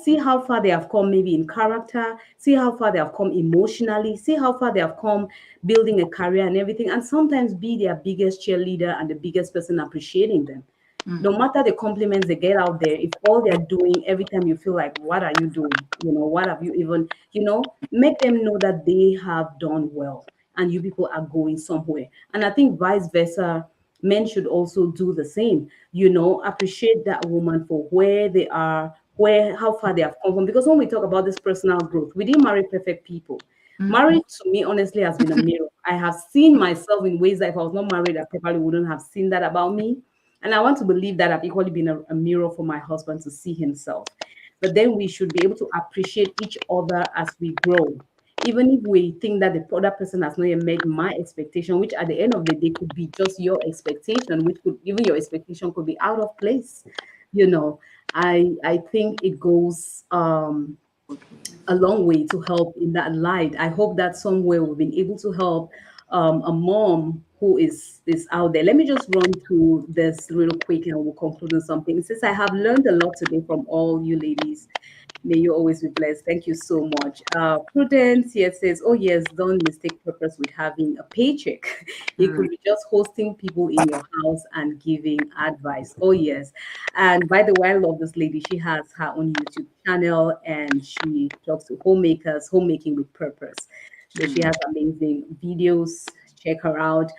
See how far they have come, maybe in character, see how far they have come emotionally, see how far they have come building a career and everything. And sometimes be their biggest cheerleader and the biggest person appreciating them. No matter the compliments they get out there, if all they're doing every time you feel like, what are you doing? What have you even, make them know that they have done well and you people are going somewhere. And I think vice versa, men should also do the same, appreciate that woman for where they are, how far they have come from. Because when we talk about this personal growth, we didn't marry perfect people. Marriage to me, honestly, has been a mirror. I have seen myself in ways that if I was not married, I probably wouldn't have seen that about me. And I want to believe that I've equally been a mirror for my husband to see himself. But then we should be able to appreciate each other as we grow. Even if we think that the other person has not yet met my expectation, which at the end of the day could be just your expectation, which could, even your expectation could be out of place. I think it goes a long way to help in that light. I hope that somewhere we've been able to help a mom who is out there. Let me just run through this real quick and we'll conclude on something. It says, I have learned a lot today from all you ladies. May you always be blessed. Thank you so much. Prudence here says, oh yes, don't mistake purpose with having a paycheck. It could be just hosting people in your house and giving advice. Oh yes. And by the way, I love this lady. She has her own YouTube channel and she talks to homemakers, homemaking with purpose. So she has amazing videos. Check her out.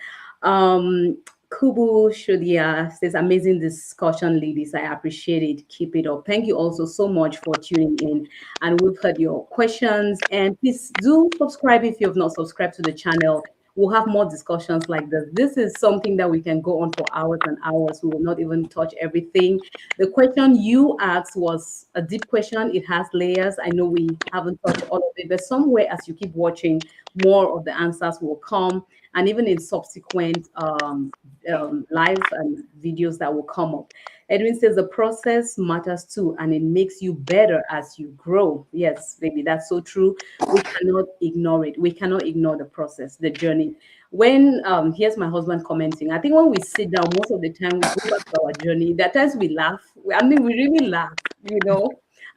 Kubu Shodia says, amazing discussion, ladies. I appreciate it. Keep it up. Thank you also so much for tuning in. And we've heard your questions. And please do subscribe if you have not subscribed to the channel. we'll have more discussions like this. This is something that we can go on for hours and hours. We will not even touch everything. The question you asked was a deep question. It has layers. I know we haven't touched all of it, but somewhere as you keep watching, more of the answers will come. And even in subsequent live and videos that will come up. Edwin says the process matters too, and it makes you better as you grow. Yes, baby, that's so true. We cannot ignore it. We cannot ignore the process, the journey. When here's my husband commenting. I think when we sit down, most of the time we go back to our journey. There are times we laugh. I mean, we really laugh,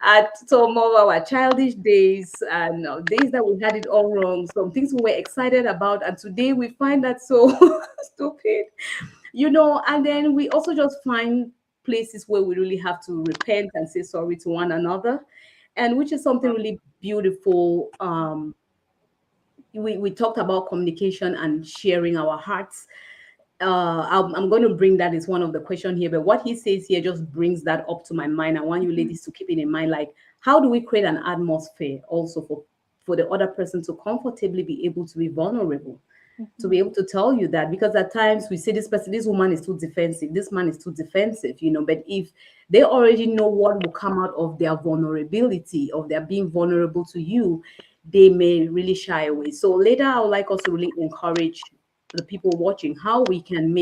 at some of our childish days and days that we had it all wrong, some things we were excited about, and today we find that so stupid, and then we also just find places where we really have to repent and say sorry to one another, and which is something really beautiful. We talked about communication and sharing our hearts. I'm going to bring that as one of the question here, but what he says here just brings that up to my mind. I want you ladies to keep it in mind, like how do we create an atmosphere also for the other person to comfortably be able to be vulnerable, to be able to tell you that, because at times we say this woman is too defensive, this man is too defensive, but if they already know what will come out of their vulnerability, of their being vulnerable to you, they may really shy away. So later I would like us to really encourage the people watching how we can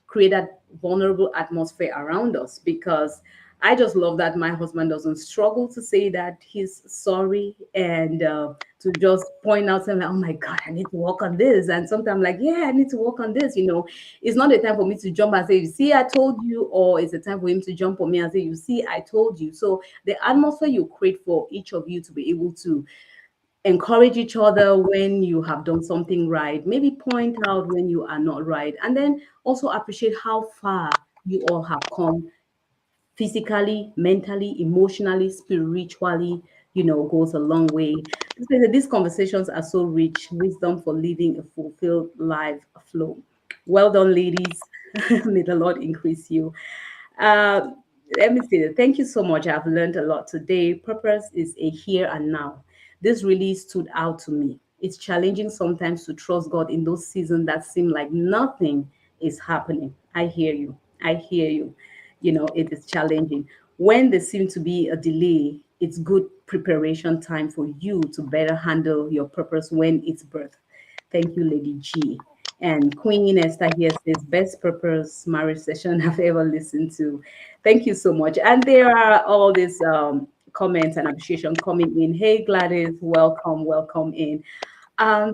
create that vulnerable atmosphere around us, because I just love that my husband doesn't struggle to say that he's sorry, and to just point out something like, oh my God, I need to work on this. And sometimes like, yeah, I need to work on this. It's not a time for me to jump and say, you see, I told you, or it's a time for him to jump on me and say, you see, I told you. So the atmosphere you create for each of you to be able to encourage each other when you have done something right, maybe point out when you are not right, and then also appreciate how far you all have come physically, mentally, emotionally, spiritually, goes a long way. These conversations are so rich. Wisdom for living a fulfilled life flow. Well done, ladies. May the Lord increase you. Uh, Let me say that. Thank you so much. I've learned a lot today. Purpose is a here and now. This really stood out to me. It's challenging sometimes to trust God in those seasons that seem like nothing is happening. I hear you. I hear you. It is challenging. When there seems to be a delay, it's good preparation time for you to better handle your purpose when it's birth. Thank you, Lady G. And Queen Esther here says, best purpose marriage session I've ever listened to. Thank you so much. And there are all these comments and appreciation coming in. Hey, Gladys, welcome, welcome in.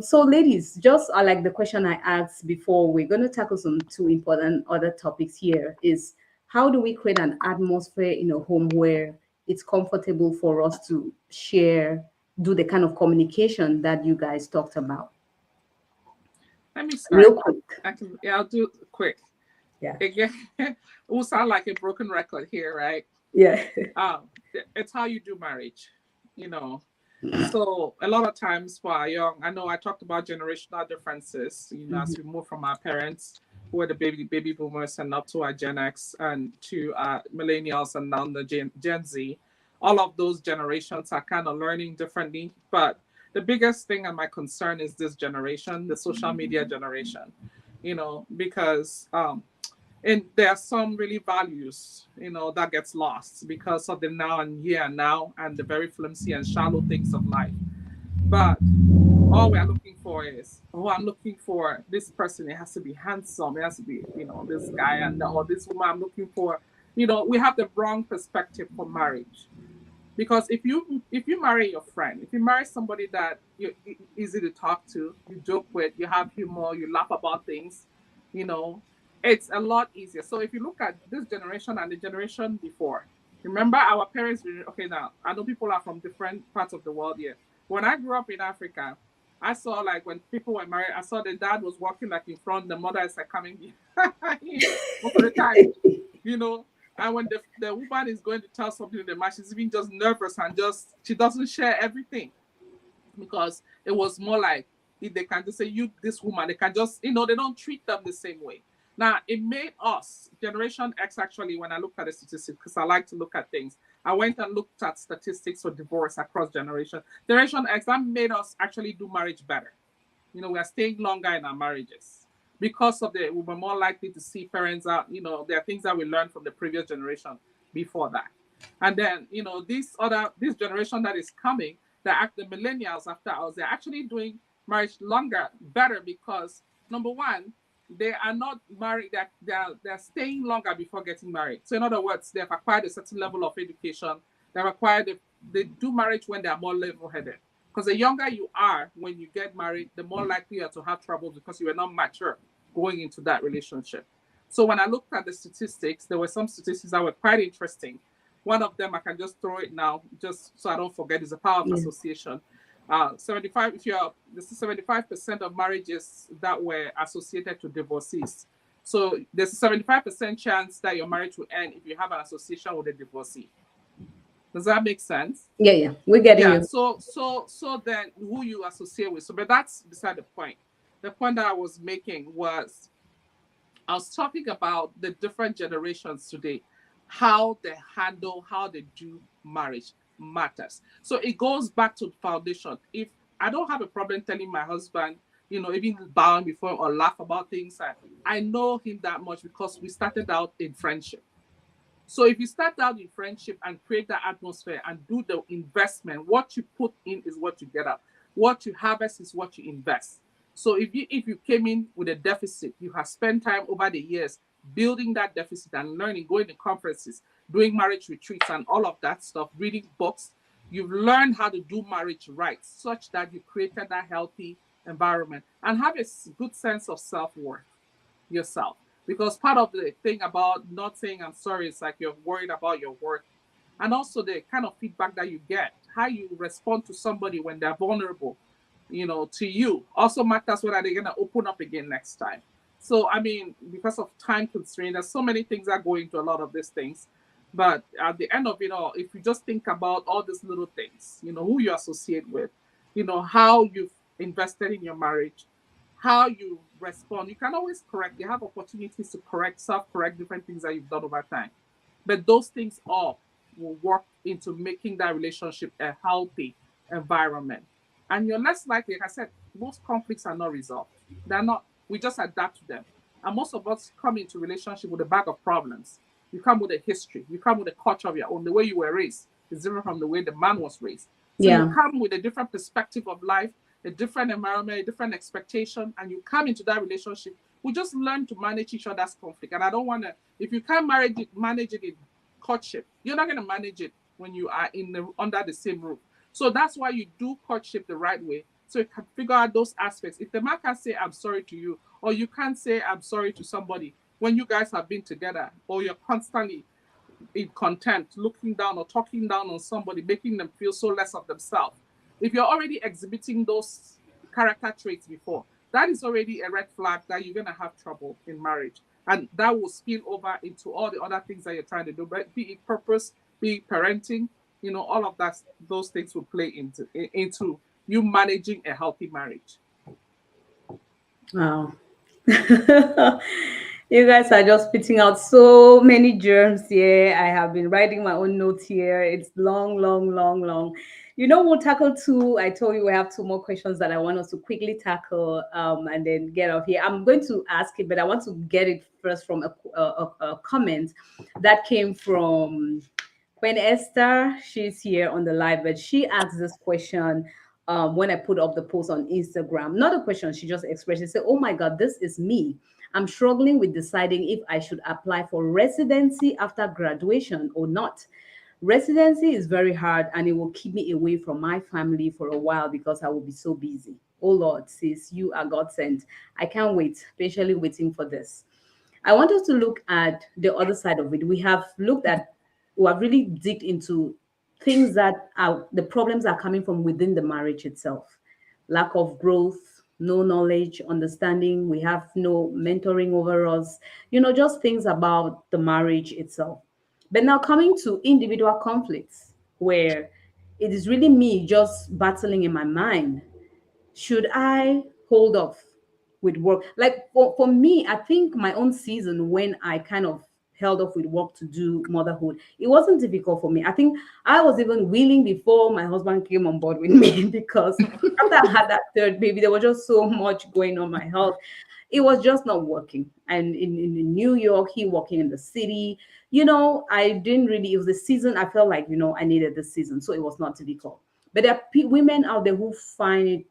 So, ladies, just like the question I asked before, we're going to tackle some two important other topics here is how do we create an atmosphere in a home where it's comfortable for us to share, do the kind of communication that you guys talked about? Let me Real start. quick. I'll do it quick. Yeah. Again, it will sound like a broken record here, right? Yeah. It's how you do marriage, you know. So a lot of times for our young, I know I talked about generational differences, as we move from our parents who were the baby boomers and up to our Gen X and to millennials and now the Gen Z. All of those generations are kind of learning differently. But the biggest thing and my concern is this generation, the social media generation, because and there are some really values, that gets lost because of the now and here and now and the very flimsy and shallow things of life. But all we are looking for is, oh, I'm looking for this person. It has to be handsome. It has to be, this guy or this woman I'm looking for. We have the wrong perspective for marriage. Because if you marry your friend, if you marry somebody that you're easy to talk to, you joke with, you have humor, you laugh about things, you know, it's a lot easier. So if you look at this generation and the generation before, remember our parents. Okay, now I know people are from different parts of the world here. When I grew up in Africa, I saw like when people were married, I saw the dad was walking like in front, the mother is like coming behind most of the time, you know. And when the woman is going to tell something to the man, she's even just nervous and just she doesn't share everything because it was more like if they can just say you this woman, they can just they don't treat them the same way. Now it made us Generation X actually when I looked at the statistics because I like to look at things. I went and looked at statistics for divorce across generation. Generation X that made us actually do marriage better We are staying longer in our marriages because of we were more likely to see parents out. There are things that we learned from the previous generation before that. And then, this generation that is coming, the millennials after us, they're actually doing marriage longer, better, because number one, they are not married, they're staying longer before getting married. So in other words, they've acquired a certain level of education. They do marriage when they are more level-headed. Because the younger you are when you get married, the more likely you are to have troubles because you are not mature going into that relationship. So when I looked at the statistics, there were some statistics that were quite interesting. One of them, I can just throw it now, just so I don't forget, is the power of Yeah. association. 75, this is 75% of marriages that were associated to divorcees. So there's a 75% chance that your marriage will end if you have an association with a divorcee. Does that make sense? Yeah, yeah. We're getting Yeah. you. So then who you associate with. So, but that's beside the point. The point that I was making was I was talking about the different generations today, how they handle, how they do marriage matters. So it goes back to the foundation. If I don't have a problem telling my husband, even bowing before him or laugh about things, I know him that much because we started out in friendship. So if you start out in friendship and create that atmosphere and do the investment, what you put in is what you get out. What you harvest is what you invest. So if you came in with a deficit, you have spent time over the years building that deficit and learning, going to conferences, doing marriage retreats and all of that stuff, reading books. You've learned how to do marriage right, such that you created that healthy environment and have a good sense of self-worth yourself. Because part of the thing about not saying I'm sorry is like you're worried about your worth. And also the kind of feedback that you get, how you respond to somebody when they're vulnerable, to you also matters whether they're going to open up again next time. So, I mean, because of time constraint, there's so many things that go into a lot of these things. But at the end of it all, if you just think about all these little things, who you associate with, how you've invested in your marriage, how you respond. You can always correct. You have opportunities to correct, self-correct different things that you've done over time. But those things all will work into making that relationship a healthy environment. And you're less likely, like I said, most conflicts are not resolved. They're not, we just adapt to them. And most of us come into relationship with a bag of problems. You come with a history, you come with a culture of your own. The way you were raised is different from the way the man was raised. So you Yeah. come with a different perspective of life, a different environment, a different expectation, and you come into that relationship. We just learn to manage each other's conflict. And I don't want to, if you can't manage it in courtship, you're not going to manage it when you are under the same roof. So that's why you do courtship the right way. So you can figure out those aspects. If the man can say, I'm sorry to you, or you can't say, I'm sorry to somebody when you guys have been together, or you're constantly in contempt, looking down or talking down on somebody, making them feel so less of themselves. If you're already exhibiting those character traits before, that is already a red flag that you're going to have trouble in marriage. And that will spill over into all the other things that you're trying to do, but be it purpose, be it parenting, all of that, those things will play into you managing a healthy marriage. Wow. You guys are just spitting out so many germs here. I have been writing my own notes here. It's long, long, long, long. We'll tackle two. I told you we have two more questions that I want us to quickly tackle, and then get off here. I'm going to ask it, but I want to get it first from a comment that came from Queen Esther. She's here on the live, but she asked this question when I put up the post on Instagram. Not a question, she just expressed it. Say, oh my God, this is me. I'm struggling with deciding if I should apply for residency after graduation or not. Residency is very hard and it will keep me away from my family for a while because I will be so busy. Oh Lord, sis, you are God sent. I can't wait, patiently waiting for this. I want us to look at the other side of it. We have really digged into things that are the problems are coming from within the marriage itself. Lack of growth, no knowledge, understanding. We have no mentoring over us, just things about the marriage itself. But now coming to individual conflicts where it is really me just battling in my mind, should I hold off with work? Like for me, I think my own season when I kind of held off with work to do motherhood. It wasn't difficult for me. I think I was even willing before my husband came on board with me because after I had that third baby, there was just so much going on my health. It was just not working. And in New York, he working in the city, I didn't really, it was the season. I felt like, I needed the season. So it was not difficult. But there are women out there who find it,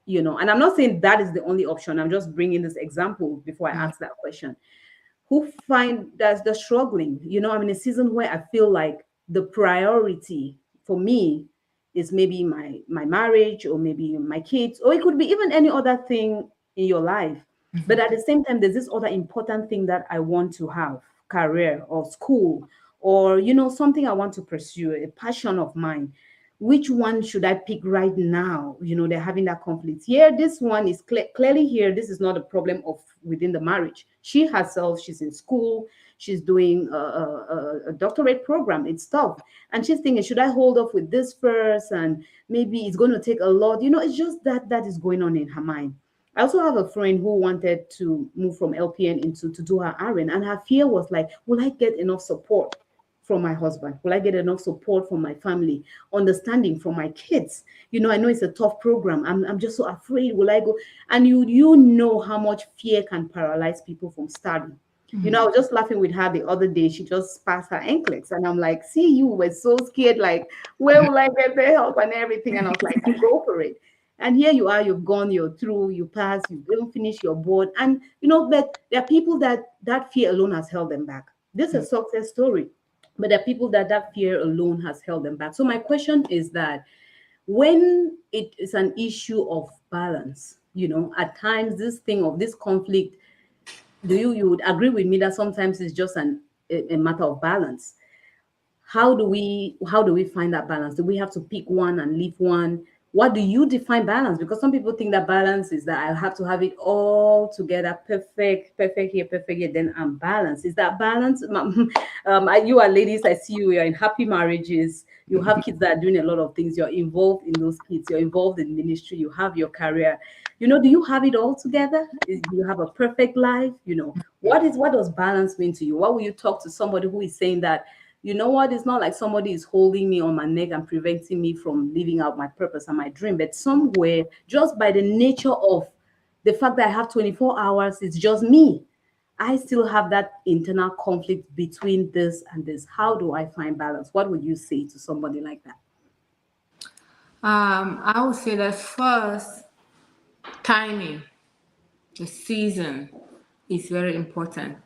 and I'm not saying that is the only option. I'm just bringing this example before I ask that question, who find that they're struggling. I'm in a season where I feel like the priority for me is maybe my marriage, or maybe my kids, or it could be even any other thing in your life. But at the same time, there's this other important thing that I want to have, career or school, or something I want to pursue, a passion of mine. Which one should I pick right now? They're having that conflict. Here, this one is clearly here. This is not a problem of within the marriage. She herself, she's in school, she's doing a doctorate program. It's tough. And she's thinking, should I hold off with this first? And maybe it's going to take a lot. It's just that is going on in her mind. I also have a friend who wanted to move from LPN into to do her RN. And her fear was like, will I get enough support from my husband? Will I get enough support from my family? Understanding from my kids? I know it's a tough program. I'm just so afraid. Will I go? And you know how much fear can paralyze people from starting. I was just laughing with her the other day. She just passed her NCLEX. And I'm like, see, you were so scared. Like, where will I get the help and everything? And I was like, go for it. And here you are, you've gone, you're through, you passed, you've even finished your board. And, but there are people that fear alone has held them back. This is a success story. But there are people that fear alone has held them back. So my question is that when it is an issue of balance, at times this thing of this conflict, you would agree with me that sometimes it's just a matter of balance. How do we find that balance? Do we have to pick one and leave one? What do you define balance? Because some people think that balance is that I have to have it all together, perfect here, then I'm balanced. Is that balance? You are ladies, I see you're in happy marriages. You have kids that are doing a lot of things. You're involved in those kids. You're involved in ministry. You have your career. Do you have it all together? Do you have a perfect life? What does balance mean to you? What will you talk to somebody who is saying that, it's not like somebody is holding me on my neck and preventing me from living out my purpose and my dream, but somewhere, just by the nature of the fact that I have 24 hours, it's just me. I still have that internal conflict between this and this. How do I find balance? What would you say to somebody like that? I would say that first, timing, the season is very important.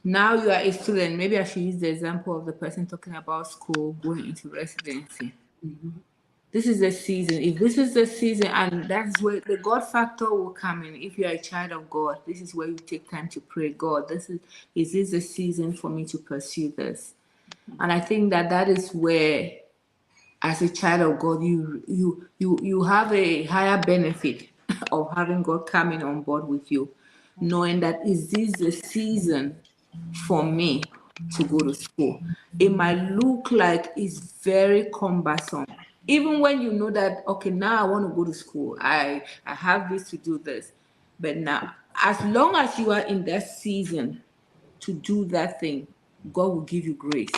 Now you are a student. Maybe I should use the example of the person talking about school going into residency. This is the season. If this is the season, and that's where the God factor will come in. If you are a child of God, this is where you take time to pray. God, is this the season for me to pursue this? And I think that is where, as a child of God, you have a higher benefit of having God coming on board with you, knowing that is this the season for me to go to school. It might look like it's very cumbersome. Even when you know that, okay, now I want to go to school. I have this to do this. But now, as long as you are in that season to do that thing, God will give you grace.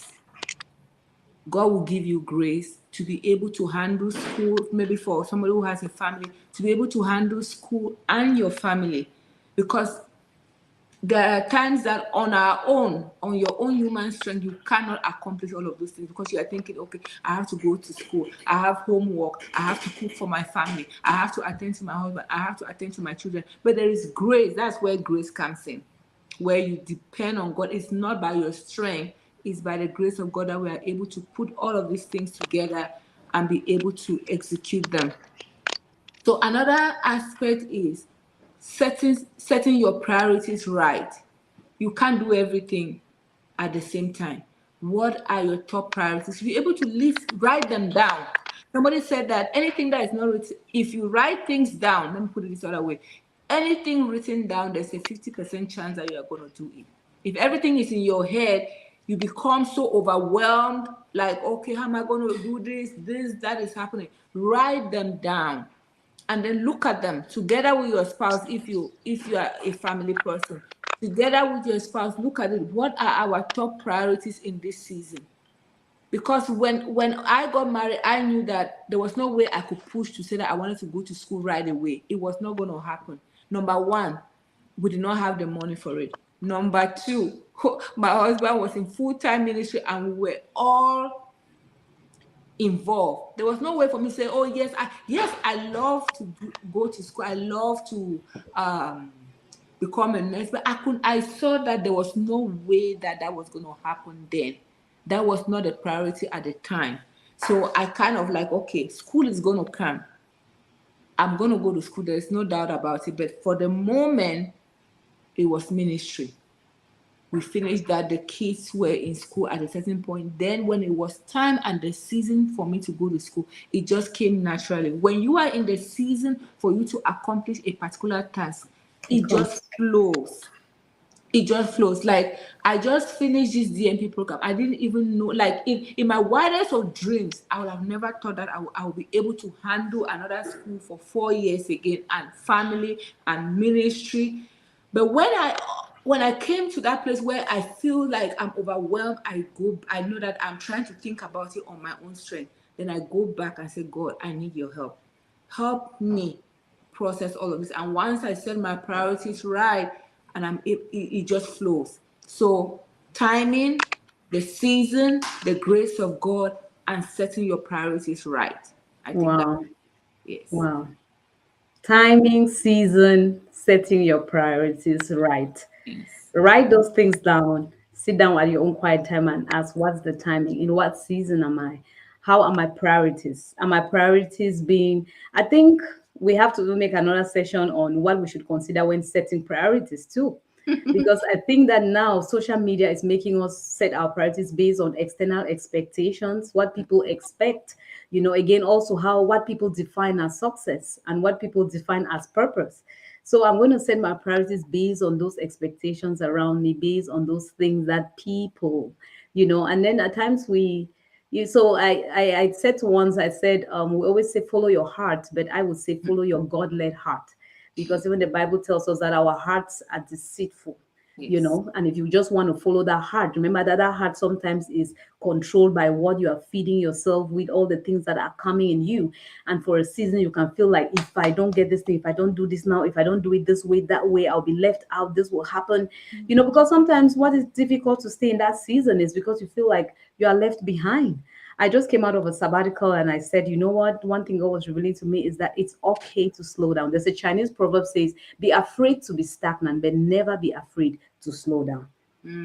God will give you grace to be able to handle school, maybe for somebody who has a family, to be able to handle school and your family. Because there are times that on your own human strength, you cannot accomplish all of those things because you are thinking, okay, I have to go to school, I have homework, I have to cook for my family, I have to attend to my husband, I have to attend to my children. But there is grace. That's where grace comes in, where you depend on God. It's not by your strength, it's by the grace of God that we are able to put all of these things together and be able to execute them. So another aspect is setting your priorities right. You can't do everything at the same time. What are your top priorities? Be able to write them down. Somebody said that anything that is not written, if you write things down, let me put it this other way, anything written down, there's a 50% chance that you are going to do it. If everything is in your head, you become so overwhelmed, like, okay, how am I going to do this, that is happening. Write them down. And then look at them together with your spouse. If you are a family person, together with your spouse, look at it. What are our top priorities in this season? Because when I got married, I knew that there was no way I could push to say that I wanted to go to school right away. It was not going to happen. Number one, we did not have the money for it. Number two, my husband was in full-time ministry and we were all involved. There was no way for me to say, oh I love to go to school. I love to become a nurse, but I saw that there was no way that was going to happen then. That was not a priority at the time. So I kind of like, okay, school is going to come. I'm going to go to school. There's no doubt about it. But for the moment, it was ministry. We finished that. The kids were in school at a certain point. Then when it was time and the season for me to go to school, it just came naturally. When you are in the season for you to accomplish a particular task, it just flows. It just flows. Like, I just finished this DMP program. I didn't even know, like, in my wildest of dreams, I would have never thought that I would be able to handle another school for 4 years again, and family and ministry. But when I came to that place where I feel like I'm overwhelmed, I know that I'm trying to think about it on my own strength. Then I go back and say, God, I need your help. Help me process all of this. And once I set my priorities right, and it just flows. So timing, the season, the grace of God, and setting your priorities right. I think Wow. yes. Wow. Timing, season, setting your priorities right. Yes. Write those things down. Sit down at your own quiet time and ask, what's the timing? In what season am I? How are my priorities? Are my priorities being, I think we have to make another session on what we should consider when setting priorities too. Because I think that now social media is making us set our priorities based on external expectations, what people expect, again, also how what people define as success and what people define as purpose. So I'm going to set my priorities based on those expectations around me, based on those things that people, and then at times so I said once, I said, we always say follow your heart, but I would say follow your God-led heart, because even the Bible tells us that our hearts are deceitful. Yes. And if you just want to follow that heart, remember that heart sometimes is controlled by what you are feeding yourself with, all the things that are coming in you. And for a season, you can feel like, if I don't get this thing, if I don't do this now, if I don't do it this way, that way, I'll be left out, this will happen. Because sometimes what is difficult to stay in that season is because you feel like you are left behind. I just came out of a sabbatical and I said, you know what? One thing God was revealing to me is that it's okay to slow down. There's a Chinese proverb says, be afraid to be stagnant, but never be afraid to slow down.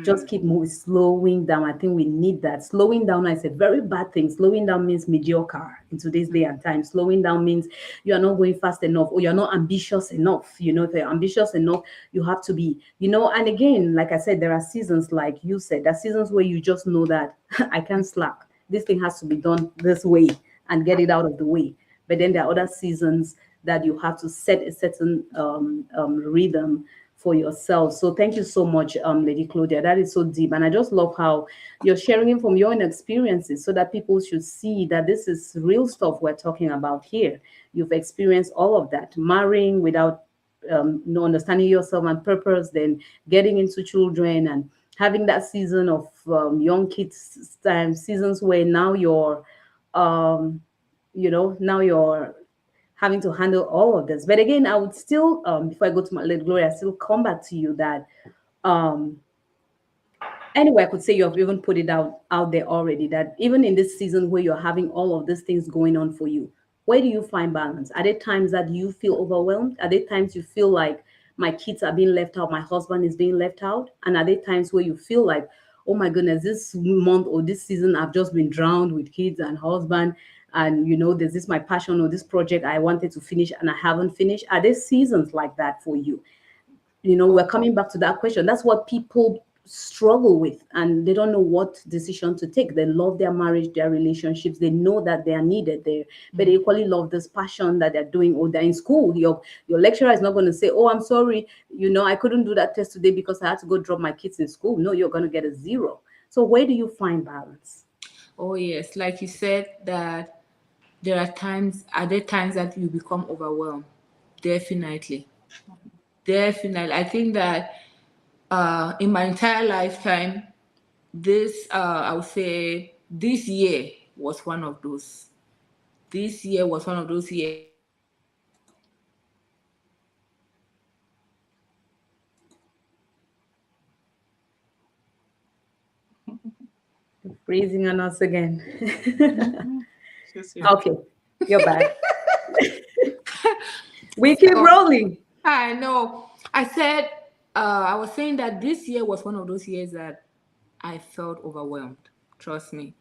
Just keep moving, slowing down. I think we need that. Slowing down is a very bad thing. Slowing down means mediocre in today's day and time. Slowing down means you are not going fast enough, or you're not ambitious enough. If you're ambitious enough, you have to be, and again, like I said, there are seasons, like you said, there are seasons where you just know that I can't slack. This thing has to be done this way and get it out of the way. But then there are other seasons that you have to set a certain rhythm for yourself. So thank you so much, Lady Claudia. That is so deep. And I just love how you're sharing it from your own experiences so that people should see that this is real stuff we're talking about here. You've experienced all of that. Marrying without understanding yourself and purpose, then getting into children and having that season of young kids time, seasons where now you're, now you're having to handle all of this. But again, I would still, before I go to my Lady Gloria, I still come back to you that um, anyway, I could say you have even put it out there already, that even in this season where you're having all of these things going on for you, where do you find balance? Are there times that you feel overwhelmed? Are there times you feel like my kids are being left out, my husband is being left out? And are there times where you feel like, oh my goodness, this month or this season I've just been drowned with kids and husband, and there's this my passion or this project I wanted to finish and I haven't finished? Are there seasons like that for you? We're coming back to that question. That's what people struggle with, and they don't know what decision to take. They love their marriage, their relationships, they know that they are needed there, but they equally love this passion that they're doing. Or they're in school, your lecturer is not going to say, oh, I'm sorry, I couldn't do that test today because I had to go drop my kids in school. No, you're going to get a 0. So where do you find balance? Oh yes, like you said, that there are times that you become overwhelmed. Definitely. I think that in my entire lifetime, this I would say this year was one of those. This year was one of those years that I felt overwhelmed. Freezing on us again. Mhm. She's here. Okay, you're back. We keep So rolling. I know. I said, I was saying that this year was one of those years that I felt overwhelmed. Trust me.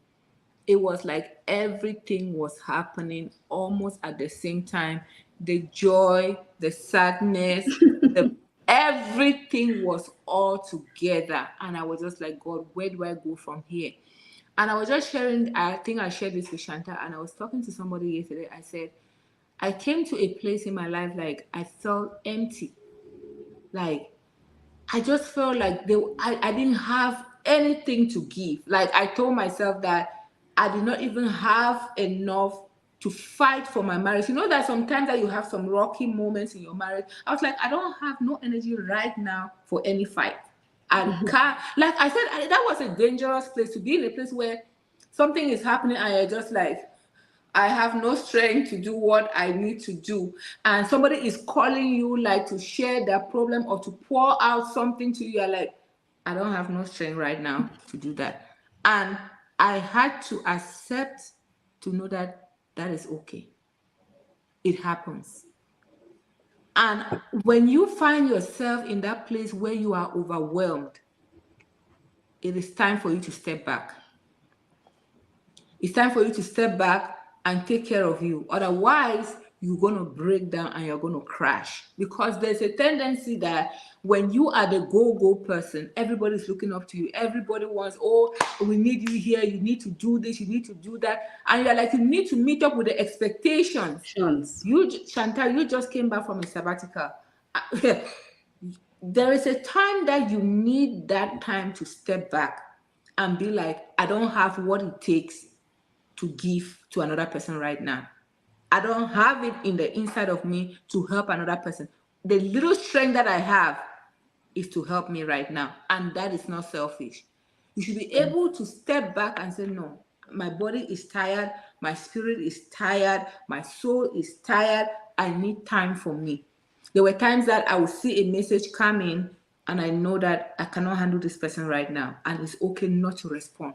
It was like everything was happening almost at the same time. The joy, the sadness, the everything was all together. And I was just like, God, where do I go from here? And I was just sharing, I think I shared this with Shanta, and I was talking to somebody yesterday. I said, I came to a place in my life like I felt empty. Like I just felt like I didn't have anything to give. Like I told myself that I did not even have enough to fight for my marriage. You know that sometimes that you have some rocky moments in your marriage. I was like, I don't have no energy right now for any fight. I can't. Like I said, that was a dangerous place to be in a place where something is happening and you're just like, I have no strength to do what I need to do. And somebody is calling you like to share their problem or to pour out something to you. You're like, I don't have no strength right now to do that. And I had to accept to know that that is okay. It happens. And when you find yourself in that place where you are overwhelmed, it is time for you to step back. It's time for you to step back and take care of you. Otherwise, you're going to break down and you're going to crash. Because there's a tendency that when you are the go-go person, everybody's looking up to you. Everybody wants, oh, we need you here. You need to do this. You need to do that. And you're like, you need to meet up with the expectations. Chance. Chantal, you just came back from a sabbatical. There is a time that you need that time to step back and be like, I don't have what it takes to give to another person right now. I don't have it in the inside of me to help another person. The little strength that I have is to help me right now. And that is not selfish. You should be able to step back and say, no, my body is tired, my spirit is tired, my soul is tired. I need time for me. There were times that I would see a message come in and I know that I cannot handle this person right now. And it's okay not to respond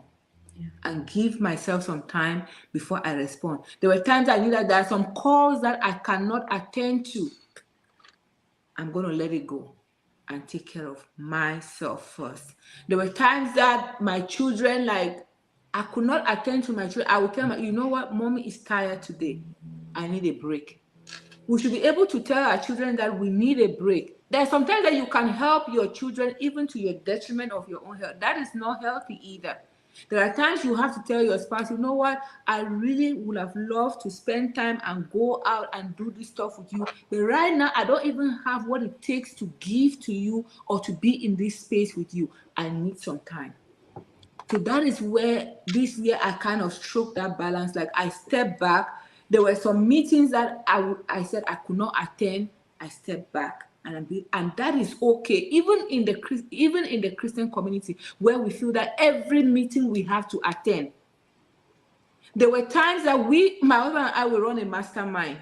and give myself some time before I respond. There were times I knew that there are some calls that I cannot attend to. I'm going to let it go and take care of myself first. There were times that my children, like, I could not attend to my children. I would tell my, you know what, mommy is tired today. I need a break. We should be able to tell our children that we need a break. There's sometimes that you can help your children even to your detriment of your own health. That is not healthy either. There are times you have to tell your spouse, you know what, I really would have loved to spend time and go out and do this stuff with you. But right now, I don't even have what it takes to give to you or to be in this space with you. I need some time. So that is where this year I kind of struck that balance. Like I stepped back. There were some meetings that I said I could not attend. I stepped back, and that is okay. Even in the Christian community where we feel that every meeting we have to attend. There were times that my husband and I will run a mastermind.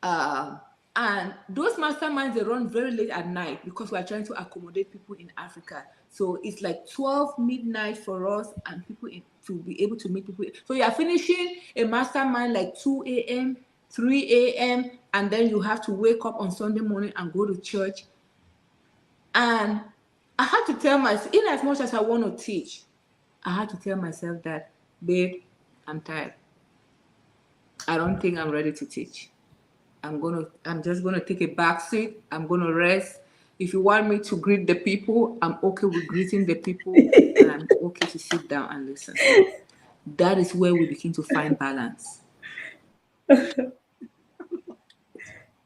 And those masterminds, they run very late at night because we're trying to accommodate people in Africa. So it's like 12 midnight for us and to be able to meet people. So you're finishing a mastermind like 2 a.m., 3 a.m., and then you have to wake up on Sunday morning and go to church. And I had to tell myself, in as much as I want to teach, I had to tell myself that, babe, I'm tired. I don't think I'm ready to teach. I'm just gonna take a back seat. I'm gonna rest. If you want me to greet the people, I'm okay with greeting the people, and I'm okay to sit down and listen. That is where we begin to find balance.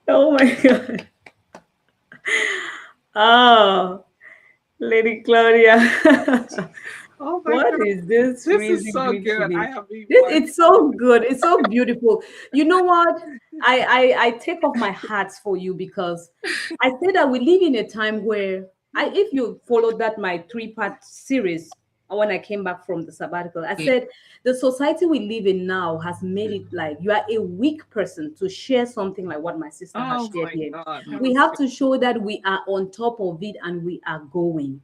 Oh my God. Oh, Lady Claudia. Oh my What God. is this This is really so good good. I today? have been It's so good. It's so beautiful. You know what? I take off my hats for you because I say that we live in a time where If you followed that my 3-part series when I came back from the sabbatical, I Yeah. said the society we live in now has made it like you are a weak person to share something like what my sister has Oh shared my here. God. Mm. Have We you have seen? to show that we are on top of it and we are going.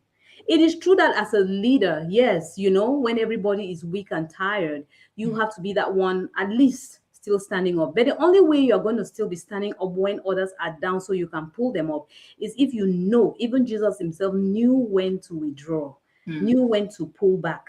It is true that as a leader, yes, when everybody is weak and tired, you have to be that one at least still standing up. But the only way you're going to still be standing up when others are down so you can pull them up is if you know, even Jesus himself knew when to withdraw, Mm. knew when to pull back.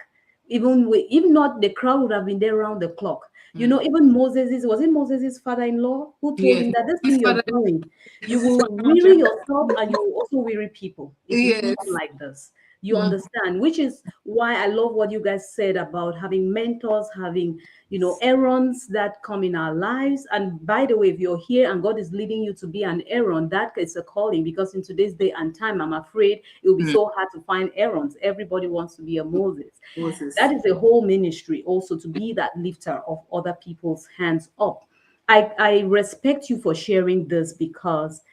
If not, the crowd would have been there around the clock. Mm. Even was it Moses' father-in-law who told Yes. him that this His thing you're father. doing, you This is will my weary mountain. yourself and you will also weary people. It's not Yes. like this. You Mm. understand, which is why I love what you guys said about having mentors, having errands that come in our lives. And by the way, if you're here and God is leading you to be an errand, that is a calling, because in today's day and time, I'm afraid it will be Mm. so hard to find errands. Everybody wants to be a Moses. That Moses. is a whole ministry also, to be that lifter of other people's hands up. I respect you for sharing this, because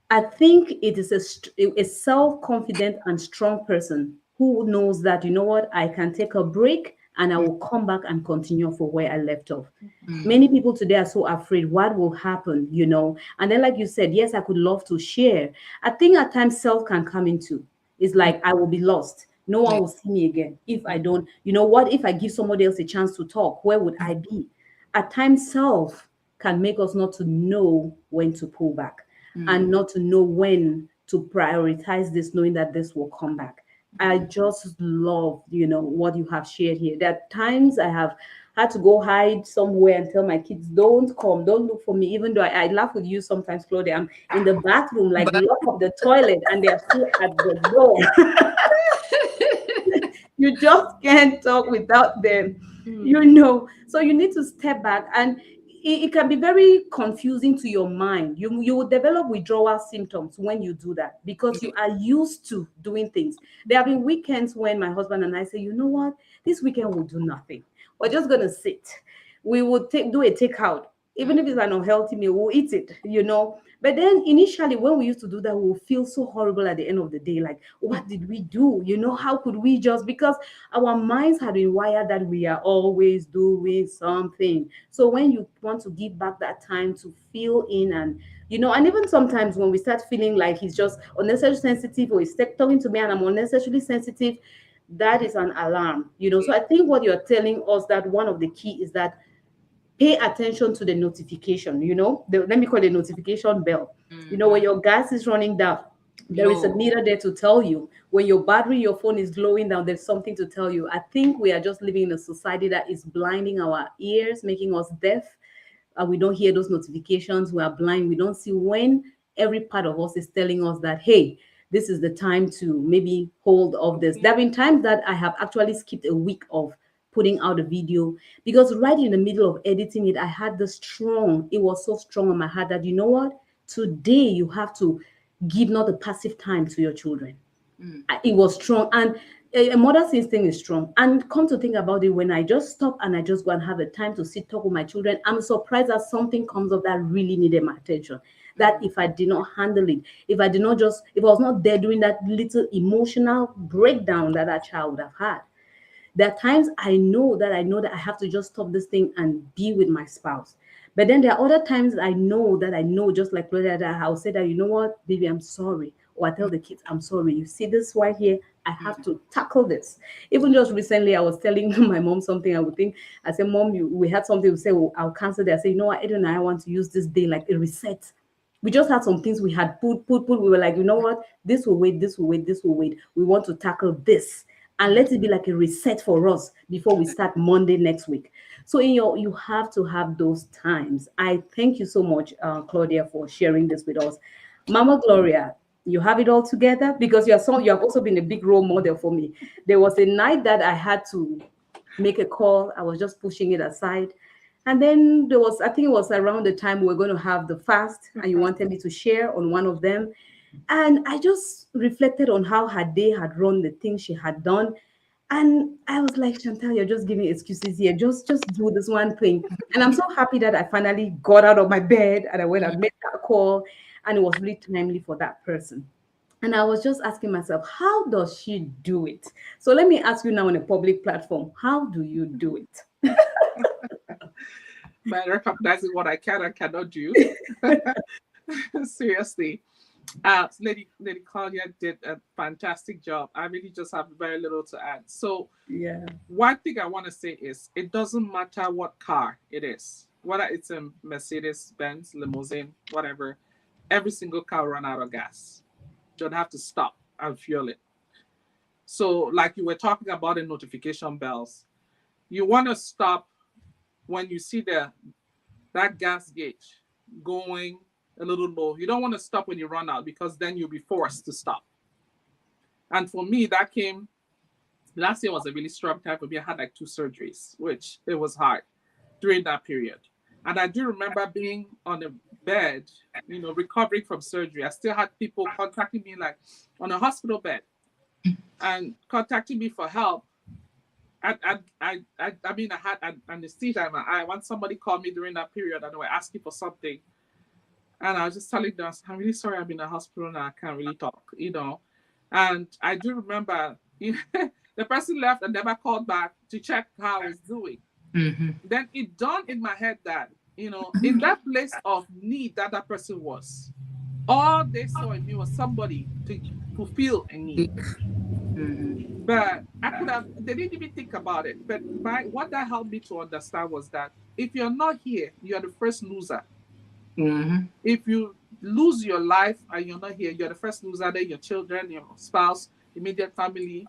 I think it is a self-confident and strong person who knows that, what, I can take a break and I Mm. will come back and continue for where I left off. Mm. Many people today are so afraid what will happen. And then, like you said, yes, I could love to share. I think at times self can come into. It's Mm. like I will be lost. No one Yeah. will see me again if I Mm. don't. What if I give somebody else a chance to talk? Where would I be? At times, self can make us not to know when to pull back Mm. and not to know when to prioritize this, knowing that this will come back. I just love, what you have shared here. There are times I have had to go hide somewhere and tell my kids, don't come, don't look for me, even though I laugh with you sometimes, Claudia. I'm in the bathroom, like But lock up the toilet, and they're still at the door. You just can't talk without them, mm. so you need to step back, and it can be very confusing to your mind. You will develop withdrawal symptoms when you do that, because Yeah. you are used to doing things. There have been weekends when my husband and I say, you know what, this weekend we'll do nothing, we're just gonna sit. We will do a takeout, even if it's an unhealthy meal, we'll eat it. But then initially, when we used to do that, we would feel so horrible at the end of the day. Like, what did we do? How could we just, because our minds had been wired that we are always doing something. So when you want to give back that time to feel in, and even sometimes when we start feeling like he's just unnecessarily sensitive, or he's talking to me and I'm unnecessarily sensitive, that is an alarm. Yeah. So I think what you're telling us, that one of the key is that pay attention to the notification, let me call it a notification bell. When Mhm. your gas is running down, there is a Low. meter there to tell you. When your battery, your phone is glowing down, there's something to tell you. I think we are just living in a society that is blinding our ears, making us deaf. We don't hear those notifications. We are blind. We don't see when every part of us is telling us that, hey, this is the time to maybe hold off this. There have been times that I have actually skipped a week of putting out a video, because right in the middle of editing it, I had this it was so strong on my heart that, you know what, today you have to give not a passive time to your children. Mm. It was strong, and a mother's instinct is strong. And come to think about it, when I just stop and I just go and have a time to sit talk with my children, I'm surprised that something comes up that really needed my attention, that if I did not handle it, if I was not there during that little emotional breakdown that that child would have had. There are times I know that I have to just stop this thing and be with my spouse. But then there are other times I know, just like Claudia, that I'll say that, you know what, baby, I'm sorry. Or I tell the kids, I'm sorry. You see this right here? I have to tackle this. Even just recently, I was telling my mom something. I said, Mom, we had something to say, well, I'll cancel that. I said, you know what, Eden and I want to use this day like a reset. We just had some things we had put. We were like, you know what, this will wait, this will wait, this will wait. We want to tackle this, and let it be like a reset for us before we start Monday next week. So you have to have those times. I thank you so much, Claudia, for sharing this with us. Mama Gloria, you have it all together, because you have also been a big role model for me. There was a night that I had to make a call. I was just pushing it aside. And then I think it was around the time we were going to have the fast, and you wanted me to share on one of them. And I just reflected on how her day had run, the things she had done. And I was like, Chantal, you're just giving excuses here. Just do this one thing. And I'm so happy that I finally got out of my bed and I went and made that call. And it was really timely for that person. And I was just asking myself, how does she do it? So let me ask you now on a public platform, how do you do it? By recognizing what I can and cannot do. Seriously. Lady Claudia did a fantastic job. I really just have very little to add. So Yeah. one thing I want to say is it doesn't matter what car it is, whether it's a Mercedes, Benz, limousine, whatever, every single car run out of gas. You'll have to stop and fuel it. So like you were talking about the notification bells, you want to stop when you see that gas gauge going a little low. You don't want to stop when you run out because then you'll be forced to stop. And for me, that came last year was a really strong time for me. I had like 2 surgeries, which it was hard during that period. And I do remember being on a bed, recovering from surgery. I still had people contacting me like on a hospital bed and contacting me for help. I mean, I had anesthesia in my eye. Once somebody called me during that period and they were asking for something, and I was just telling them, I'm really sorry, I'm in the hospital now. I can't really talk. And I do remember the person left and never called back to check how I was doing. Mm-hmm. Then it dawned in my head that, in that place of need that person was, all they saw in me was somebody to fulfill a need. Mm-hmm. But they didn't even think about it. But what that helped me to understand was that if you're not here, you're the first loser. Mm-hmm. If you lose your life and you're not here, you're the first loser. Then your children, your spouse, immediate family.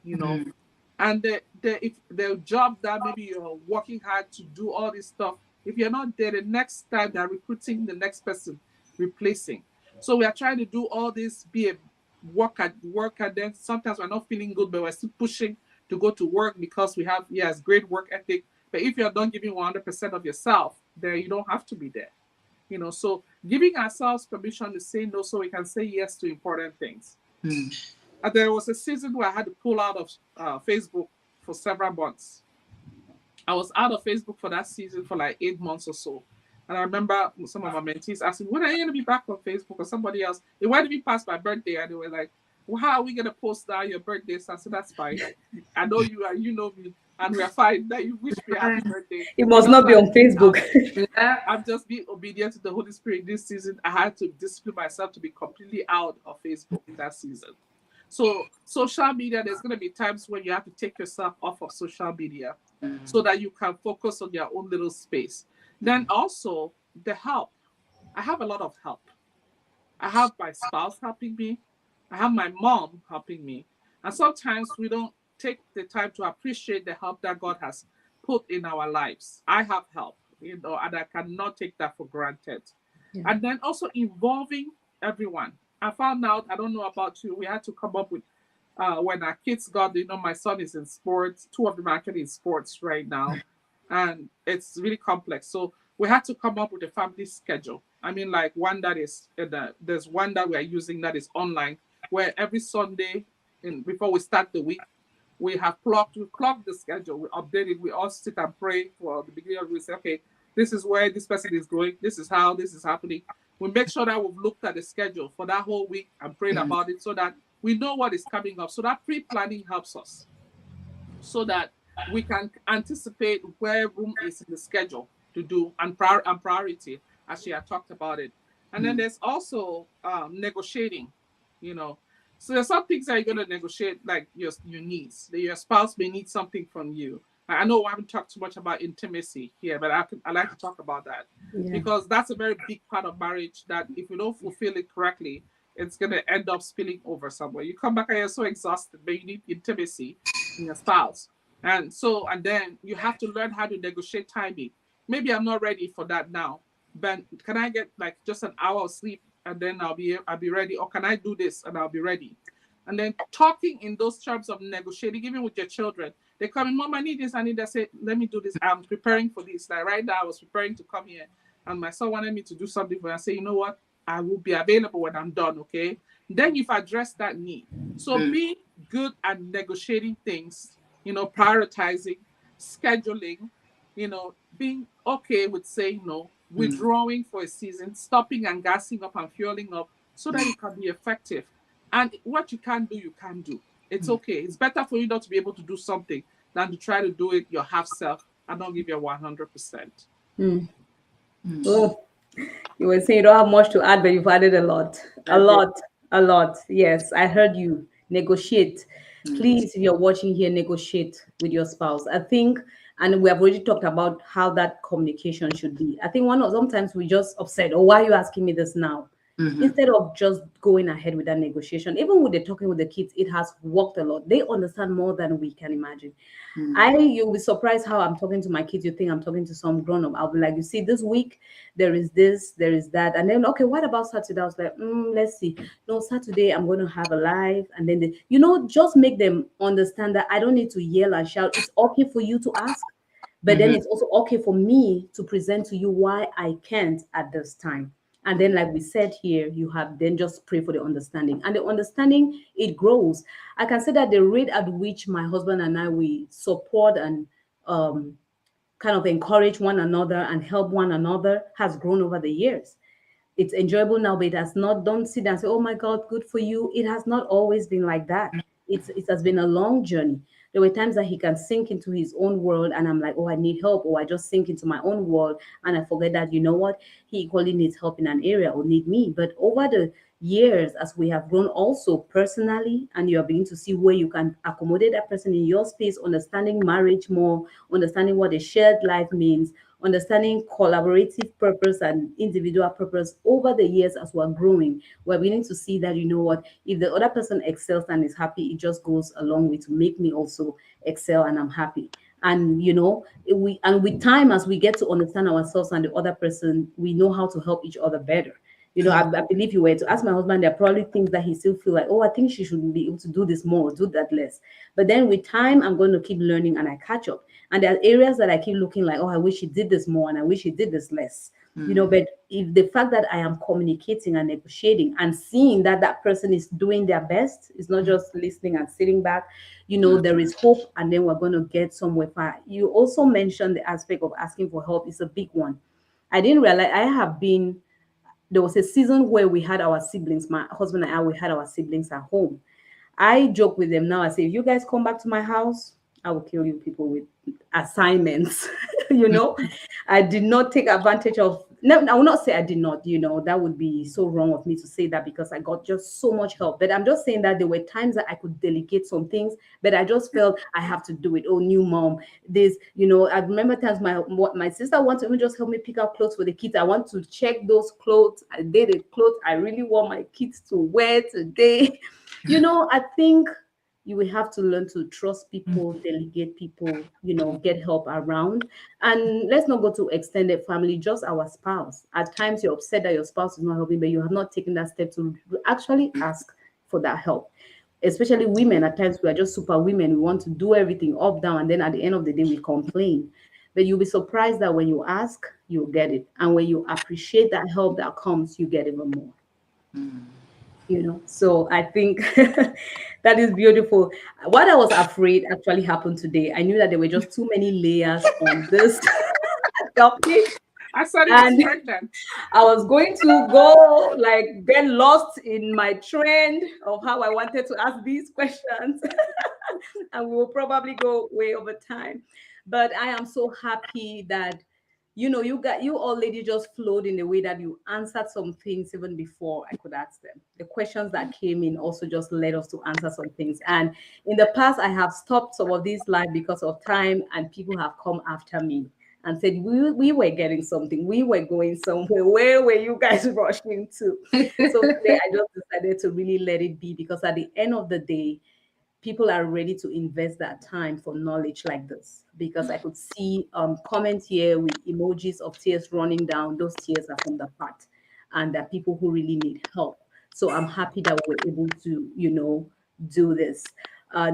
And if the job that maybe you're working hard to do all this stuff, if you're not there, the next time they're recruiting the next person, replacing. So we are trying to do all this, be a work, and then sometimes we're not feeling good, but we're still pushing to go to work because we have, yes, great work ethic. But if you're not giving 100% of yourself, then you don't have to be there. So giving ourselves permission to say no so we can say yes to important things. And there was a season where I had to pull out of Facebook for several months. I was out of Facebook for that season for like 8 months or so. And I remember some of my mentees asking, when are you going to be back on Facebook or somebody else? It went to be past my birthday and they were like, well, how are we going to post now your birthday? So I said, that's fine. I know you and you know me. And we're fine that you wish me a happy birthday. It must not be on Facebook. I'm just being obedient to the Holy Spirit this season. I had to discipline myself to be completely out of Facebook that season. So social media, there's going to be times when you have to take yourself off of social media so that you can focus on your own little space. Then also the help. I have a lot of help. I have my spouse helping me. I have my mom helping me. And sometimes we don't take the time to appreciate the help that God has put in our lives. I have help, and I cannot take that for granted. Yeah. And then also involving everyone. I found out, I don't know about you, we had to come up with, when our kids got, my son is in sports. 2 of them are actually in sports right now. And it's really complex. So we had to come up with a family schedule. I mean, like one that is, there's one that we are using that is online, where every Sunday, before we start the week, we clocked the schedule, we updated, we all sit and pray for the beginning of the week. Say, okay, this is where this person is going, this is how this is happening. We make sure that we've looked at the schedule for that whole week and prayed about it so that we know what is coming up. So that pre-planning helps us so that we can anticipate where room is in the schedule to do and priority, as she had talked about it. And then there's also negotiating, So there's some things that you're going to negotiate, like your needs. Your spouse may need something from you. I know I haven't talked too much about intimacy here, but I like to talk about that because that's a very big part of marriage that if you don't fulfill it correctly, it's going to end up spilling over somewhere. You come back and you're so exhausted, but you need intimacy in your spouse. And then you have to learn how to negotiate timing. Maybe I'm not ready for that now, but can I get like just an hour of sleep and then I'll be ready? Or can I do this and I'll be ready? And then talking in those terms of negotiating, even with your children. They come in, Mom, I need this, I need that. Say, let me do this. I'm preparing for this. Like right now, I was preparing to come here and my son wanted me to do something for me. I say, you know what? I will be available when I'm done, okay? Then you've addressed that need. So be good at negotiating things, prioritizing, scheduling, being okay with saying no, withdrawing for a season, stopping and gassing up and fueling up so that you can be effective. And what you can't do, you can't do. It's okay. It's better for you not to be able to do something than to try to do it your half self and not give your 100%. Mm. Oh, you were saying you don't have much to add, but you've added a lot. A I did. lot. A lot. Yes, I heard you. Negotiate. Please, if you're watching here, negotiate with your spouse. I think, and we have already talked about how that communication should be. I think one of sometimes we just upset, oh, why are you asking me this now? Instead of just going ahead with that negotiation, even with the talking with the kids, it has worked a lot. They understand more than we can imagine. You'll be surprised how I'm talking to my kids. You think I'm talking to some grown up. I'll be like, you see, this week there is this, there is that, and then okay, what about Saturday? I was like, let's see. No, Saturday I'm going to have a live, and then just make them understand that I don't need to yell and shout. It's okay for you to ask, but then it's also okay for me to present to you why I can't at this time. And then, like we said here, you have then just pray for the understanding. And the understanding, it grows. I can say that the rate at which my husband and I, we support and um, kind of encourage one another and help one another has grown over the years. It's enjoyable now, but it has not. Don't sit down and say, "Oh my God, good for you." It has not always been like that. It has been a long journey. There were times that he can sink into his own world, and I'm like, "Oh, I need help," or I just sink into my own world, and I forget that what he equally needs help in an area or need me. But over the years, as we have grown also personally, and you are beginning to see where you can accommodate that person in your space, understanding marriage more, understanding what a shared life means, understanding collaborative purpose and individual purpose over the years as we're growing, we're beginning to see that what, if the other person excels and is happy, it just goes a long way to make me also excel and I'm happy. And with time, as we get to understand ourselves and the other person, we know how to help each other better. I believe you were to ask my husband, there are probably things that he still feel like, oh, I think she should be able to do this more, do that less. But then with time, I'm going to keep learning and I catch up. And there are areas that I keep looking like, oh, I wish he did this more and I wish he did this less. But if the fact that I am communicating and negotiating and seeing that that person is doing their best, it's not just listening and sitting back, there is hope, and then we're going to get somewhere far. You also mentioned the aspect of asking for help is a big one. I didn't realize there was a season where we had our siblings, my husband and I, we had our siblings at home. I joke with them now. I say, if you guys come back to my house, I will kill you people with assignments. I did not take advantage of. No, I will not say I did not. That would be so wrong of me to say that because I got just so much help. But I'm just saying that there were times that I could delegate some things, but I just felt I have to do it. Oh, new mom, this. I remember times my sister wanted to even just help me pick out clothes for the kids. I want to check those clothes. I did the clothes I really want my kids to wear today. I think you will have to learn to trust people, delegate people, get help around. And let's not go to extended family, just our spouse. At times you're upset that your spouse is not helping, but you have not taken that step to actually ask for that help. Especially women, at times we are just super women. We want to do everything up, down, and then at the end of the day, we complain. But you'll be surprised that when you ask, you'll get it. And when you appreciate that help that comes, you get even more. So I think that is beautiful. What I was afraid actually happened today. I knew that there were just too many layers on this topic, I started and expecting. I was going to go like get lost in my trend of how I wanted to ask these questions, and we will probably go way over time. But I am so happy that you all ladies just flowed in the way that you answered some things even before I could ask them. The questions that came in also just led us to answer some things. And in the past, I have stopped some of these live because of time, and people have come after me and said, we were getting something, we were going somewhere. Where were you guys rushing to? So today I just decided to really let it be, because at the end of the day, people are ready to invest that time for knowledge like this, because I could see comments here with emojis of tears running down. Those tears are from the heart, and that people who really need help. So I'm happy that we're able to, do this.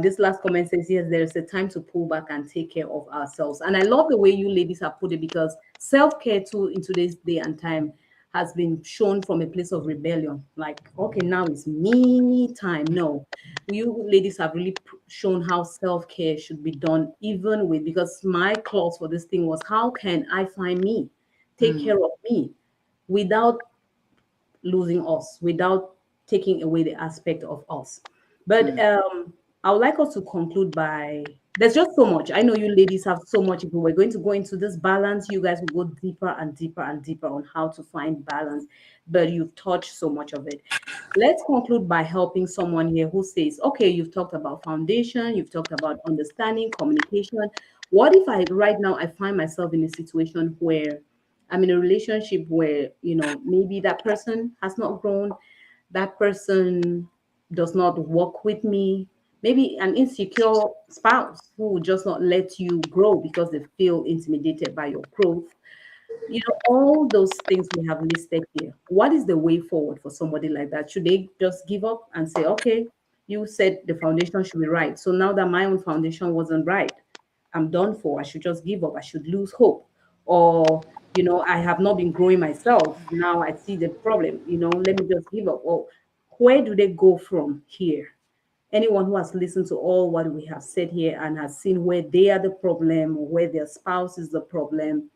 This last comment says, yes, there's a time to pull back and take care of ourselves. And I love the way you ladies have put it, because self-care too in today's day and time has been shown from a place of rebellion. Like, okay, now it's me time. No, you ladies have really shown how self-care should be done, even with, because my clause for this thing was, how can I find take care of me without losing us, without taking away the aspect of us. But I would like us to conclude by, there's just so much. I know you ladies have so much. If we were going to go into this balance, you guys will go deeper and deeper and deeper on how to find balance. But you've touched so much of it. Let's conclude by helping someone here who says, okay, you've talked about foundation, you've talked about understanding, communication. What if I right now I find myself in a situation where I'm in a relationship where, maybe that person has not grown, that person does not work with me, maybe an insecure spouse who will just not let you grow because they feel intimidated by your growth. All those things we have listed here. What is the way forward for somebody like that? Should they just give up and say, okay, you said the foundation should be right. So now that my own foundation wasn't right, I'm done for. I should just give up. I should lose hope. Or, I have not been growing myself. Now I see the problem, let me just give up. Or where do they go from here? Anyone who has listened to all what we have said here and has seen where they are the problem or where their spouse is the problem,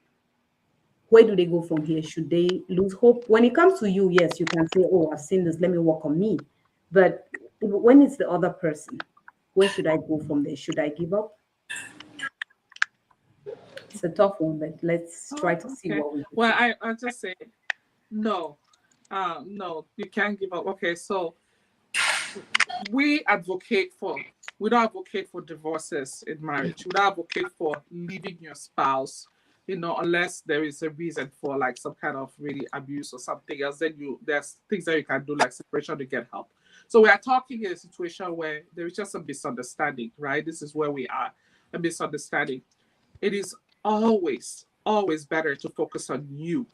where do they go from here? Should they lose hope? When it comes to you, yes, you can say, oh, I've seen this, let me work on me. But when it's the other person, where should I go from there? Should I give up? It's a tough one, but let's try Oh, to see okay. what we can Well, do. I'll just say no. No, you can't give up. Okay, so we don't advocate for divorces in marriage. We don't advocate for leaving your spouse, unless there is a reason for like some kind of really abuse or something else. Then there's things that you can do like separation to get help. So we are talking in a situation where there is just a misunderstanding, right? This is where we are, a misunderstanding. It is always, always better to focus on you,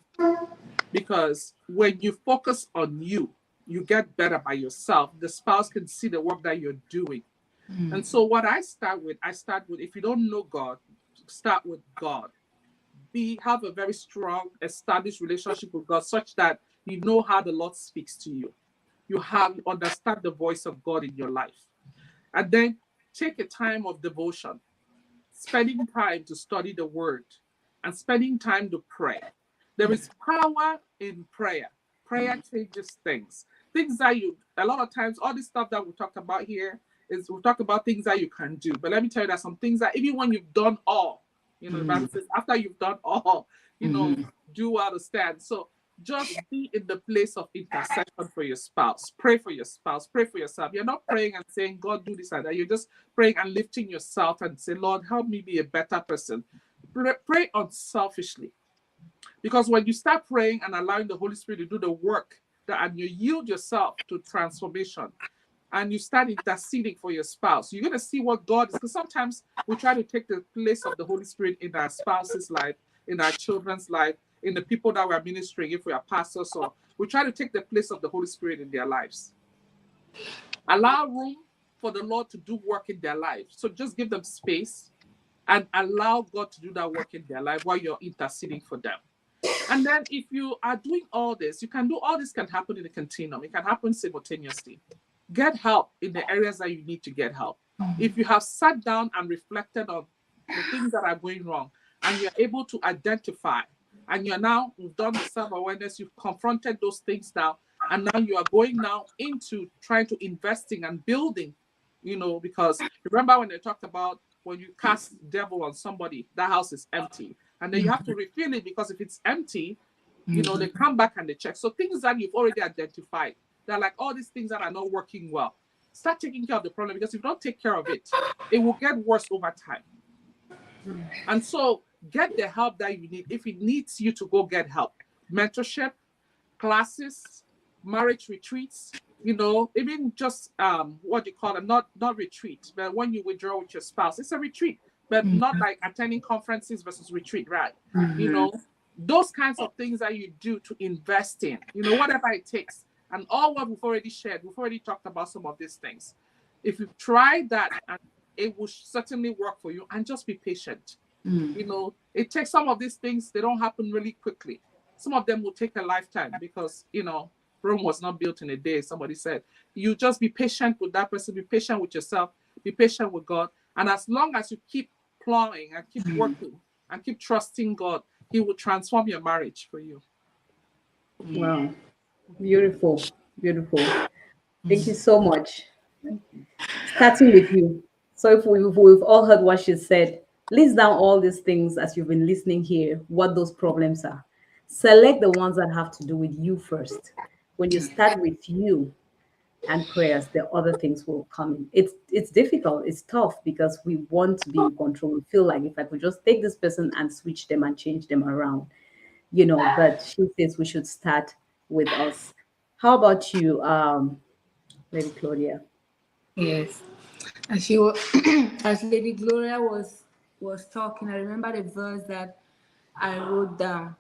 because when you focus on you, you get better by yourself. The spouse can see the work that you're doing. And so what I start with, if you don't know God, start with God. Have a very strong, established relationship with God such that you know how the Lord speaks to you. Understand the voice of God in your life. And then take a time of devotion, spending time to study the word and spending time to pray. There is power in prayer. Prayer changes things. Things that a lot of times, all this stuff that we talk about here is we talk about things that you can do. But let me tell you that some things that even when you've done all, the Bible says, after you've done all, do well to stand. So just be in the place of intercession for your spouse. Pray for your spouse. Pray for yourself. You're not praying and saying, God, do this and that. You're just praying and lifting yourself and say, Lord, help me be a better person. Pray unselfishly. Because when you start praying and allowing the Holy Spirit to do the work, and you yield yourself to transformation, and you start interceding for your spouse, you're going to see what God is. Because sometimes we try to take the place of the Holy Spirit in our spouse's life, in our children's life, in the people that we're ministering, if we are pastors, or we try to take the place of the Holy Spirit in their lives. Allow room for the Lord to do work in their lives. So just give them space and allow God to do that work in their life while you're interceding for them. And then if you are doing all this, all this can happen in a continuum. It can happen simultaneously. Get help in the areas that you need to get help. If you have sat down and reflected on the things that are going wrong, and you're able to identify, and you've done the self-awareness, you've confronted those things now, and now you are going now into trying to investing and building, because remember when they talked about when you cast devil on somebody, that house is empty. And then you have to refill it, because if it's empty, they come back and they check. So things that you've already identified, they're like all these things that are not working well. Start taking care of the problem, because if you don't take care of it, it will get worse over time. And so get the help that you need. If it needs you to go get help, mentorship, classes, marriage retreats, even just what you call them, not retreat, but when you withdraw with your spouse, it's a retreat, but not like attending conferences versus retreat, right? Those kinds of things that you do to invest in, whatever it takes. And all what we've already shared, we've already talked about some of these things. If you try that, and it will certainly work for you, and just be patient. It takes some of these things, they don't happen really quickly. Some of them will take a lifetime, because, Rome was not built in a day. Somebody said, you just be patient with that person, be patient with yourself, be patient with God. And as long as you keep plowing and keep working and keep trusting God, He will transform your marriage for you. Wow. Beautiful. Beautiful. Thank you so much. Starting with you. So if we've all heard what she said, list down all these things as you've been listening here, what those problems are. Select the ones that have to do with you first. When you start with you and prayers, the other things will come in. It's difficult, it's tough because we want to be in control. We feel like if I could just take this person and switch them and change them around, but she says we should start with us. How about you, Lady Claudia? Yes. As she was, as Lady Gloria was talking, I remember the verse that I wrote down.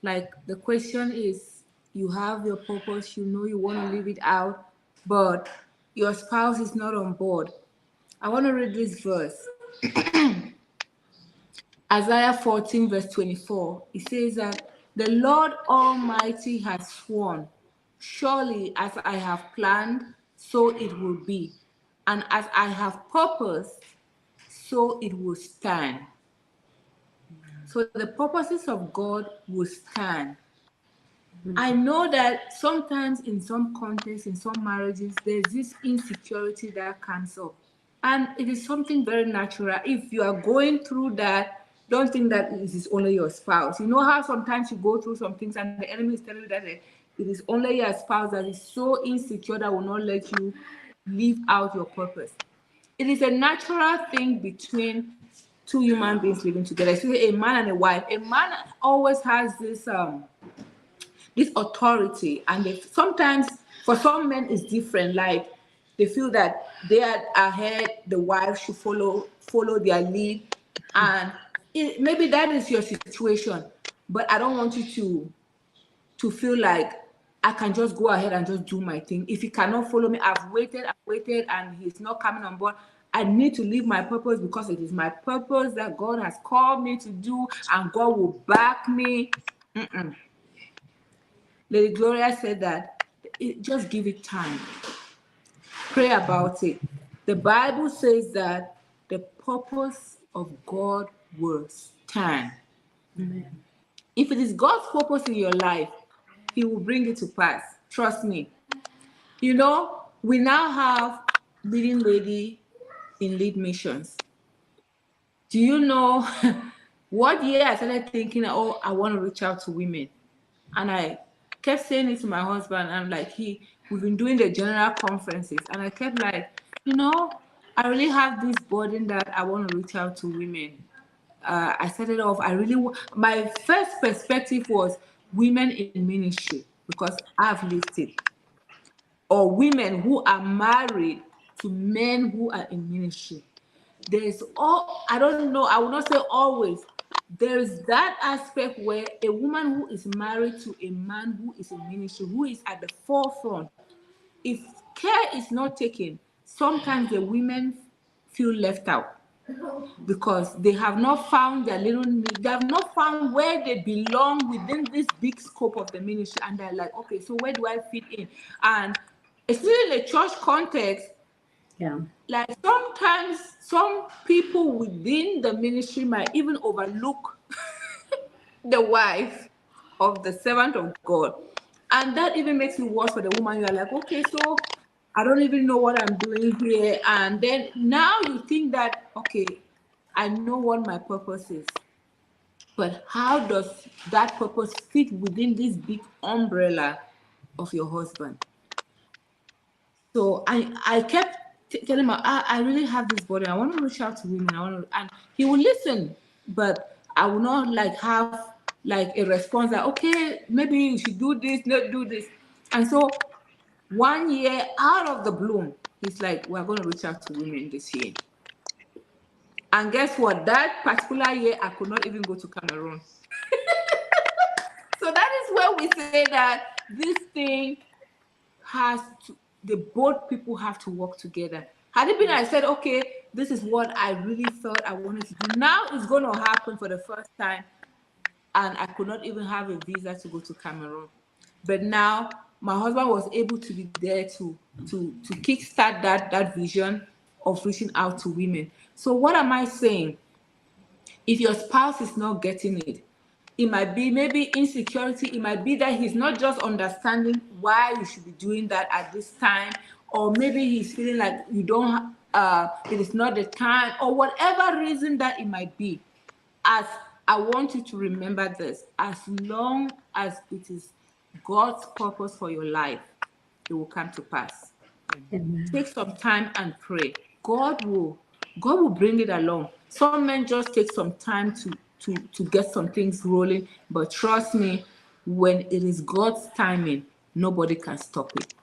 Like the question is, you have your purpose, you know you want to live it out, but your spouse is not on board. I want to read this verse. Isaiah 14, verse 24. It says that the Lord Almighty has sworn, surely as I have planned, so it will be. And as I have purposed, so it will stand. So the purposes of God will stand. I know that sometimes in some contexts, in some marriages, there's this insecurity that comes up. And it is something very natural. If you are going through that, don't think that it is only your spouse. You know how sometimes you go through some things and the enemy is telling you that it is only your spouse that is so insecure that will not let you live out your purpose. It is a natural thing between two human beings living together, especially a man and a wife. A man always has this authority, and sometimes for some men it's different. Like they feel that they are ahead, the wife should follow their lead, and maybe that is your situation. But I don't want you to feel like I can just go ahead and just do my thing. If he cannot follow me, I've waited, and he's not coming on board. I need to live my purpose because it is my purpose that God has called me to do, and God will back me. Lady Gloria said that just give it time. Pray about it. The Bible says that the purpose of God will stand. Amen. If it is God's purpose in your life, He will bring it to pass. Trust me. We now have leading lady in lead missions. Do you know what year I started thinking, oh, I want to reach out to women? And I kept saying it to my husband. And like we've been doing the general conferences, and I kept like, I really have this burden that I want to reach out to women. I started off. My first perspective was women in ministry because I've lived it, or women who are married to men who are in ministry. I don't know, I will not say always. There's that aspect where a woman who is married to a man who is in ministry, who is at the forefront, if care is not taken, sometimes the women feel left out because they have not found they have not found where they belong within this big scope of the ministry, and they're like, okay, so where do I fit in? And especially in a church context, Yeah. like sometimes some people within the ministry might even overlook the wife of the servant of God. And that even makes it worse for the woman. You're like, okay, so I don't even know what I'm doing here. And then now you think that, okay, I know what my purpose is. But how does that purpose fit within this big umbrella of your husband? So I kept telling him, I really have this burden. I want to reach out to women. And he will listen, but I will not like have like a response that, okay, maybe you should do this, not do this. And so 1 year out of the bloom, he's like, we're going to reach out to women this year. And guess what? That particular year, I could not even go to Cameroon. So that is where we say that this thing both people have to work together. Had it been I said, okay, this is what I really felt I wanted to do. Now it's going to happen for the first time, and I could not even have a visa to go to Cameroon. But now my husband was able to be there to kickstart that vision of reaching out to women. So what am I saying? If your spouse is not getting it, it might be maybe insecurity. It might be that he's not just understanding why you should be doing that at this time, or maybe he's feeling like you don't, it is not the time, or whatever reason that it might be. As I want you to remember this, as long as it is God's purpose for your life, it will come to pass. Amen. Take some time and pray. God will bring it along. Some men just take some time to get some things rolling, but trust me, when it is God's timing, nobody can stop it.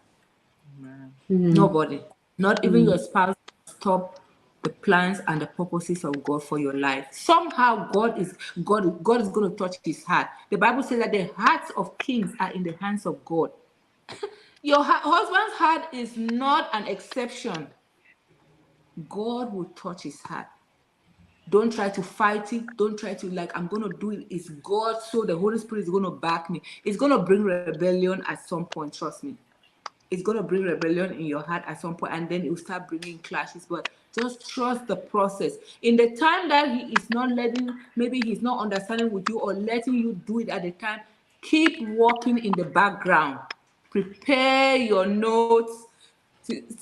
Amen. Mm, Nobody, not even mm, your spouse, can stop the plans and the purposes of God for your life. Somehow God is going to touch his heart. The Bible says that the hearts of kings are in the hands of God. Your husband's heart is not an exception. God will touch his heart. Don't try to fight it. Don't try to, like, I'm going to do it. It's God, so the Holy Spirit is going to back me. It's going to bring rebellion at some point, trust me. It's going to bring rebellion in your heart at some point, and then it will start bringing clashes. But just trust the process. In the time that he is not letting, maybe he's not understanding with you or letting you do it at the time, keep walking in the background. Prepare your notes.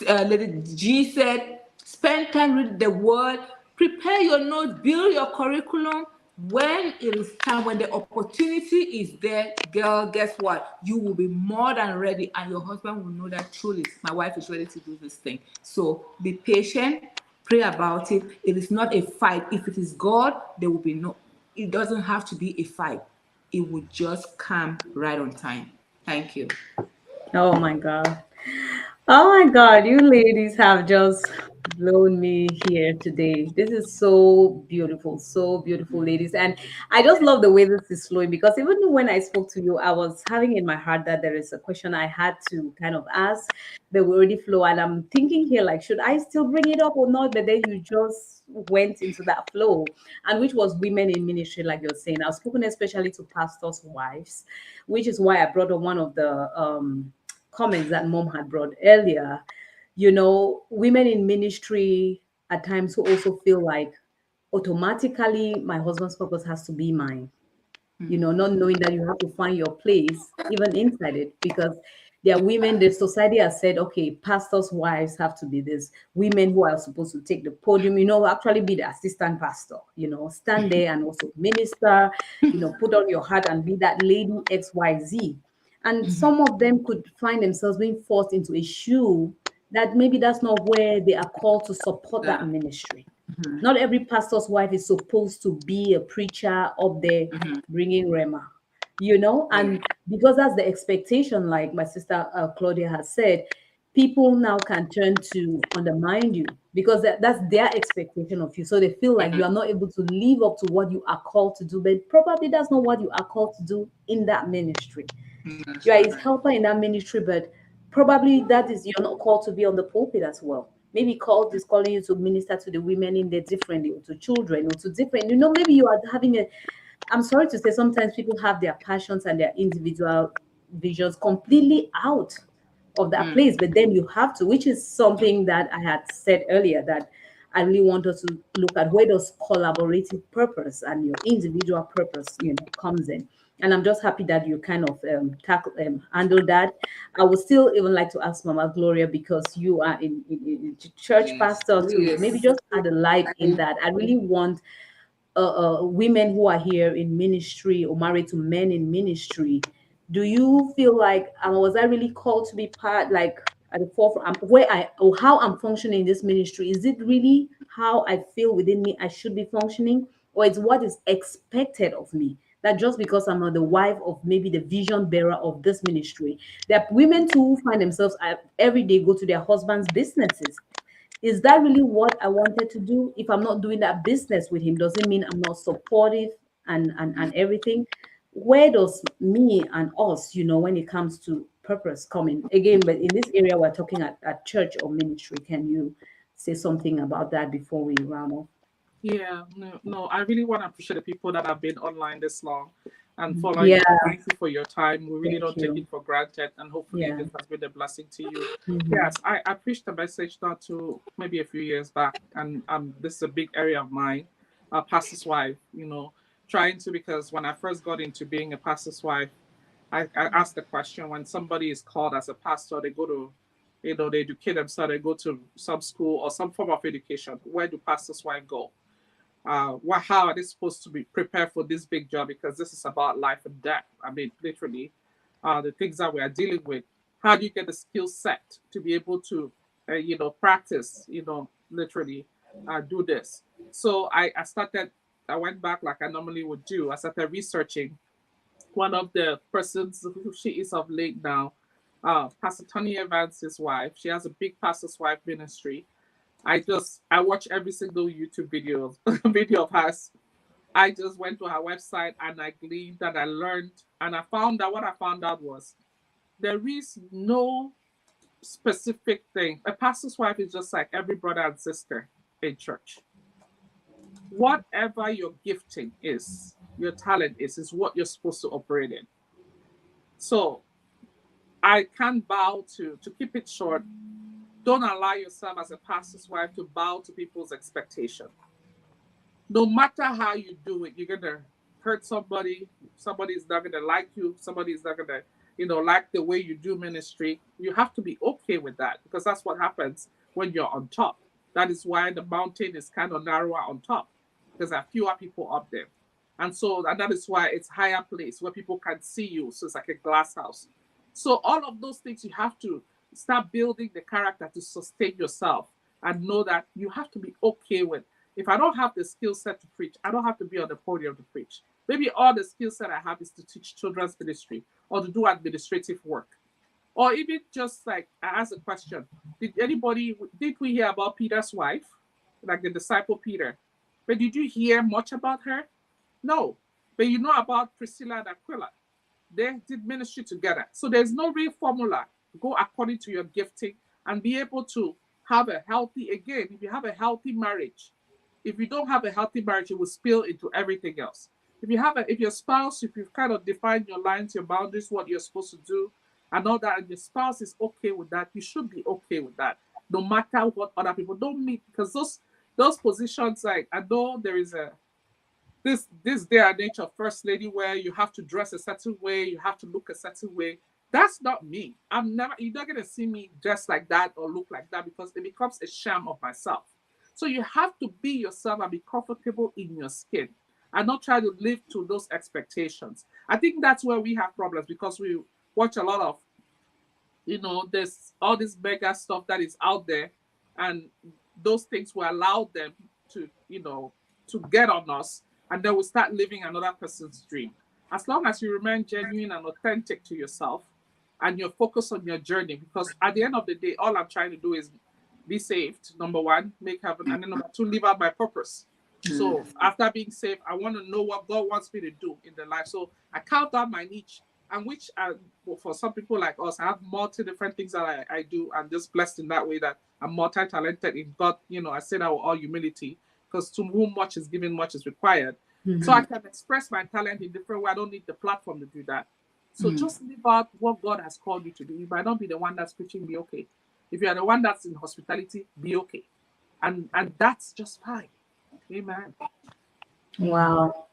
Lady G said, spend time reading the word, prepare your notes, build your curriculum. When it is time, when the opportunity is there, girl, guess what? You will be more than ready, and your husband will know that truly my wife is ready to do this thing. So be patient, pray about it. It is not a fight. If it is God, there will be no, it doesn't have to be a fight. It will just come right on time. Thank you. oh my God. Oh my God, you ladies have just blown me here today. This is so beautiful, ladies. And I just love the way this is flowing because even when I spoke to you, I was having in my heart that there is a question I had to kind of ask, but we already flow. And I'm thinking here, like, should I still bring it up or not? But then you just went into that flow, and which was women in ministry, like you're saying. I've spoken especially to pastors' wives, which is why I brought up one of the comments that mom had brought earlier. Women in ministry at times who also feel like automatically my husband's purpose has to be mine, not knowing that you have to find your place even inside it, because there are women, the society has said, okay, pastors' wives have to be this, women who are supposed to take the podium, actually be the assistant pastor, stand there and also minister, put on your hat and be that lady XYZ. And some of them could find themselves being forced into a shoe that maybe that's not where they are called to support that Yeah. ministry. Not every pastor's wife is supposed to be a preacher up there bringing rema, Yeah. and because that's the expectation, like my sister Claudia has said, people now can turn to undermine you because that's their expectation of you. So they feel like you are not able to live up to what you are called to do, but probably that's not what you are called to do in that ministry. That's You are his right. helper in that ministry, but probably that is you're not called to be on the pulpit as well. Maybe God is calling you to minister to the women in there differently, or to children, or to different. Maybe you are having a. I'm sorry to say, sometimes people have their passions and their individual visions completely out of that place, but then you have to, which is something that I had said earlier, that I really want us to look at where does collaborative purpose and your individual purpose, comes in. And I'm just happy that you kind of handle that. I would still even like to ask Mama Gloria, because you are in church Yes. pastor, to maybe Yes. just add a light in that. I really want women who are here in ministry or married to men in ministry. Do you feel like, was I really called to be part, like at the forefront, where I, or how I'm functioning in this ministry? Is it really how I feel within me I should be functioning, or it's what is expected of me? That just because I'm not the wife of maybe the vision bearer of this ministry, there are women too who find themselves every day go to their husbands' businesses. Is that really what I wanted to do? If I'm not doing that business with him, does it mean I'm not supportive and everything? Where does me and us, when it comes to purpose coming again? But in this area, we're talking at church or ministry. Can you say something about that before we round off? Yeah, no, no, I really want to appreciate the people that have been online this long and following Yeah, us. Thank you for your time. We really thank don't take you. it for granted, and hopefully, Yeah. this has been a blessing to you. Mhm. Yes, I preached a message not to maybe a few years back, and this is a big area of mine. Pastor's wife, trying to, because when I first got into being a pastor's wife, I asked the question, when somebody is called as a pastor, they go to they educate themselves, they go to some school or some form of education. Where do pastors' wives go? How are they supposed to be prepared for this big job? Because this is about life and death. I mean, literally, the things that we are dealing with. How do you get the skill set to be able to, practice, literally do this? So I went back like I normally would do. I started researching one of the persons who she is of late now, Pastor Tony Evans' wife. She has a big pastor's wife ministry. I watch every single YouTube video of hers. I just went to her website and I gleaned and I learned and I found out what I found out was there is no specific thing. A pastor's wife is just like every brother and sister in church. Whatever your gifting is, your talent is what you're supposed to operate in. So I can't bow to keep it short. Don't allow yourself as a pastor's wife to bow to people's expectation. No matter how you do it, you're gonna hurt somebody. Somebody is not gonna like you. Somebody is not gonna, like the way you do ministry. You have to be okay with that because that's what happens when you're on top. That is why the mountain is kind of narrower on top because there are fewer people up there. And that is why it's higher place where people can see you. So it's like a glass house. So all of those things you have to start building the character to sustain yourself and know that you have to be okay with. If I don't have the skill set to preach, I don't have to be on the podium to preach. Maybe all the skill set I have is to teach children's ministry or to do administrative work. Or even just like I asked a question, did we hear about Peter's wife, like the disciple Peter? But did you hear much about her? No. But you know about Priscilla and Aquila. They did ministry together. So there's no real formula. Go according to your gifting and be able to have a healthy, again, if you have a healthy marriage, if you don't have a healthy marriage, it will spill into everything else. If your spouse, if you've kind of defined your lines, your boundaries, what you're supposed to do, and all that, and your spouse is okay with that, you should be okay with that, no matter what other people don't meet, because those positions, like I know there is this day and age of first lady where you have to dress a certain way, you have to look a certain way. That's not me. You're not gonna see me dress like that or look like that because it becomes a sham of myself. So you have to be yourself and be comfortable in your skin and not try to live to those expectations. I think that's where we have problems because we watch a lot of, there's all this mega stuff that is out there, and those things will allow them to, to get on us, and then we start living another person's dream. As long as you remain genuine and authentic to yourself and you're focused on your journey, because at the end of the day, all I'm trying to do is be saved, number one, make heaven, and then number two, live out my purpose. So after being saved, I want to know what God wants me to do in the life. So I carved out my niche, and which for some people like us, I have multi different things that I do. I'm just blessed in that way that I'm multi-talented in God. I say that with all humility, because to whom much is given, much is required. So I can express my talent in different ways. I don't need the platform to do that. So just live out what God has called you to do. You might not be the one that's preaching, be okay. If you are the one that's in hospitality, be okay. And that's just fine. Amen. Wow.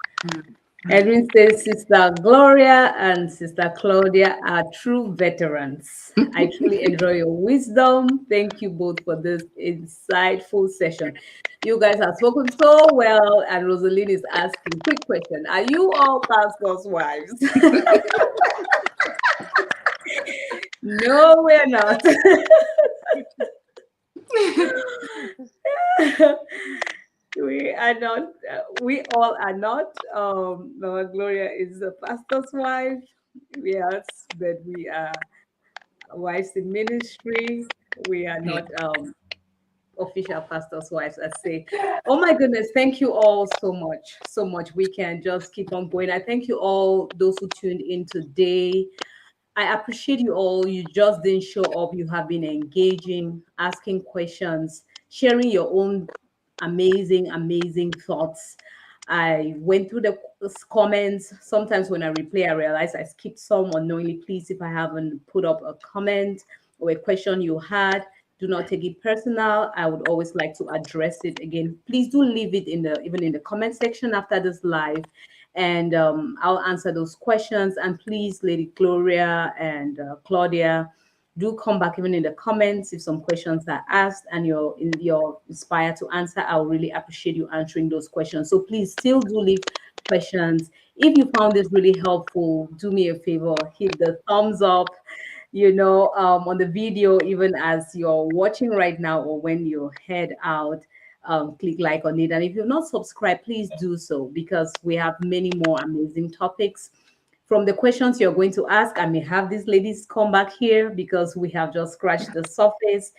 Edwin says Sister Gloria and Sister Claudia are true veterans. I truly enjoy your wisdom. Thank you both for this insightful session. You guys have spoken so well, and Rosaline is asking, quick question, are you all pastors' wives? No, we're not. We are not. We all are not. Mama Gloria is a pastor's wife. Yes, but we are wives in ministry. We are not official pastor's wives, I say. Oh my goodness, thank you all so much. So much. We can just keep on going. I thank you all, those who tuned in today. I appreciate you all. You just didn't show up. You have been engaging, asking questions, sharing your own amazing thoughts. I went through the comments. Sometimes when I replay, I realize I skipped some unknowingly. Please, if I haven't put up a comment or a question you had, do not take it personal. I would always like to address it again. Please do leave it even in the comment section after this live, and I'll answer those questions. And please, Lady Gloria and Claudia, Do come back even in the comments if some questions are asked and you're inspired to answer. I'll really appreciate you answering those questions. So please still do leave questions. If you found this really helpful, do me a favor, hit the thumbs up, on the video, even as you're watching right now or when you head out. Click like on it. And if you're not subscribed, please do so because we have many more amazing topics. From the questions you're going to ask, I may have these ladies come back here because we have just scratched the surface.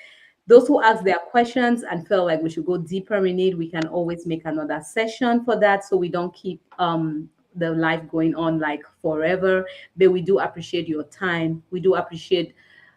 Those who ask their questions and feel like we should go deeper in it, we can always make another session for that so we don't keep the life going on like forever. But we do appreciate your time. We do appreciate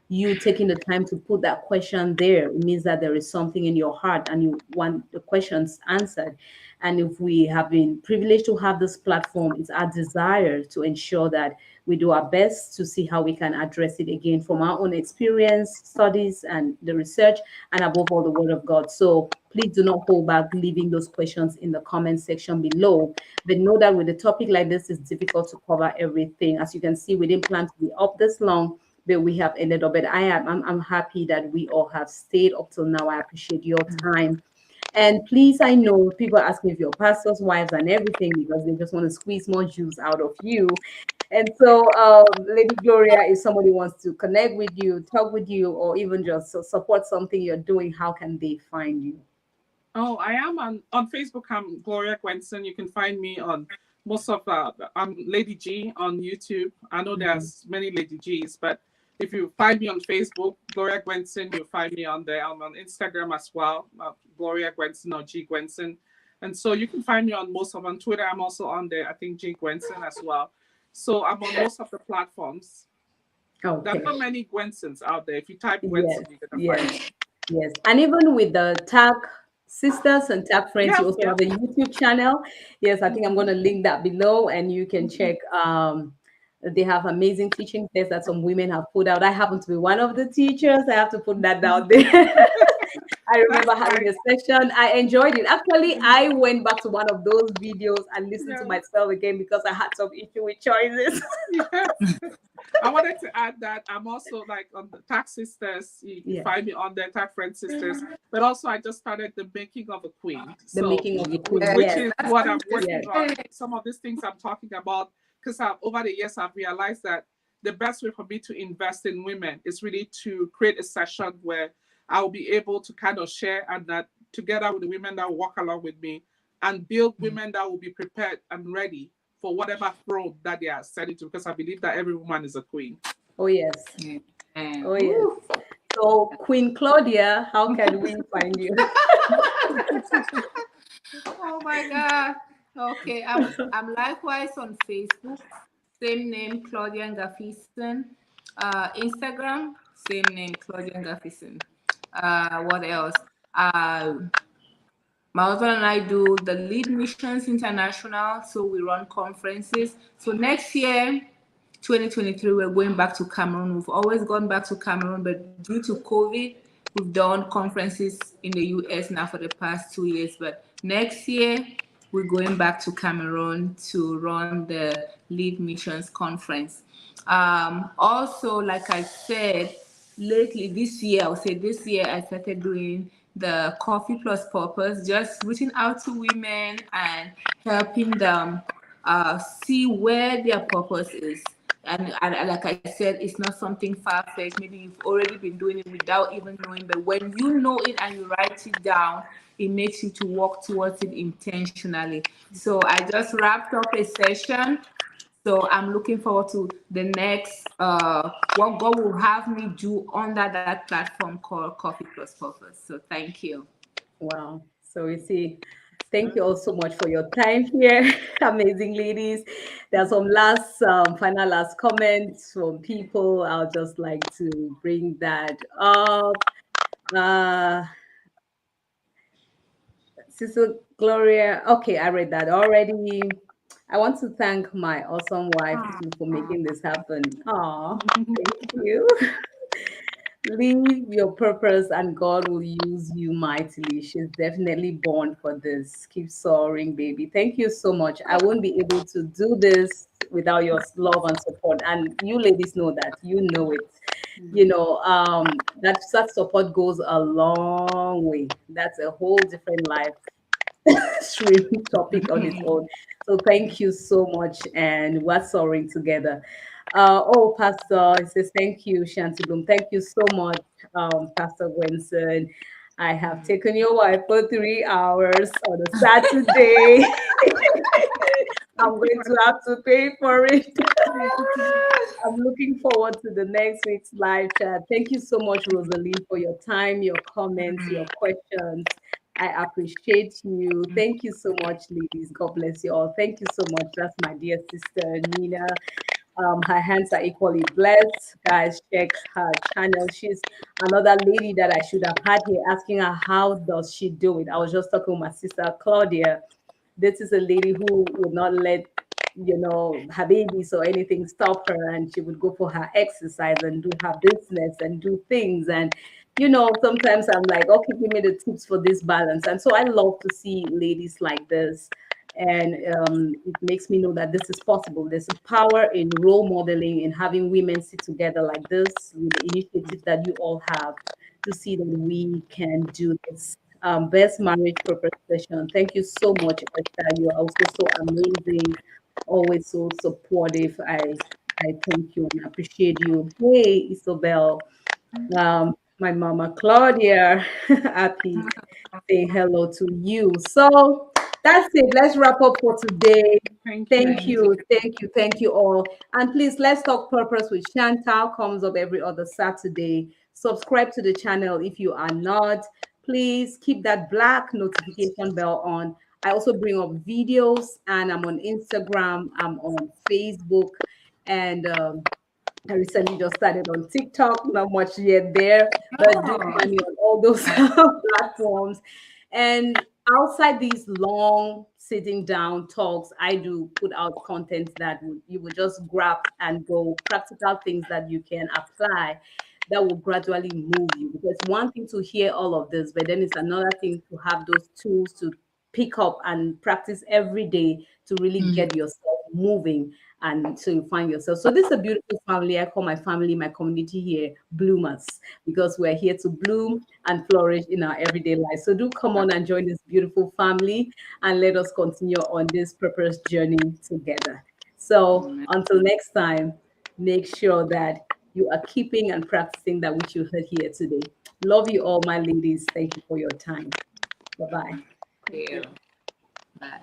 you taking the time to put that question there. It means that there is something in your heart and you want the questions answered. And if we have been privileged to have this platform, it's our desire to ensure that we do our best to see how we can address it again from our own experience, studies, and the research, and above all, the Word of God. So please do not hold back leaving those questions in the comment section below. But know that with a topic like this, it's difficult to cover everything. As you can see, we didn't plan to be up this long, but we have ended up. But I'm happy that we all have stayed up till now. I appreciate your time. And please, I know people are asking if you're pastors' wives and everything because they just want to squeeze more juice out of you. And so, Lady Gloria, if somebody wants to connect with you, talk with you, or even just support something you're doing, how can they find you? Oh, I am on Facebook. I'm Gloria Gwenson. You can find me on most of I'm Lady G on YouTube. I know there's many Lady G's, but if you find me on Facebook, Gloria Gwenson, you'll find me on there. I'm on Instagram as well, Gloria Gwenson or G Gwenson. And so you can find me on most of on Twitter. I'm also on there. I think G Gwenson as well. So I'm on most of the platforms. Okay. There are not many Gwensons out there. If you type Yes, Gwenson, you're gonna find me. yes. And even with the tag sisters and tag friends, you Yes, also yes. have a YouTube channel. Yes, I think I'm going to link that below and you can check. They have amazing teaching tests that some women have put out. I happen to be one of the teachers. I have to put that out there. I remember having a session. I enjoyed it. Actually, I went back to one of those videos and listened to myself again because I had some issue with choices. Yes. I wanted to add that I'm also like on the Tag Sisters. You find me on there, Tag Friend Sisters. But also, I just started the making of a queen. The making of a queen, which yes. is what I'm working on. Some of these things I'm talking about because over the years I've realized that the best way for me to invest in women is really to create a session where I'll be able to kind of share and that together with the women that will walk along with me and build women that will be prepared and ready for whatever throne that they are setting to, because I believe that every woman is a queen. Oh, yes. Oh, yes. So, Queen Claudia, how can we find you? Oh my God. Okay, I'm likewise on Facebook, same name, Claudia Ngafison. Instagram, same name, Claudia Ngafison. What else? My husband and I do the Lead Missions International, so we run conferences. So next year, 2023, we're going back to Cameroon. We've always gone back to Cameroon, but due to COVID, we've done conferences in the US now for the past 2 years. But next year, we're going back to Cameroon to run the Lead Missions Conference. Also, like I said, lately this year, I would say this year, I started doing the Coffee Plus Purpose, just reaching out to women and helping them see where their purpose is. And like I said, it's not something far-fetched. Maybe you've already been doing it without even knowing, but when you know it and you write it down, it makes you to work towards it intentionally. So I just wrapped up a session. So I'm looking forward to the next, what God will have me do under that platform called Coffee Plus Purpose. So thank you. Wow. So we see. Thank you all so much for your time here. Amazing ladies. There's some final last comments from people. I'll just like to bring that up. Sister Gloria. Okay, I read that already. I want to thank my awesome wife too for making this happen. Aw, thank you. Live your purpose and God will use you mightily. She's definitely born for this. Keep soaring, baby. Thank you so much. I won't be able to do this without your love and support. And you ladies know that. You know it. That support goes a long way. That's a whole different life stream topic on its own. So thank you so much, and we're soaring together. Oh, Pastor, it says thank you, Shanti Bloom. Thank you so much, Pastor Gwenson. I have taken your wife for 3 hours on a Saturday. I'm going to have to pay for it. I'm looking forward to the next week's live chat. Thank you so much, Rosalie, for your time, your comments, your questions. I appreciate you. Thank you so much, ladies. God bless you all. Thank you so much. That's my dear sister, Nina. Her hands are equally blessed. Guys, check her channel. She's another lady that I should have had here asking her how does she do it. I was just talking with my sister, Claudia. This is a lady who would not let her babies or anything stop her, and she would go for her exercise and do her business and do things. And sometimes I'm like, okay, give me the tips for this balance. And so I love to see ladies like this, and it makes me know that this is possible. There's a power in role modeling, in having women sit together like this with the initiative that you all have, to see that we can do this. Best marriage purpose session. Thank you so much, Esther. You're also so amazing, always so supportive. I thank you and appreciate you. Hey, Isobel, my mama Claudia, happy saying hello to you. So that's it. Let's wrap up for today. Thank Thank you. you, thank you, thank you all. And please, let's talk purpose with Chantal. Comes up every other Saturday. Subscribe to the channel if you are not. Please keep that black notification bell on. I also bring up videos, and I'm on Instagram, I'm on Facebook, and I recently just started on TikTok, not much yet there, but do Oh, find me on all those platforms. And outside these long sitting down talks, I do put out content that you will just grab and go, practical things that you can apply that will gradually move you. Because one thing to hear all of this, but then it's another thing to have those tools to pick up and practice every day to really get yourself moving, and so you find yourself. So this is a beautiful family. I call my family, my community here, bloomers, because we're here to bloom and flourish in our everyday life. So do come on and join this beautiful family, and let us continue on this purpose journey together. So until next time, make sure that you are keeping and practicing that which you heard here today. Love you all, my ladies. Thank you for your time. Bye bye. Thank you. bye.